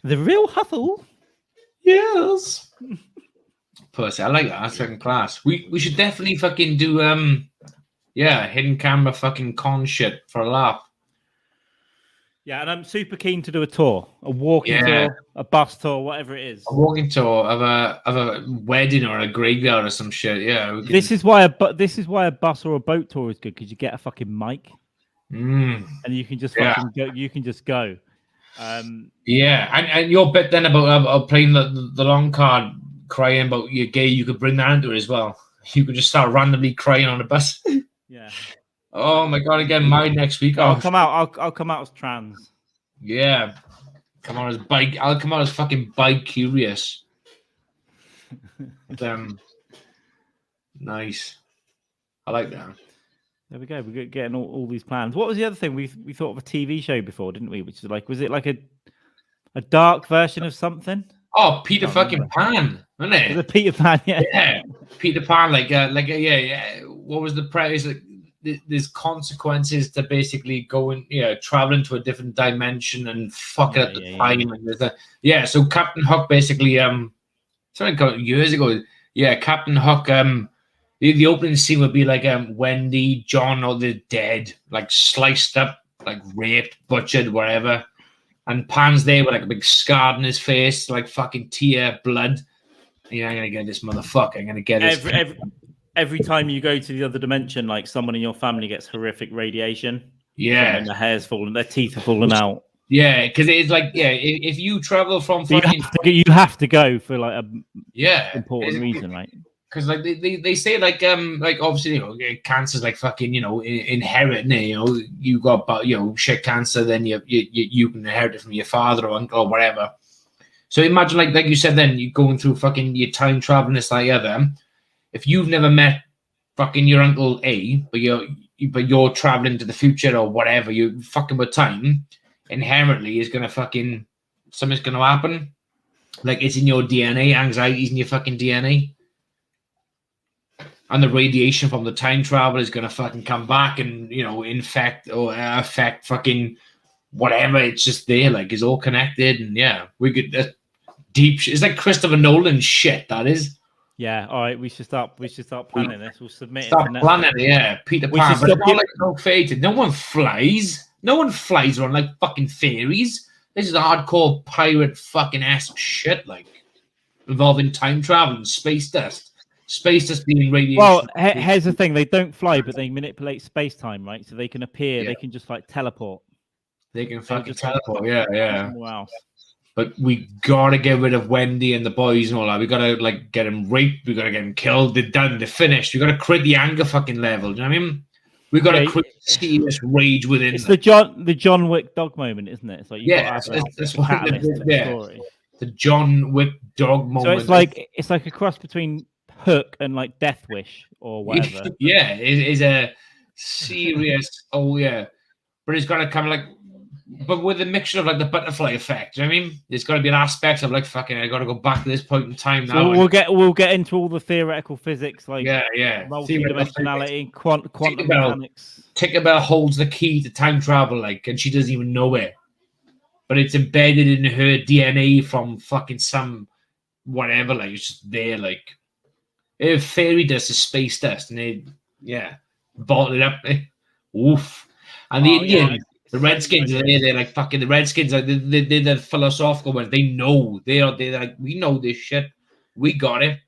the real hustle. Yes. Pussy, I like that. That's fucking class. We should definitely fucking do hidden camera fucking con shit for a laugh. Yeah, and I'm super keen to do a tour, a walking tour, a bus tour, whatever it is. A walking tour of a wedding or a graveyard or some shit. Yeah. This is why a bus or a boat tour is good because you get a fucking mic, and you can just fucking go. You can just go. And your bit then about playing the long card, crying about you're gay, you could bring that into it as well. You could just start randomly crying on a bus. Yeah. Oh my god! Again, married next week. I'll come out. I'll come out as trans. Yeah, come on as bike. I'll come out as fucking bike curious. Nice. I like that. There we go. We're getting all these plans. What was the other thing? We thought of a TV show before, didn't we? Which is like, was it like a dark version of something? Oh, Peter fucking Pan, wasn't it? Was it Peter Pan? Yeah. Yeah, Peter Pan. Yeah. What was the premise? Like, there's consequences to basically going, traveling to a different dimension and fucking at the time. Yeah. And there's so Captain Hook basically, something years ago. Yeah, Captain Hook. The opening scene would be like Wendy, John, all the dead, like sliced up, like raped, butchered, whatever. And Pan's there with like a big scar on his face, like fucking tear, blood. I'm gonna get this motherfucker. I'm gonna get this. Every time you go to the other dimension, like someone in your family gets horrific radiation. Yeah, and their hair's falling, their teeth are falling out. Yeah, because it's like if you travel from fucking, you have to go for like a important reason, right? Because like they say like obviously cancer's like fucking inherit, you got shit cancer, then you can inherit it from your father or uncle or whatever. So imagine like you said, then you're going through fucking your time traveling this like other. If you've never met fucking your uncle A, but you're traveling to the future or whatever, you fucking with time, inherently is gonna fucking something's gonna happen. Like it's in your DNA, anxiety's in your fucking DNA. And the radiation from the time travel is gonna fucking come back and infect or affect fucking whatever. It's just there, like it's all connected, and we get deep shit. It's like Christopher Nolan shit, that is. Yeah, all right. We should start planning this. We'll submit. Start planning, Peter Pan. But it's not like no fated. No one flies. No one flies around like fucking fairies. This is hardcore pirate fucking ass shit, like involving time travel and space dust. Space dust being radiation. Well, here's the thing: they don't fly, but they manipulate space time, right? So they can appear. Yeah. They can just like teleport. They can fucking teleport. Yeah. Wow. But we gotta get rid of Wendy and the boys and all that. We gotta like get them raped. We gotta get them killed. They're done. They're finished. We gotta create the anger fucking level. Do you know what I mean? We gotta create serious rage within. It's the John Wick dog moment, isn't it? It's like that's what the John Wick dog moment. So it's like a cross between Hook and like Death Wish or whatever. It is a serious. But it's gotta come like. But with a mixture of like the butterfly effect, you know what I mean? There's got to be an aspect of like fucking. I got to go back to this point in time now. So we'll get into all the theoretical physics, like multi-dimensionality, quantum mechanics. Tinkerbell holds the key to time travel, like, and she doesn't even know it, but it's embedded in her DNA from fucking some whatever. Like it's just there, like if fairy dust is space dust, and they bottle it up. Oof, and the Indians. The Redskins are there. They're like fucking the Redskins. They're the philosophical ones. They know. They're like, we know this shit. We got it.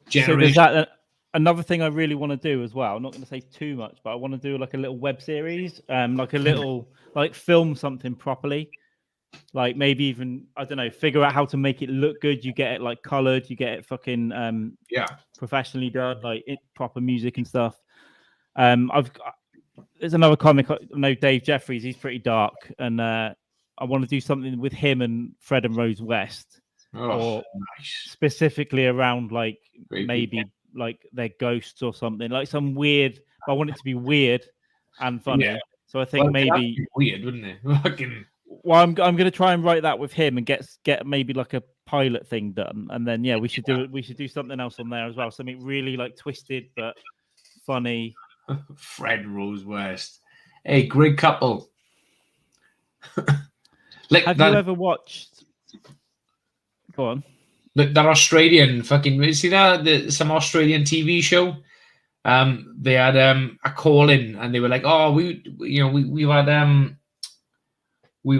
Generation. So there's another thing I really want to do as well. I'm not going to say too much, but I want to do like a little web series, like a little like film something properly. Like maybe even I don't know, figure out how to make it look good. You get it like colored. You get it fucking professionally done, like proper music and stuff. There's another comic I know, Dave Jeffries. He's pretty dark, and I want to do something with him and Fred and Rose West, or specifically around like maybe like their ghosts or something, like some weird. I want it to be weird and funny. Yeah. So I think maybe weird, wouldn't it? Well, I'm going to try and write that with him and get maybe like a pilot thing done, and then we should do it. We should do something else on there as well. Something really like twisted but funny. Fred Rose West. Hey, great couple. Have you ever watched? Go on. That Australian fucking. You see that some Australian TV show? They had a call in and they were like, "Oh, we've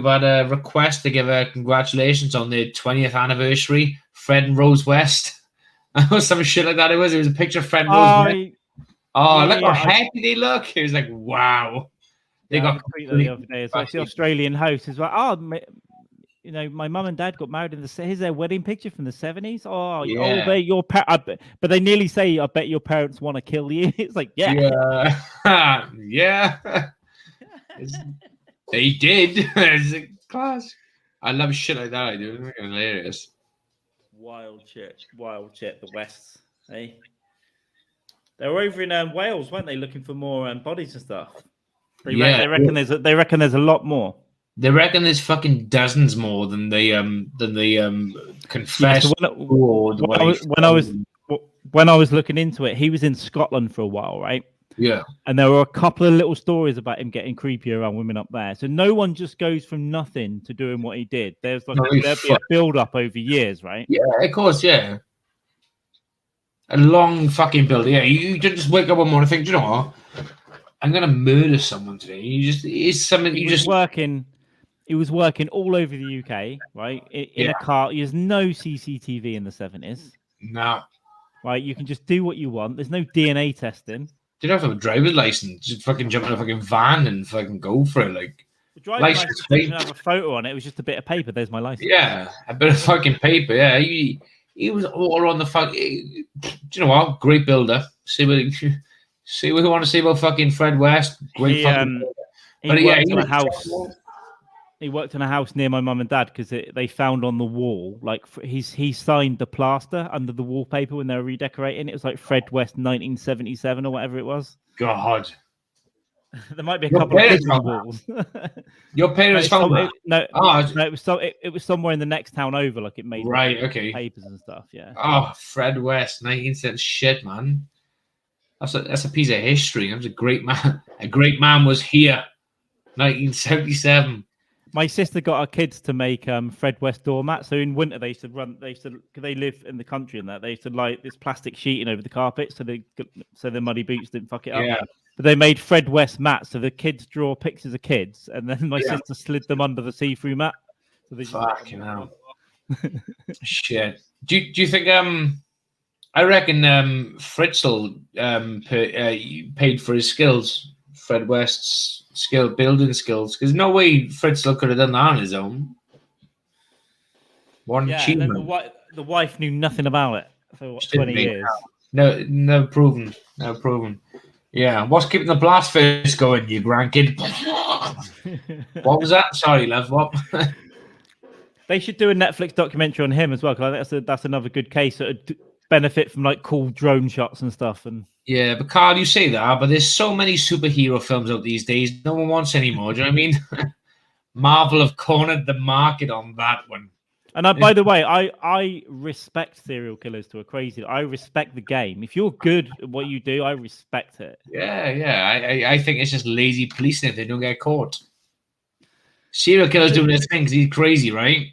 had a request to give a congratulations on the 20th anniversary, Fred and Rose West." Some shit like that. It was a picture of Fred and Rose West. Oh, look how happy they look. It was like, wow. They got the other day. It's like the Australian host as well. Oh, my mum and dad got married here's their wedding picture from the 70s. Oh, but they nearly say, I bet your parents want to kill you. It's like, yeah. They did. It's a class. I love shit like that. I do. It's hilarious. Wild shit. The West, eh? They were over in Wales, weren't they, looking for more bodies and stuff? They reckon there's a lot more. They reckon there's fucking dozens more than they confessed. Yeah, when I was looking into it, he was in Scotland for a while, right? Yeah. And there were a couple of little stories about him getting creepy around women up there. So no one just goes from nothing to doing what he did. There'd be a build up over years, right? Yeah, of course, yeah. A long fucking build. Yeah, you just wake up one morning and think, do you know what? I'm gonna murder someone today. He was working all over the UK, right? In a car. There's no CCTV in the 70s. No. Right, you can just do what you want. There's no DNA testing. You don't have a driver's license. Just fucking jump in a fucking van and fucking go for it. Like, the driver's license didn't even have a photo on it. It was just a bit of paper. There's my license. Yeah, a bit of fucking paper. Yeah, he was all on the fuck. Do you know what? Great builder. See what we want to see about fucking Fred West. Great fucking. He worked in a house near my mum and dad because they found on the wall, like he signed the plaster under the wallpaper when they were redecorating. It was like Fred West 1977 or whatever it was. God. There might be a couple of different walls. Your parents found that? It was somewhere in the next town over, like it made papers and stuff. Yeah. Oh, Fred West, 1970 shit, man. That's a piece of history. That was a great man. A great man was here, 1977. My sister got our kids to make Fred West doormats. So in winter they live in the country and that they used to light this plastic sheeting over the carpet so the muddy boots didn't fuck it up. Yeah. But they made Fred West mats, so the kids draw pictures of kids, and then my sister slid them under the see-through mat. So they fucking hell. Shit. Do you think I reckon Fritzl paid for his skills, Fred West's building skills, because no way Fritzl could have done that on his own. One achievement. The wife knew nothing about it for 20 years. No proven. Yeah, what's keeping the blast furnace going, you grandkid? What was that? Sorry, love. What? They should do a Netflix documentary on him as well, because that's another good case that would benefit from like cool drone shots and stuff. And yeah, but Carl, you say that, but there's so many superhero films out these days. No one wants any more. Do you know what I mean? Marvel have cornered the market on that one. And by the way, I respect serial killers to a crazy. I respect the game. If you're good at what you do, I respect it. Yeah. I think it's just lazy policing if they don't get caught. Serial killers doing this thing because he's crazy, right?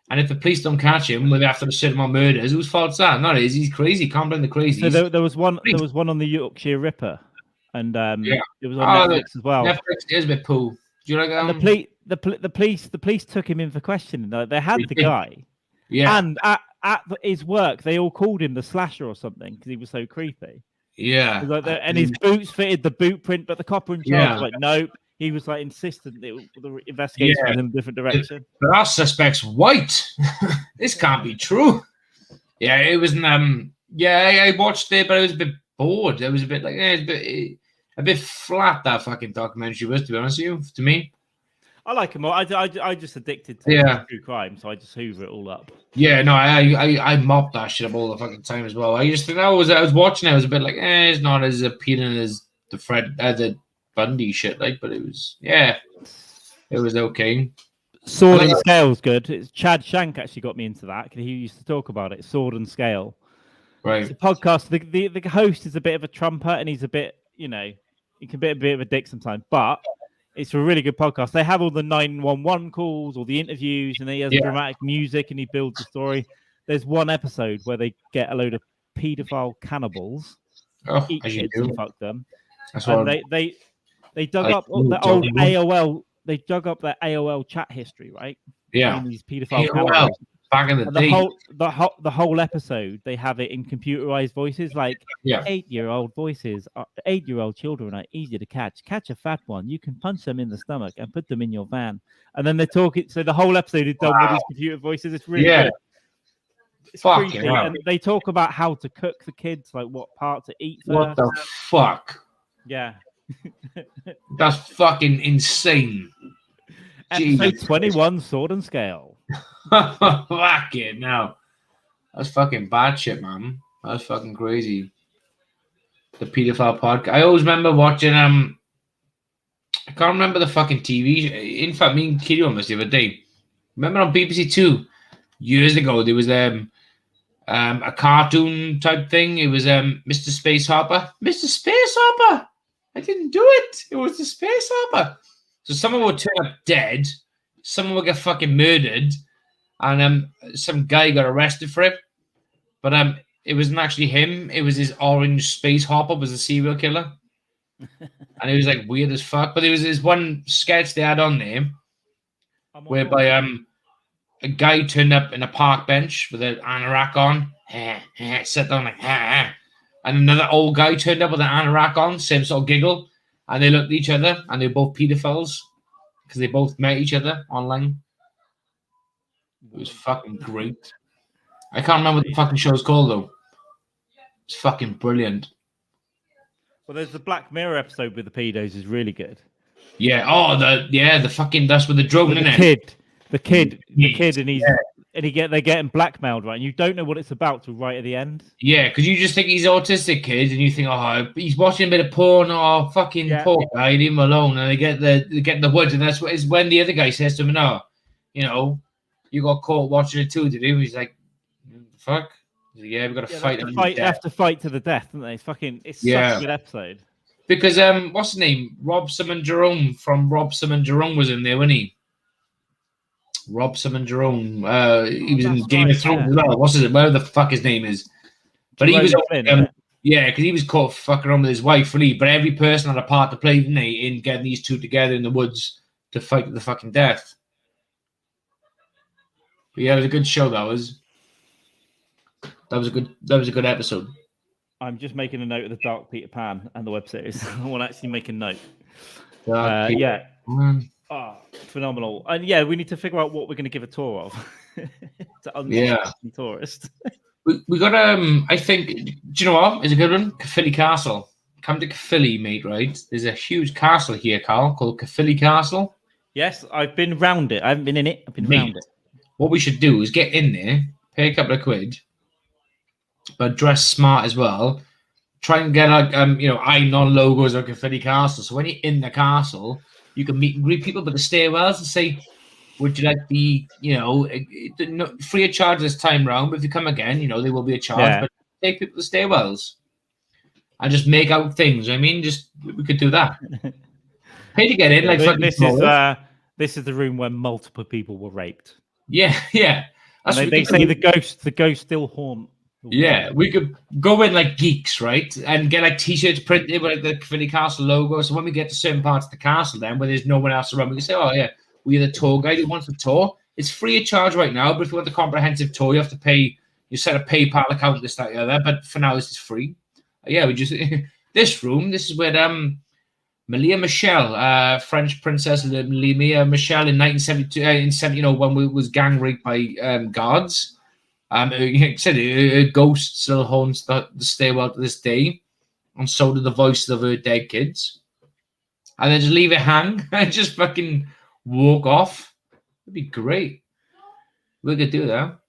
And if the police don't catch him, maybe after a certain amount of murders, whose fault's that? Not his. He's crazy. Can't blame the crazy. So there was one on the Yorkshire Ripper, and it was on Netflix as well. Netflix is a bit poo. Do you like that? And the police took him in for questioning. They had the guy, and at his work, they all called him the slasher or something because he was so creepy. Yeah, and his boots fitted the boot print, but the copper in charge was like, nope. He was like insistent that the investigation was in a different direction. But our suspect's white. This can't be true. Yeah, it wasn't. I watched it, but I was a bit bored. It was a bit like a bit flat. That fucking documentary was, to be honest with you, to me. I like him. I just addicted to true crime, so I just hoover it all up. Yeah, no, I mop that shit up all the fucking time as well. I just think I was watching it. I was a bit like, it's not as appealing as the Bundy shit, like, but it was okay. Sword and Scale's good. It's Chad Shank actually got me into that because he used to talk about it. Sword and Scale, right? It's a podcast. The host is a bit of a trumper, and he's a bit, he can be a bit of a dick sometimes, but it's a really good podcast. They have all the 911 calls, all the interviews, and he has dramatic music, and he builds the story. There's one episode where they get a load of paedophile cannibals, eat kids and fuck them, and they dug up the old AOL. They dug up their AOL chat history, right? Yeah. And these paedophile cannibals. Back in the day. The whole episode, they have it in computerized voices, like 8-year-old voices. 8-year-old children are easy to catch. Catch a fat one. You can punch them in the stomach and put them in your van. And then they're talking. So the whole episode is done with these computer voices. It's really good. It's creepy. And they talk about how to cook the kids, like what part to eat first. What the fuck? Yeah. That's fucking insane. Episode 21, Sword and Scale. Fuck it, no. That's fucking bad shit, man. That's fucking crazy. The paedophile podcast. I always remember watching. I can't remember the fucking TV. In fact, me and Kitty on this the other day. Remember on BBC Two years ago there was a cartoon type thing. It was Mr. Space Hopper. Mr. Space Hopper. I didn't do it. It was the Space Hopper. So someone would turn up dead. Someone would get fucking murdered, and some guy got arrested for it. But it wasn't actually him. It was his orange space hopper was the serial killer. And it was like weird as fuck. But there was this one sketch they had on there whereby a guy turned up in a park bench with an anorak on, sat down like, and another old guy turned up with an anorak on, same sort of giggle, and they looked at each other, and they were both pedophiles because they both met each other online. It was fucking great. I can't remember what the fucking show's called though. It's fucking brilliant. Well, there's the Black Mirror episode with the pedos is really good. Yeah. Oh, the fucking that's with the drone in it. The kid, and they're getting blackmailed, right? And you don't know what it's about till right at the end. Yeah, because you just think he's an autistic kid, and you think, oh, he's watching a bit of porn, or fucking poor guy, leave him alone. And they get in the woods, and that's what is when the other guy says to him, no, you got caught watching it too, did you? He's like, fuck. Yeah, we've got to fight. They have to fight to the death, don't they? It's such a good episode. Because what's his name? Rob Simon Jerome from Rob Simon Jerome was in there, wasn't he? Rob Simon Jerome. He was in Game of Thrones as well. What's it? Whatever the fuck his name is. But he was because he was caught fucking around with his wife, really. But every person had a part to play, didn't they, in getting these two together in the woods to fight to the fucking death. But yeah, it was a good show. That was a good episode. I'm just making a note of the Dark Peter Pan and the web series. I want to actually make a note. Phenomenal. And we need to figure out what we're going to give a tour of. To tourist. we got I think, do you know what? It's a good one. Caerphilly Castle. Come to Caerphilly, mate, right? There's a huge castle here, Carl, called Caerphilly Castle. Yes, I've been round it. I haven't been in it. I've been round it. What we should do is get in there, pay a couple of quid, but dress smart as well. Try and get non logos of Caerphilly Castle. So when you're in the castle, you can meet and greet people by the stairwells and say, would you like the, free of charge this time round, but if you come again, there will be a charge. Yeah. But take people to the stairwells and just make out things. I mean, we could do that. Pay to get in. This is the room where multiple people were raped. Yeah. They say the ghost still haunt. Yeah, we could go in like geeks, right? And get like t-shirts printed with like the Caerphilly Castle logo. So when we get to certain parts of the castle then where there's no one else around, we can say, oh yeah, we're the tour guide who wants the tour. It's free of charge right now, but if you want the comprehensive tour, you have to pay, you set a PayPal account, this, that, the other. But for now, this is free. We just, this is where Malia Michelle, French princess Malia Michelle in 1972, when we was gang raped by guards. Said a ghost still haunts the stairwell to this day, and so do the voices of her dead kids. And then just leave it hang and just fucking walk off. It'd be great. We could do that.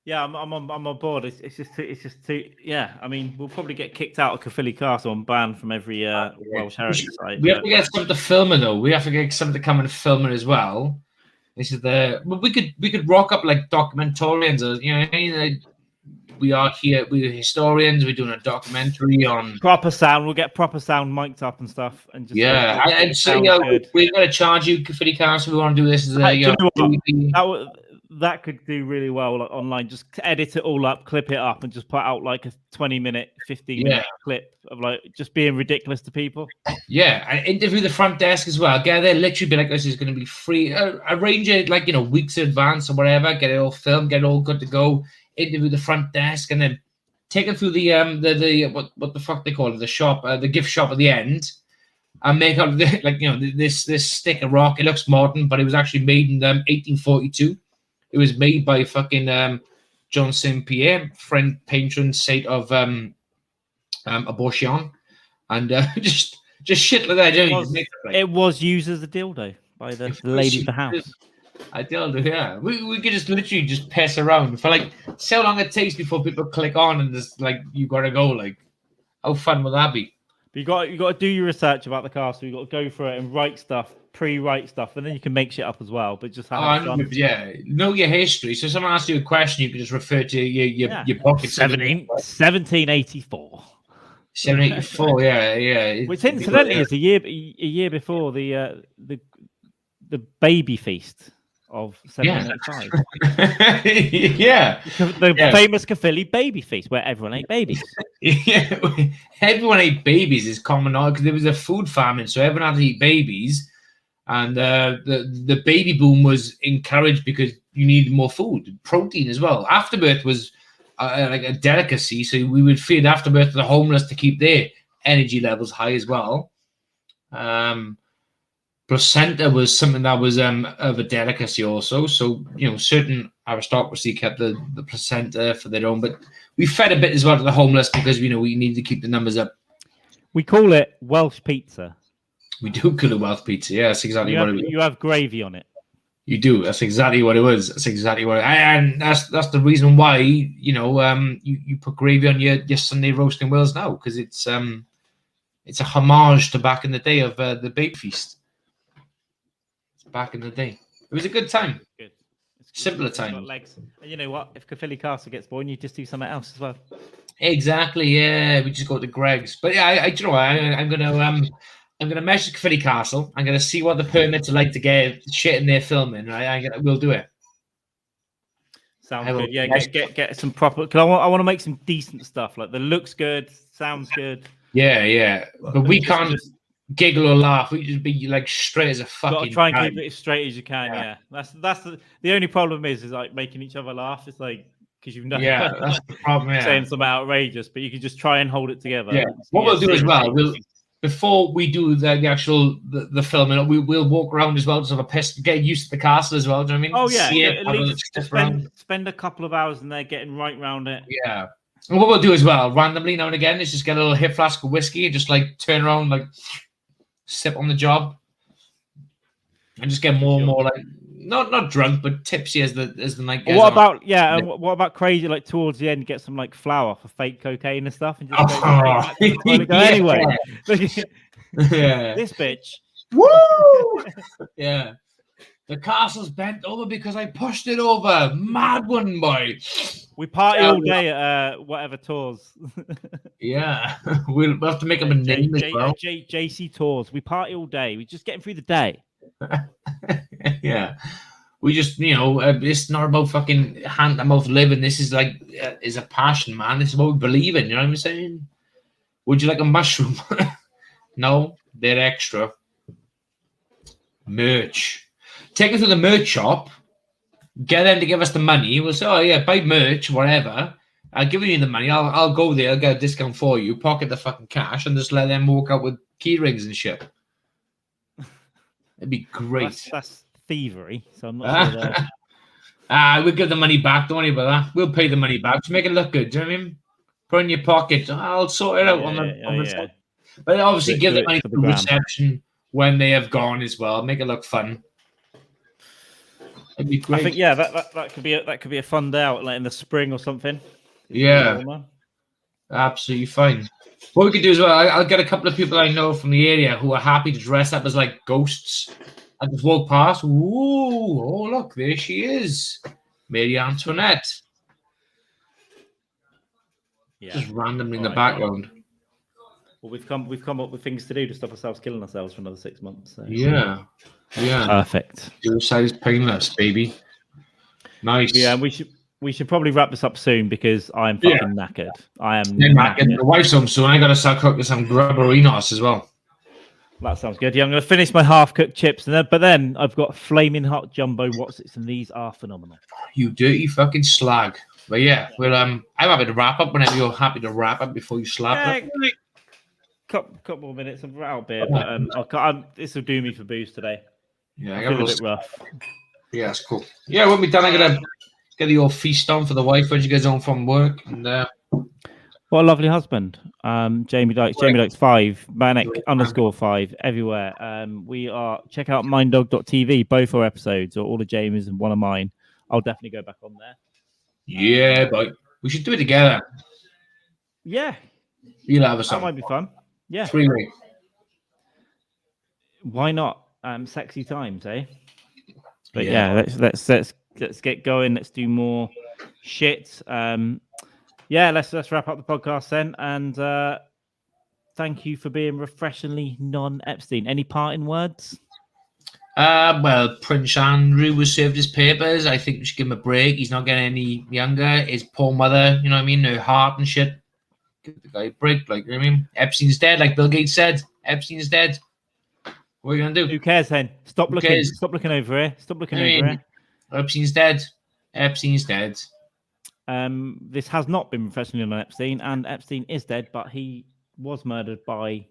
Yeah, I'm on board. It's just too. Yeah, I mean, we'll probably get kicked out of Caerphilly Castle and banned from every Welsh heritage site. We have to get some to film it though. We have to get some to come and film it as well. This is we could rock up like documentarians, we are here. We're historians. We're doing a documentary on proper sound. We'll get proper sound mic'd up and stuff, and just we're going to charge you Caerphilly Castle. We want to do this as that could do really well online. Just edit it all up, clip it up, and just put out like a 20-minute, 15-minute clip of like just being ridiculous to people. Yeah, and interview the front desk as well. Get there, literally be like, this is going to be free. Arrange it like weeks in advance or whatever. Get it all filmed, get it all good to go. Interview the front desk, and then take it through the what the fuck they call it, the shop, the gift shop at the end, and make out this stick of rock. It looks modern, but it was actually made in 1842. It was made by fucking John St. Pierre, friend, patron saint of abortion, and just shit like that. It was used as a dildo by the lady of the house. A dildo, yeah. We could just literally just pass around for like so long it takes before people click on and just like you gotta go like. How fun would that be? But you got to do your research about the castle. You got to go through it and write stuff, pre-write stuff, and then you can make shit up as well. But just have fun. Yeah, know your history. So someone asks you a question, you can just refer to your pocket. 1784. 1784, yeah. Which incidentally is a year before the baby feast of 1785. Yeah. The famous Caerphilly baby feast where everyone ate babies. Yeah, everyone ate babies is common because there was a food famine, so everyone had to eat babies, and the baby boom was encouraged because you needed more food, protein as well. Afterbirth was like a delicacy, so we would feed afterbirth to the homeless to keep their energy levels high as well. Placenta was something that was of a delicacy also, so certain aristocracy kept the placenta for their own, but we fed a bit as well to the homeless because we need to keep the numbers up. We call it Welsh pizza. We do call it Welsh pizza. Yeah, that's exactly what it is. You have gravy on it. You do. That's exactly what it was. That's exactly what. And that's the reason why you put gravy on your Sunday roast in Wales now, because it's a homage to back in the day of the baby feast. It's back in the day. It was a good time. Good. Simpler time. Legs. And you know what? If Caerphilly Castle gets boring, you just do something else as well. Exactly. Yeah, we just go to Greg's. But yeah, do you know what? I'm gonna message Caerphilly Castle. I'm gonna see what the permits are like to get shit in there filming. Right, we'll do it. Sounds good. Yeah, get some proper. Cause I want to make some decent stuff. Like the looks good, sounds good. Yeah. But we can't just giggle or laugh. We just be like straight as a fucking. Got to try and keep it as straight as you can. Yeah. That's the only problem is like making each other laugh. It's like because you've that's the problem. Yeah. Saying something outrageous, but you can just try and hold it together. Yeah. What we'll do as well, before we do the actual the filming, we'll walk around as well, just have a piss, get used to the castle as well. Do you know what I mean? Oh yeah, at least spend a couple of hours in there getting right around it. Yeah. And what we'll do as well, randomly now and again, is just get a little hip flask of whiskey and just like turn around, like sip on the job, and just get more and more like not drunk but tipsy as the night goes on. What about crazy like towards the end get some like flour for fake cocaine and stuff and just go anyway. Yeah. This bitch. Woo! Yeah. The castle's bent over because I pushed it over. Mad one, boy. We party all day at whatever tours. Yeah. We'll have to make up a name as well. JC Tours. We party all day. We just getting through the day. Yeah. We just, it's not about fucking hand-to-mouth living. This is like, is a passion, man. This is what we believe in. You know what I'm saying? Would you like a mushroom? No, they're extra. Merch. Take it to the merch shop. Get them to give us the money. We'll say, oh yeah, buy merch, whatever. I'll give you the money. I'll go there. I'll get a discount for you. Pocket the fucking cash and just let them walk out with key rings and shit. It'd be great. That's thievery. So I'm not sure that. We'll give the money back. Don't worry about that. We'll pay the money back. Just make it look good. Do you know what I mean? Put it in your pocket. I'll sort it out on the side. But obviously give the money to the reception when they have gone as well. Make it look fun. It'd be great. I think that could be a fun day out like in the spring or something. Yeah. Absolutely fine. What we could do as well, I'll get a couple of people I know from the area who are happy to dress up as like ghosts and just walk past. Ooh, oh look, there she is, Marie Antoinette. Yeah. Just randomly in the background. Well, we've come up with things to do to stop ourselves killing ourselves for another 6 months. So. Yeah. Perfect. Suicide is painless, baby. Nice. Yeah, we should probably wrap this up soon because I'm fucking knackered. I am knackered. The wife's home soon. I got to start cooking some grubberinos as well. That sounds good. Yeah, I'm going to finish my half-cooked chips, but then I've got flaming hot jumbo Wotsits, and these are phenomenal. You dirty fucking slag. But yeah, well, I'm happy to wrap up whenever you're happy to wrap up before you slap it. Couple more minutes. I'm out beer, but this will do me for booze today. Yeah, I feel a bit rough. Yeah, that's cool. Yeah, when we're done, I'm gonna get the old feast on for the wife when she gets home from work. And what a lovely husband. Jamie Dykes 5, Manic _5 everywhere. We are check out minddog.tv, both our episodes, or all of Jamie's and one of mine. I'll definitely go back on there. Yeah, but we should do it together. Yeah, You'll have a That song. might be fun. Yeah. 3-way. Why not? Sexy times, eh? But yeah, let's get going. Let's do more shit. Let's wrap up the podcast then. And thank you for being refreshingly non-Epstein. Any parting words? Well, Prince Andrew was served his papers. I think we should give him a break. He's not getting any younger. His poor mother, you know what I mean? Her heart and shit. Give the guy a break, like, you know what I mean? Epstein's dead, like Bill Gates said. Epstein's dead. What are you going to do? Who cares then? Stop Who looking. cares? Stop looking over here. Stop looking I mean, over here. Epstein's dead. Epstein's dead. This has not been professionally on Epstein, and Epstein is dead, but he was murdered by